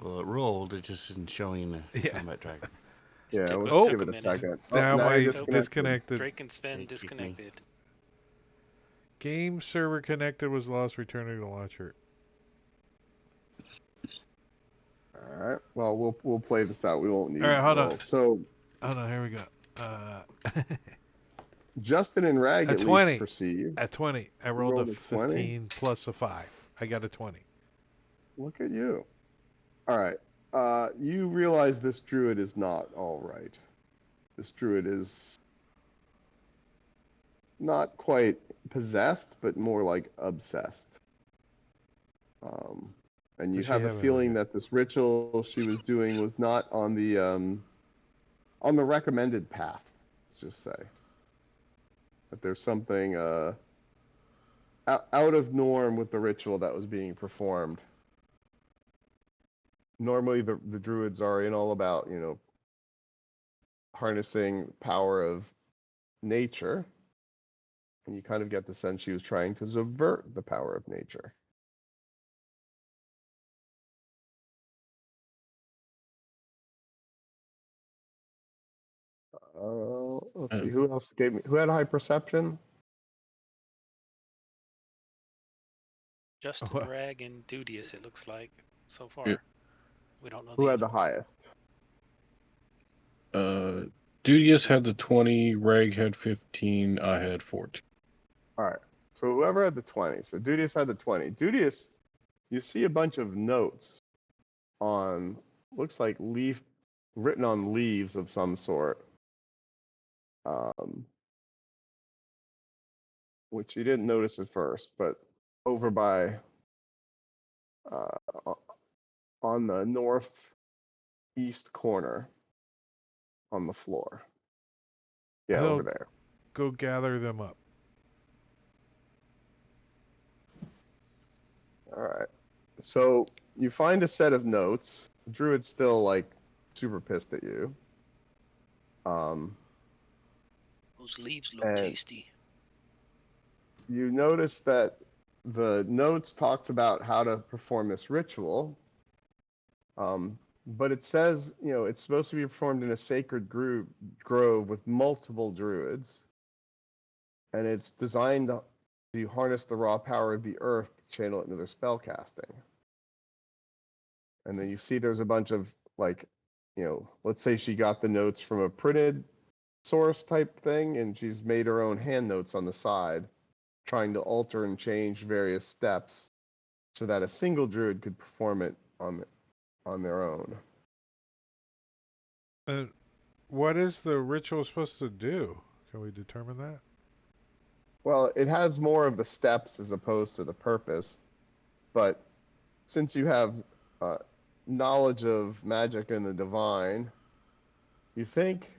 Well, it rolled. It just isn't showing Yeah. combat tracker. Yeah, Took let's a give it a minute. second. Now now my you're disconnected. Drake and Sven It kicked me. disconnected. Game server connected was lost. Returning to launcher. All right. Well, we'll play this out. We won't need All right, hold on. rolls. So Oh no, here we go. Justin and Rag At at 20. least perceive. At 20, I You rolled a rolled a 20? 15 plus a 5. I got a 20. Look at you. All right. You realize this druid is not all right. This druid is not quite possessed, but more like obsessed. And you Does she have a have feeling that this ritual she was doing was not on the recommended path. Let's just say that there's something out of norm with the ritual that was being performed. Normally, the druids are all about harnessing power of nature, and you kind of get the sense she was trying to subvert the power of nature. Let's see, who else gave me? Who had high perception? Justin, What? Rag, and Dudius, it looks like, so far. Yeah. We don't know Who the had other the one. highest? Dudius had the 20, Reg had 15, I had 14. All right. So whoever had the 20. So Dudius had the 20. Dudius, you see a bunch of notes on, looks like written on leaves of some sort. Which you didn't notice at first, but over by on the northeast corner on the floor. Yeah, He'll over there. go gather them up. All right. So you find a set of notes. Druid's still like super pissed at you. Those leaves look And tasty. you notice that the notes talks about how to perform this ritual. But it says, it's supposed to be performed in a sacred grove with multiple druids. And it's designed to harness the raw power of the earth to channel it into their spell casting. And then you see there's a bunch of, like, let's say she got the notes from a printed source type thing, and she's made her own hand notes on the side, trying to alter and change various steps so that a single druid could perform it on their own. What is the ritual supposed to do? Can we determine that? Well, it has more of the steps as opposed to the purpose, but since you have knowledge of magic and the divine, you think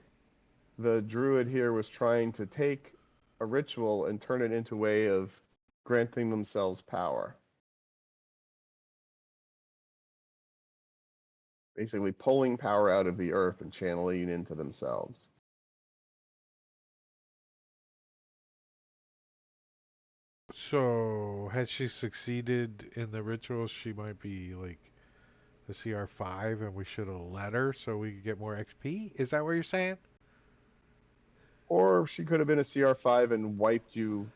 the druid here was trying to take a ritual and turn it into a way of granting themselves power. Basically pulling power out of the earth and channeling it into themselves. So, had she succeeded in the ritual, she might be like a CR5 and we should have let her so we could get more XP? Is that what you're saying? Or she could have been a CR5 and wiped you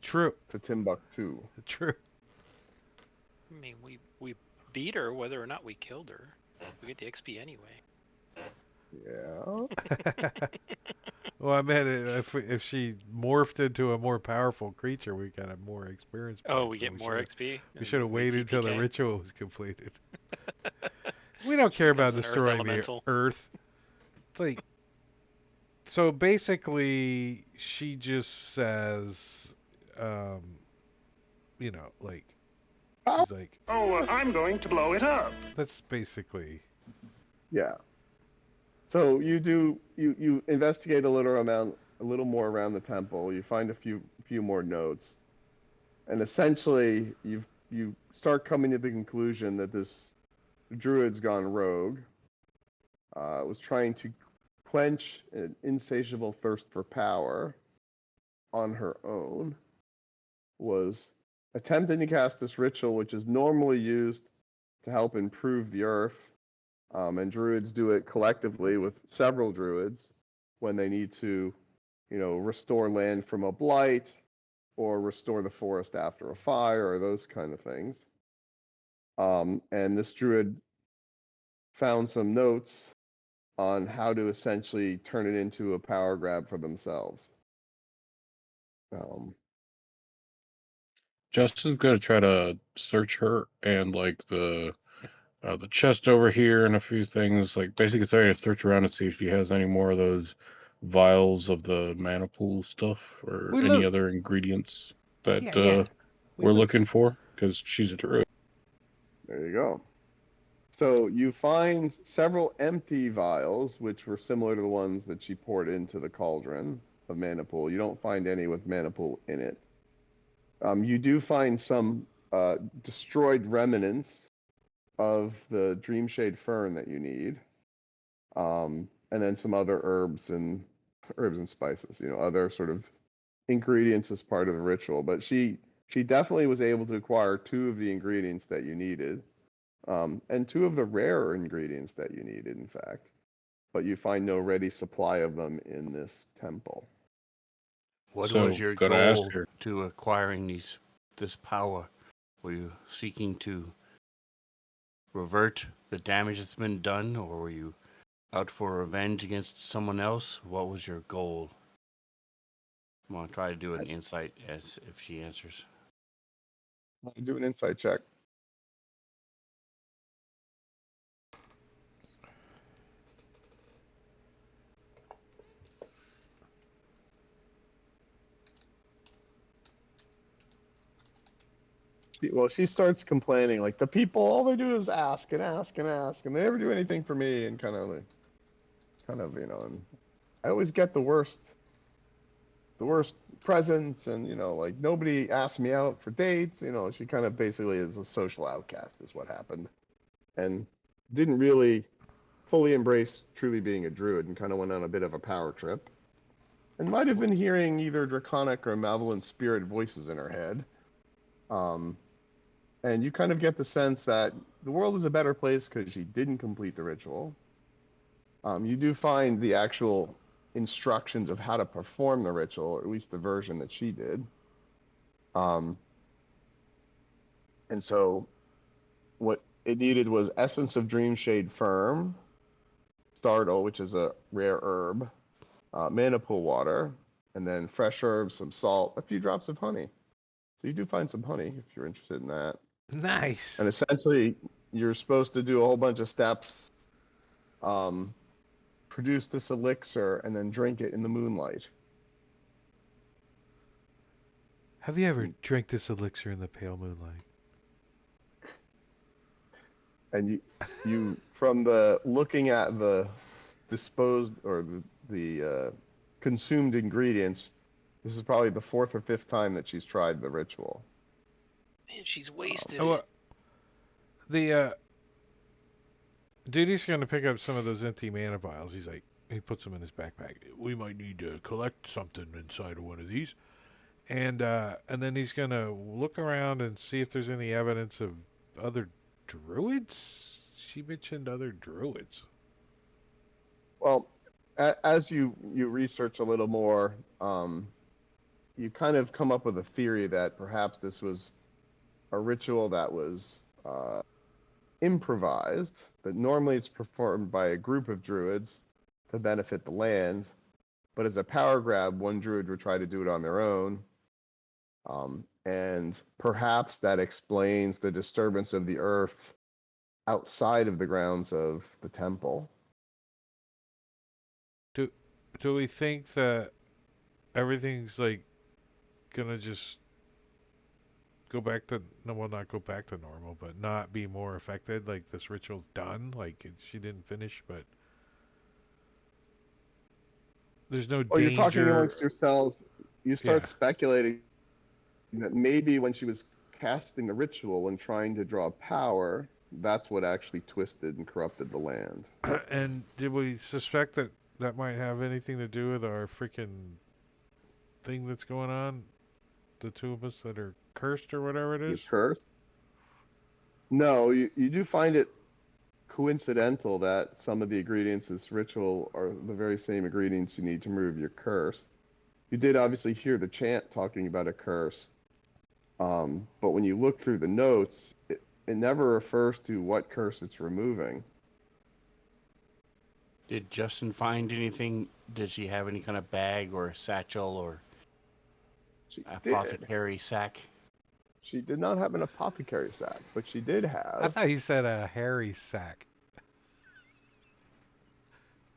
True. to Timbuktu. True. I mean, we beat her whether or not we killed her. We get the XP anyway. Yeah. Well, I meant if she morphed into a more powerful creature, we got a more experience points. Oh, we get more XP. We should have waited until the TPK? ritual was completed. We don't care about Becomes an earth destroying the elemental. Earth. It's like, so basically, she just says, you know, like, she's like, Oh, I'm going to blow it up. that's basically. Yeah. So you investigate a little more around the temple. You find a few more notes, and essentially you start coming to the conclusion that this druid's gone rogue. Was trying to quench an insatiable thirst for power on her own. Was attempting to cast this ritual, which is normally used to help improve the earth. And druids do it collectively with several druids when they need to, restore land from a blight or restore the forest after a fire or those kind of things. And this druid found some notes on how to essentially turn it into a power grab for themselves. Justin's gonna try to search her and like the chest over here and a few things, like basically trying to search around and see if she has any more of those vials of the mana pool stuff or any other ingredients that we're looking for, because she's a druid. There you go. So you find several empty vials, which were similar to the ones that she poured into the cauldron of mana pool. You don't find any with mana pool in it. You do find some destroyed remnants of the Dreamshade fern that you need, and then some other herbs and spices. Other sort of ingredients as part of the ritual. But she definitely was able to acquire 2 of the ingredients that you needed, and 2 of the rarer ingredients that you needed, in fact. But you find no ready supply of them in this temple. What So, was your gotta ask goal her. to acquiring this power? Were you seeking to revert the damage that's been done, or were you out for revenge against someone else? What was your goal? I'm gonna try to do an insight as if she answers. Do an insight check. Well, she starts complaining, like, the people, all they do is ask and ask and ask, and they never do anything for me, and kind of, and I always get the worst presents, and, like, nobody asks me out for dates, she kind of basically is a social outcast, is what happened, and didn't really fully embrace truly being a druid, and kind of went on a bit of a power trip, and might have been hearing either draconic or malevolent spirit voices in her head. And you kind of get the sense that the world is a better place because she didn't complete the ritual. You do find the actual instructions of how to perform the ritual, or at least the version that she did. And so what it needed was Essence of Dreamshade Firm, Startle, which is a rare herb, mana pool water, and then fresh herbs, some salt, a few drops of honey. So you do find some honey if you're interested in that. Nice. And essentially, you're supposed to do a whole bunch of steps, produce this elixir, and then drink it in the moonlight. Have you ever drank this elixir in the pale moonlight? And you from the looking at the disposed or the consumed ingredients, this is probably the 4th or 5th time that she's tried the ritual. Man, she's wasted Oh, it. Duty's going to pick up some of those empty mana vials. He puts them in his backpack. We might need to collect something inside of one of these. And then he's going to look around and see if there's any evidence of other druids. She mentioned other druids. Well, as you research a little more, you kind of come up with a theory that perhaps this was a ritual that was improvised, that normally it's performed by a group of druids to benefit the land, But as a power grab, one druid would try to do it on their own. And perhaps that explains the disturbance of the earth outside of the grounds of the temple. Do we think that everything's like gonna just go back to not go back to normal, but not be more affected? Like this ritual's done, like she didn't finish, but there's no Or you're talking danger. amongst yourselves, you start Yeah. speculating that maybe when she was casting the ritual and trying to draw power, that's what actually twisted and corrupted the land. And did we suspect that that might have anything to do with our freaking thing that's going on? The two of us that are cursed or whatever it The is? curse? No, you do find it coincidental that some of the ingredients in this ritual are the very same ingredients you need to remove your curse. You did obviously hear the chant talking about a curse, but when you look through the notes, it never refers to what curse it's removing. Did Justin find anything? Did she have any kind of bag or satchel or She did. apothecary sack? She did not have an apothecary sack, but she did I have. thought you said a hairy sack.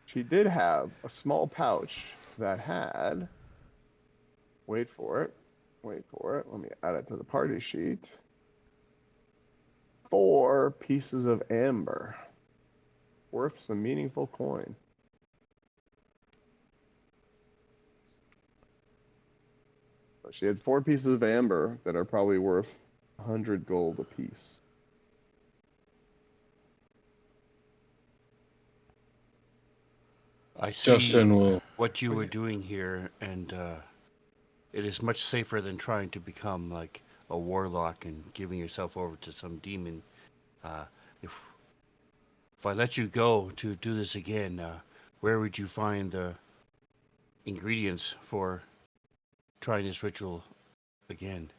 She did have a small pouch that had. Wait for it. Wait for it. Let me add it to the party sheet. 4 pieces of amber, worth some meaningful coin. So she had 4 pieces of amber that are probably worth 100 gold apiece. I see Justin will. what you were doing here, and it is much safer than trying to become like a warlock and giving yourself over to some demon. Uh, if I let you go to do this again, where would you find the ingredients for trying this ritual again?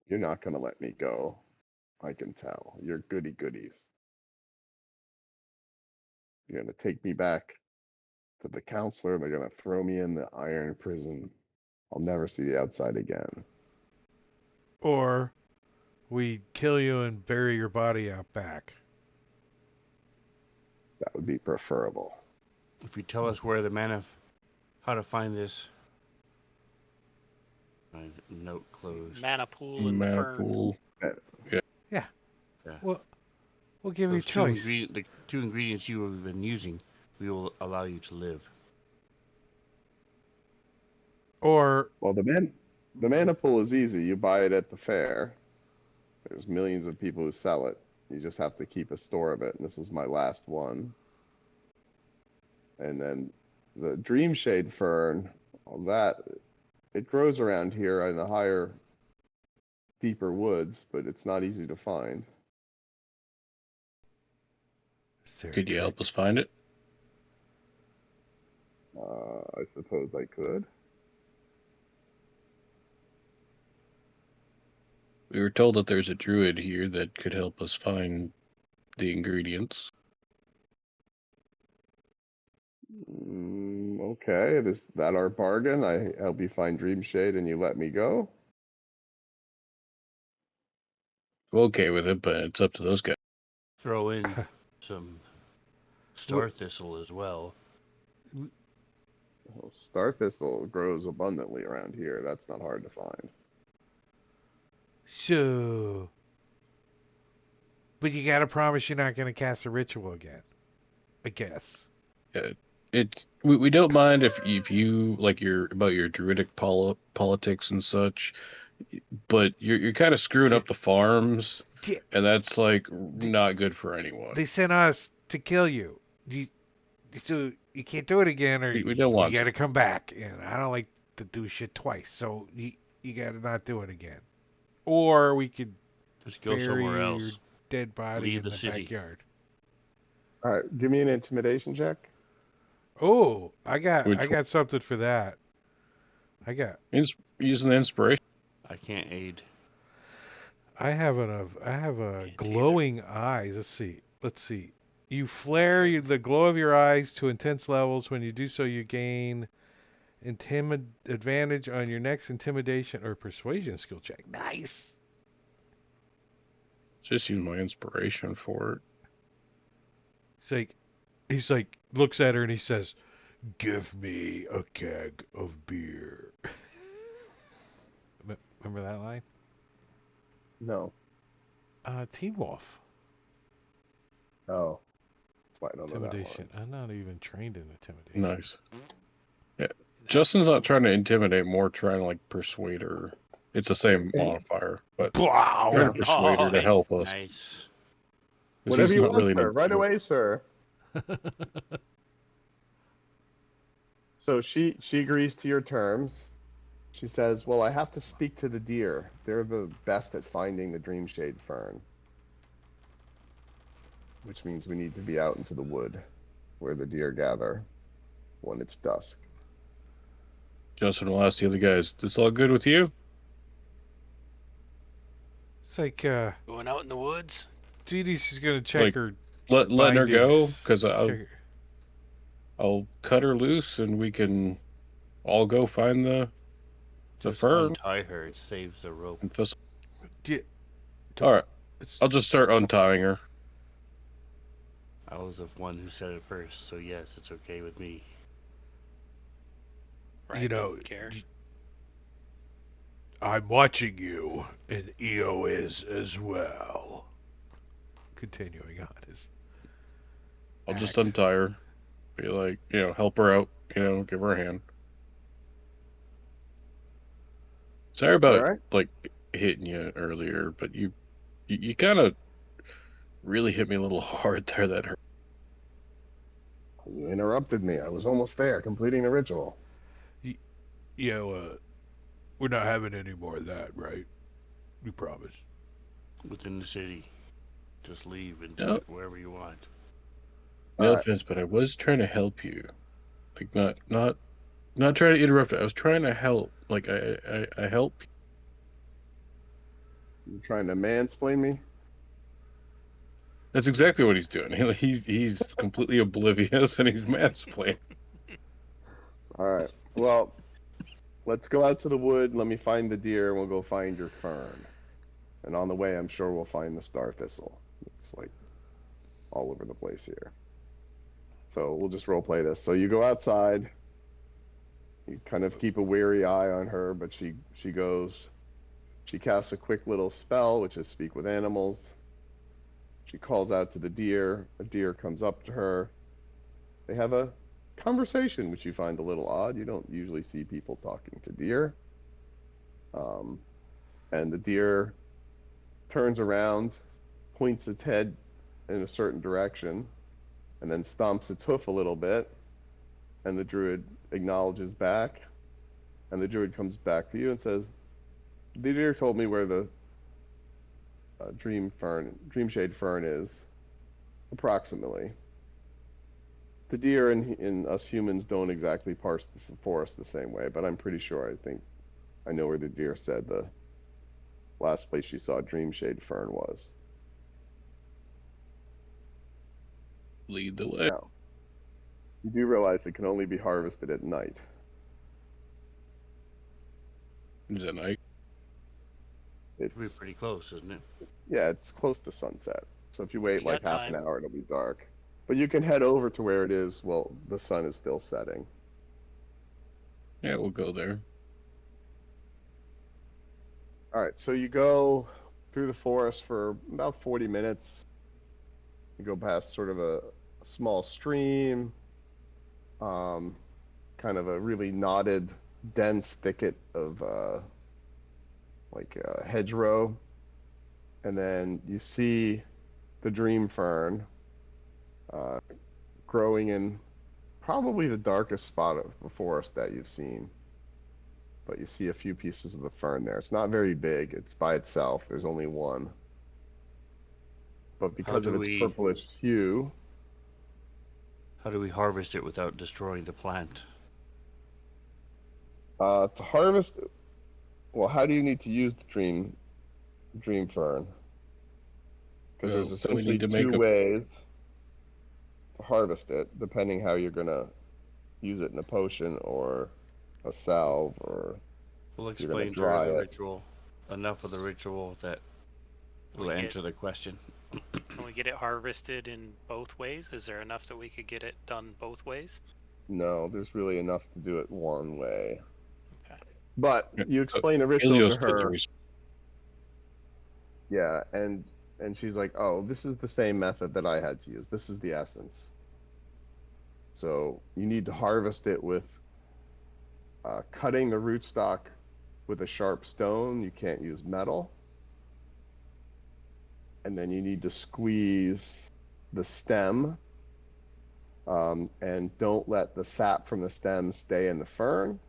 You're not going to let me go. I can tell. You're goody goodies. You're going to take me back to the counselor. They're going to throw me in the iron prison. I'll never see the outside again. Or we kill you and bury your body out back. That would be preferable. If you tell us where how to find this. My note closed. Mana pool and Mana fern. pool. Yeah. Yeah. We'll give you a Those choice. the 2 ingredients you have been using, we will allow you to live. Or Well, the mana pool is easy. You buy it at the fair. There's millions of people who sell it. You just have to keep a store of it. And this was my last one. And then the Dreamshade Fern, that it grows around here in the higher, deeper woods, but it's not easy to find. is there a Could you trick? help us find it? I suppose I could. We were told that there's a druid here that could help us find the ingredients. Okay, is that our bargain? I help you find Dreamshade and you let me go? I'm okay with it, but it's up to those guys. Throw in some star thistle as well. Well, Star Thistle grows abundantly around here. That's not hard to find. So, but you gotta promise you're not gonna cast a ritual again. I guess. We don't mind if you like your about your druidic politics and such, but you're kind of screwing up the farms, and that's like not good for anyone. They sent us to kill you. So you can't do it again, or We don't you want gotta come back. And I don't like to do shit twice, so you gotta not do it again. Or we could Just go bury somewhere your else. dead body Leave in the the city. backyard. All right, give me an intimidation check. Oh, I Which got something for that. I got. using the inspiration. I can't aid. I have a Can't either. glowing eyes. Let's see. You flare the glow of your eyes to intense levels. When you do so, you gain advantage on your next intimidation or persuasion skill check. Nice. Just use my inspiration for it. He's like, looks at her and he says, "Give me a keg of beer." Remember that line? No. Teen Wolf. Oh. That's why I don't know that Intimidation. one. I'm not even trained in intimidation. Nice. Yeah. Justin's not trying to intimidate, more trying to like persuade her. It's the same modifier, but Wow. trying to persuade her to help us. Nice. 'Cause Whatever he's you not want, really sir. Right mature. away, sir. So she agrees to your terms. She says, "Well, I have to speak to the deer. They're the best at finding the Dreamshade Fern." Which means we need to be out into the wood where the deer gather when it's dusk. Justin will ask the other guys, "This all good with you?" It's like, Going out in the woods. Dee Dee's is going to check Like, her letting her go, bindings. because Check I'll cut her loose and we can all go find the Just fern. untie her. It saves the rope. And thistle. Yeah, All right, it's, I'll just start untying her. I was the one who said it first, so yes, it's okay with me. Right, you know, doesn't care. I'm watching you, and EO is as well. Continuing on his I'll just act. untie her. Be like, help her out. Give her a hand. Sorry All about right. like hitting you earlier, but you kind of really hit me a little hard there. That hurt. You interrupted me. I was almost there, completing the ritual. We're not having any more of that, right? You promise. Within the city. Just leave and do No. it wherever you want. No Alright. offense, but I was trying to help you. Like not trying to interrupt. I was trying to help. Like I help. You trying to mansplain me? That's exactly what he's doing. He's completely oblivious and he's mansplaining. All right. Well, let's go out to the wood. Let me find the deer, and we'll go find your fern. And on the way, I'm sure we'll find the star thistle. It's like all over the place here. So we'll just role play this. So you go outside. You kind of keep a wary eye on her, but she goes. She casts a quick little spell, which is speak with animals. She calls out to the deer. A deer comes up to her. They have a conversation, which you find a little odd. You don't usually see people talking to deer. And the deer turns around, points its head in a certain direction, and then stomps its hoof a little bit. And the druid acknowledges back. And the druid comes back to you and says, "The deer told me where the Dreamshade Fern is, approximately. The deer and us humans don't exactly parse the forest the same way, but I'm pretty sure I know where the deer said the last place she saw Dreamshade Fern was." Lead the way. Now, you do realize it can only be harvested at night. Is that night? It'll be It's pretty close, isn't it? Yeah, it's close to sunset. So if you wait You like got half an time. hour, it'll be dark. But you can head over to where it is while the sun is still setting. Yeah, we'll go there. All right, so you go through the forest for about 40 minutes. You go past sort of a small stream, kind of a really knotted, dense thicket of hedgerow. And then you see the dream fern growing in probably the darkest spot of the forest that you've seen. But you see a few pieces of the fern there. It's not very big. It's by itself. There's only one. But because of its purplish hue, How do we harvest it without destroying the plant? to harvest, well, how do you need to use the dream fern? Because there's So we essentially need to make two ways. to harvest it, depending how you're gonna use it in a potion or a salve, or We'll you're gonna explain during dry the it. ritual. Enough of the ritual that will We get answer the question. Can we get it harvested in both ways? Is there enough that we could get it done both ways? No, there's really enough to do it one way. Okay. But you Uh, explain the ritual Helios to did the her, research. yeah, and she's like, "Oh, this is the same method that I had to use. This is the essence." So you need to harvest it with cutting the rootstock with a sharp stone. You can't use metal. And then you need to squeeze the stem, and don't let the sap from the stem stay in the fern.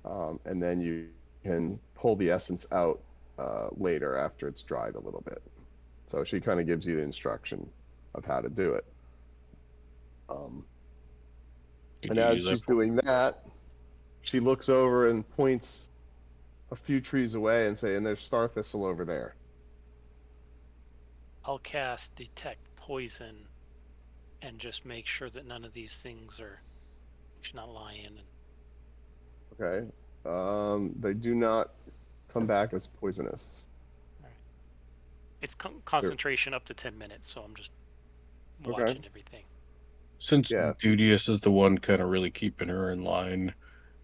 And then you can pull the essence out later after it's dried a little bit. So she kind of gives you the instruction of how to do it. Could And you as use that she's doing that, she looks over and points a few trees away and say, "And there's star thistle over there." I'll cast detect poison and just make sure that none of these things are not lying. Okay. They do not come back as poisonous. It's concentration up to 10 minutes, so I'm just Okay. watching everything. Since Yeah. Dudius is the one kind of really keeping her in line,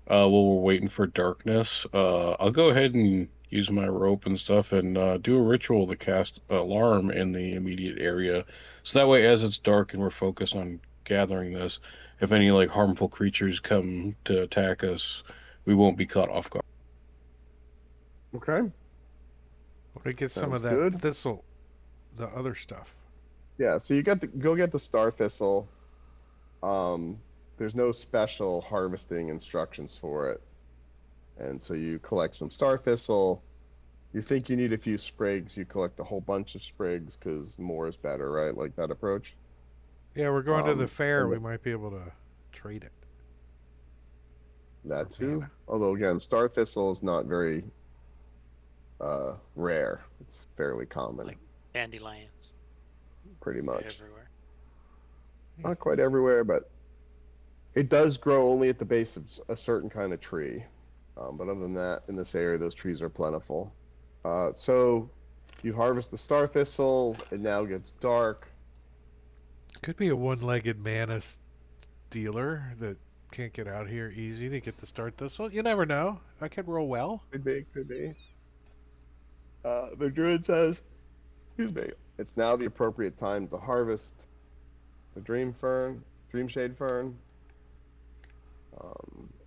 while we're waiting for darkness, I'll go ahead and use my rope and stuff and do a ritual to cast alarm in the immediate area. So that way, as it's dark and we're focused on gathering this, if any like harmful creatures come to attack us, we won't be caught off guard. Okay. Want to get some Sounds of that good. thistle, the other stuff. Yeah. So you go get the star thistle. There's no special harvesting instructions for it, and so you collect some star thistle. You think you need a few sprigs, you collect a whole bunch of sprigs because more is better, right? Like that approach. Yeah, we're going to the fair. And We might be able to trade it for that too. mana. Although again, star thistle is not very rare. It's fairly common, Like dandelions. pretty much. Everywhere. Not quite everywhere, but it does grow only at the base of a certain kind of tree. But other than that, in this area, those trees are plentiful. So you harvest the star thistle. It now gets dark. Could be a one-legged mana dealer that can't get out here easy to get the start thistle. You never know. I could roll well. Could be, could be. The druid says, "Excuse me. It's now the appropriate time to harvest the dream shade fern."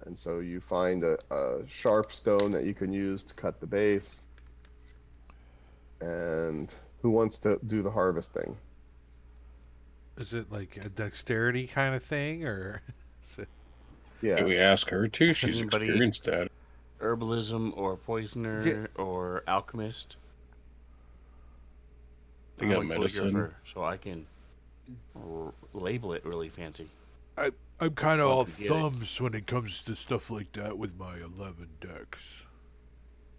And so you find a sharp stone that you can use to cut the base. And who wants to do the harvesting? Is it like a dexterity kind of thing, or is it... Yeah. Can we ask her to? She's Anybody- experienced at it. Herbalism or poisoner or alchemist. They I'm got a medicine. calligrapher, so I can label it really fancy. I'm kind of Well, all to get it. thumbs when it comes to stuff like that with my 11 dex.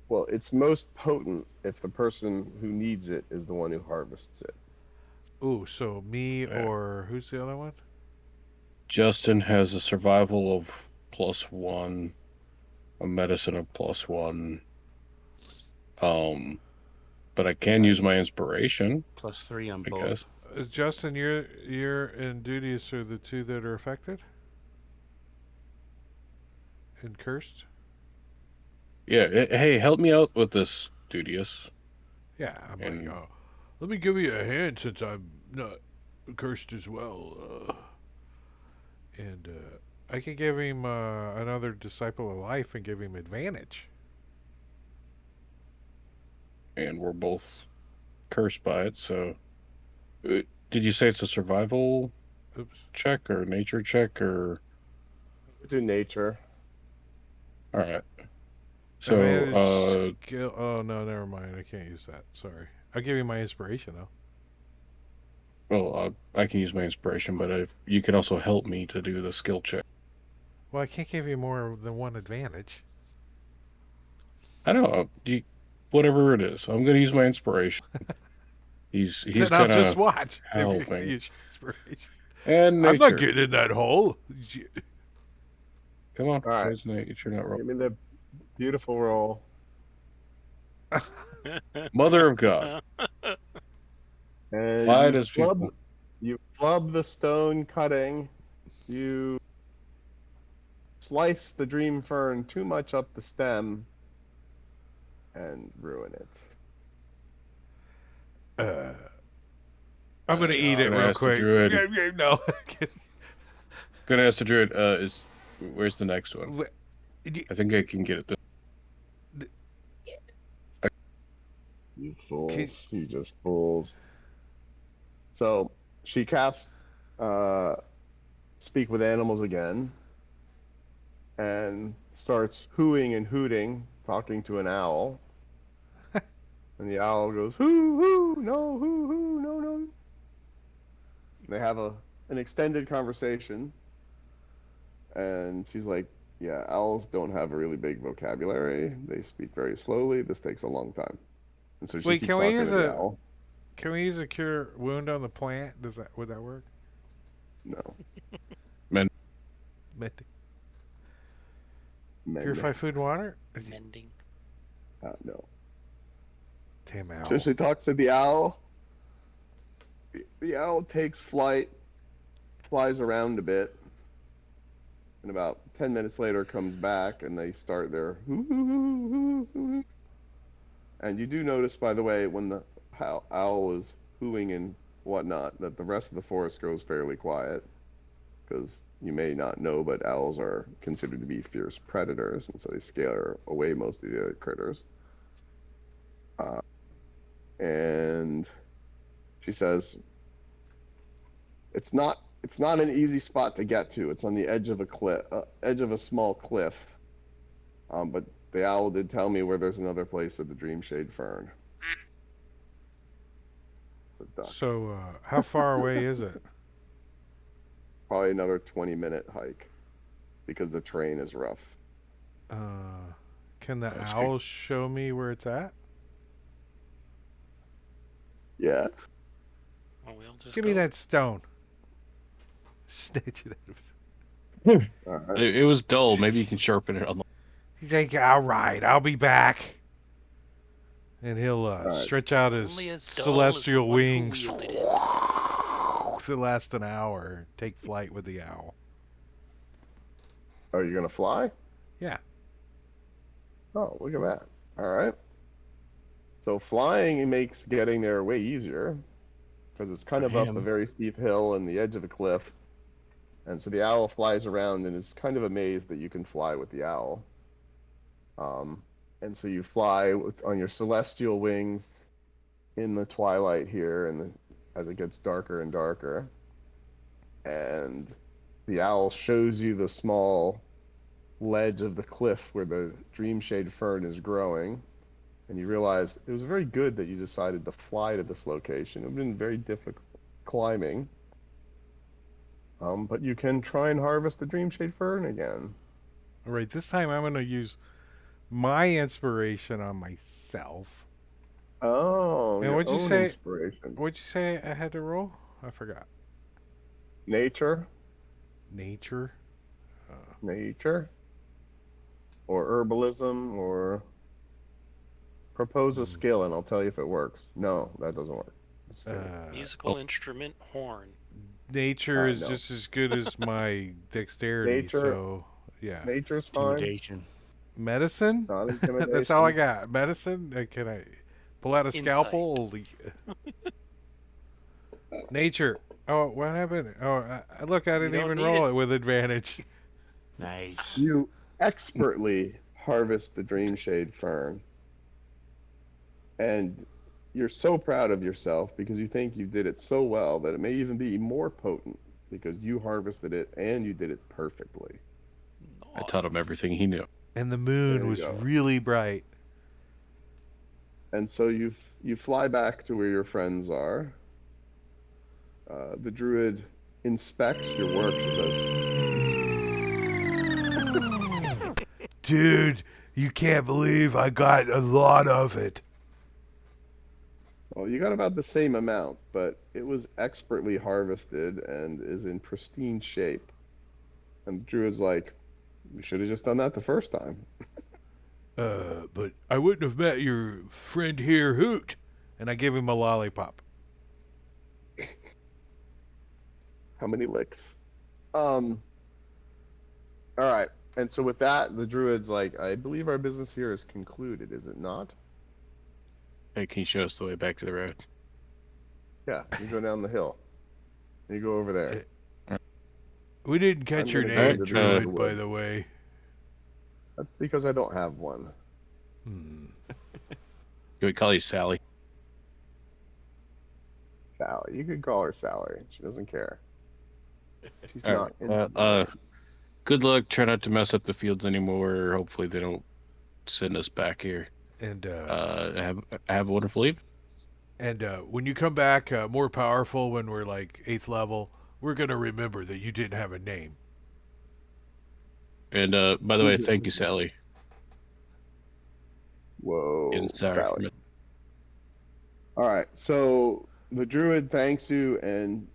Well, it's most potent if the person who needs it is the one who harvests it. Ooh, so me Yeah. or who's the other one? Justin has a survival of +1, a medicine of +1. But I can use my inspiration, +3 on I both. guess. Justin, you're and Dudious are the two that are affected? And cursed? Yeah, hey, help me out with this, Dudious. Yeah, I'm And- like, oh, let me give you a hand since I'm not cursed as well. And I can give him another disciple of life and give him advantage. And we're both cursed by it, so... Did you say it's a survival Oops. check or nature check or... We do nature. Alright. So, Advantage skill. Oh, no, never mind. I can't use that. Sorry. I'll give you my inspiration, though. well, I can use my inspiration, but if you can also help me to do the skill check. Well, I can't give you more than one advantage. I don't know. Whatever it is, I'm going to use my inspiration. He's Then I'll kind just of watch if you're going to helping. use your inspiration. And I'm not nature. getting in that hole. Come on. All right. Where's nature? Not roll. Give me the beautiful roll. Mother of God. And Why you does people? flub the stone cutting. You slice the dream fern too much up the stem and ruin it. I'm gonna eat it Gonna real ask the quick. druid. No. Gonna ask the druid. Where's the next one? Wh- I think I can get it. You fools. You just fools. So she casts Speak with Animals again and starts hooing and hooting, talking to an owl. And the owl goes, hoo, hoo, no, hoo, hoo, no, no. They have an extended conversation. And she's like, yeah, owls don't have a really big vocabulary. They speak very slowly. This takes a long time. And so she Wait, keeps can we talking use to the owl. a cure wound on the plant? Would that work? No. Men. Purify food and water? Mending. No. Damn owl. So she talks to the owl. The owl takes flight, flies around a bit, and about 10 minutes later comes back, and they start their hoo, hoo, hoo, hoo, hoo. And you do notice, by the way, when the owl is hooing and whatnot, that the rest of the forest goes fairly quiet, because you may not know, but owls are considered to be fierce predators, and so they scare away most of the other critters. And she says, it's not an easy spot to get to. It's on the edge of a cliff, edge of a small cliff. But the owl did tell me where there's another place of the Dreamshade Fern. It's a duck. So, how far away is it? Probably another 20-minute hike, because the terrain is rough. Can the That's owl show me where it's at? Yeah. Well, we'll just Give go. me that stone. Snitch it out of All right. It was dull. Maybe you can sharpen it on the. He's like, all right, I'll be back. And he'll right. stretch out his Only as dull as the celestial one who wings wielded it. to last an hour. Take flight with the owl. Are you gonna fly? Yeah. Oh, look at that. All right. So flying makes getting there way easier, because it's kind of up a very steep hill and the edge of a cliff. And so the owl flies around and is kind of amazed that you can fly with the owl. And so you fly on your celestial wings in the twilight here, and as it gets darker and darker. And the owl shows you the small ledge of the cliff where the Dreamshade Fern is growing. And you realize it was very good that you decided to fly to this location. It would have been very difficult climbing. But you can try and harvest the Dreamshade Fern again. All right, this time I'm going to use my inspiration on myself. Oh, And your what'd you own say? inspiration. What'd you say I had to roll? I forgot. Nature, Nature. or herbalism, or propose a skill, and I'll tell you if it works. No, that doesn't work. Musical instrument, horn. Nature is no. just as good as my dexterity. Nature- So, yeah. Nature's fine. Intimidation. Medicine? Not intimidation. That's all I got. Medicine? Can I pull out a Insight. scalpel? Nature. Oh, what happened? Oh, look, I didn't don't even need roll it. it with advantage. Nice. You expertly harvest the Dreamshade Fern. And you're so proud of yourself because you think you did it so well that it may even be more potent because you harvested it and you did it perfectly. I taught him Nice. everything he knew. And the There moon you was go. really bright. And so you fly back to where your friends are. The druid inspects your work. She says, Dude, you can't believe I got a lot of it. Well, you got about the same amount, but it was expertly harvested and is in pristine shape. And the druid's like, "We should have just done that the first time." But I wouldn't have met your friend here, Hoot. And I give him a lollipop. How many licks? All right. And so with that, the druid's like, "I believe our business here is concluded, is it not?" Hey, can you show us the way back to the road? Yeah, you go down the hill. You go over there. We didn't catch I'm your gonna go name, into the middle of the Druid, by woods. the way. That's because I don't have one. Hmm. Can we call you Sally? Sally. You could call her Sally. She doesn't care. She's All not right. into the Good luck. Try not to mess up the fields anymore. Hopefully they don't send us back here. And Have a wonderful evening. when you come back more powerful when we're like 8th level, we're going to remember that you didn't have a name. And by the way, thank you, Sally. Whoa, And sorry for Sally. All right, so the druid thanks you and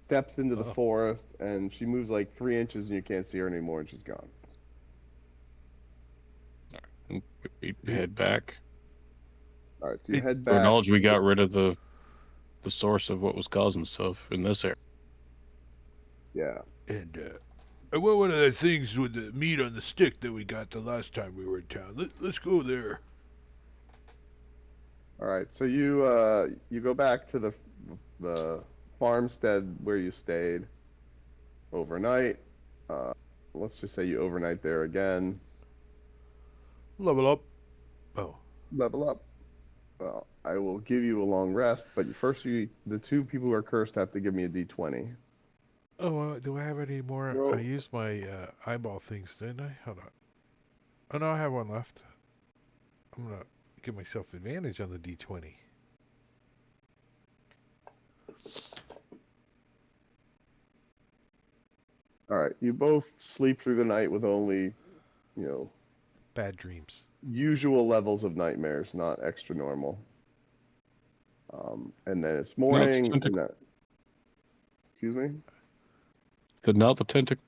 steps into the forest, and she moves like 3 inches, and you can't see her anymore, and she's gone. we head back. All right, so you head To our back. knowledge, we got rid of the source of what was causing stuff in this area. Yeah. And I want one of the things with the meat on the stick that we got the last time we were in town. Let's go there. All right, so you go back to the farmstead where you stayed overnight. Let's just say you overnight there again. Level up. Oh. Level up. Well, I will give you a long rest, but first the 2 people who are cursed have to give me a d20. Oh, do I have any more? Roll. I used my eyeball things, didn't I? Hold on. Oh, no, I have one left. I'm going to give myself advantage on the d20. All right, you both sleep through the night with only, Bad dreams. usual levels of nightmares, not extra normal. And then it's morning. Excuse me? Not the tentacle.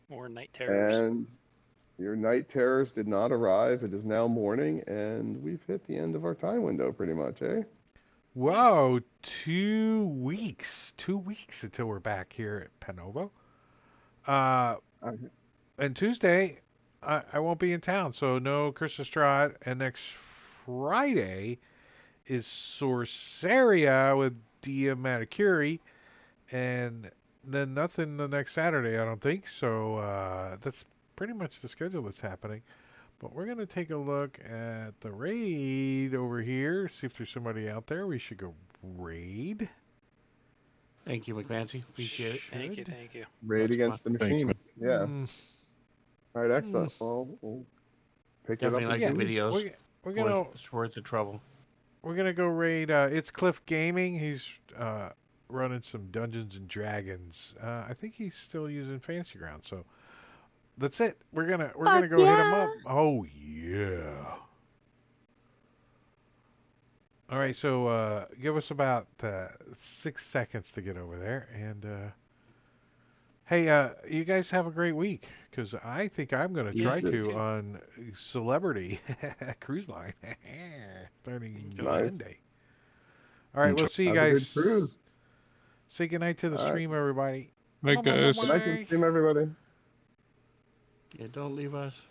More night terrors. And your night terrors did not arrive. It is now morning, and we've hit the end of our time window pretty much, eh? Wow, 2 weeks. 2 weeks until we're back here at Panovo. And Tuesday, I won't be in town, so no Christmas Strahd. And next Friday is Sorceria with Dia Manicuri. And then nothing the next Saturday, I don't think. So that's pretty much the schedule that's happening. But we're going to take a look at the raid over here, see if there's somebody out there we should go raid. Thank you, McClancy. Appreciate it. Thank you. Raid That's against fun. the machine. Yeah. All right, excellent. Mm. Well, we'll pick Definitely it up. like Yeah, the videos. We're gonna It's worth the trouble. we're gonna go raid. It's Cliff Gaming. He's running some Dungeons and Dragons. I think he's still using Fantasy Ground. So that's it. We're gonna go hit him up. Oh yeah. All right. So give us about 6 seconds to get over there. And hey, you guys have a great week. Because I think I'm gonna try to on Celebrity Cruise Line starting Monday. All right. We'll see you guys. Have a good cruise. Say goodnight to the stream, everybody. Bye, guys. Good night to the stream, everybody. Yeah, don't leave us.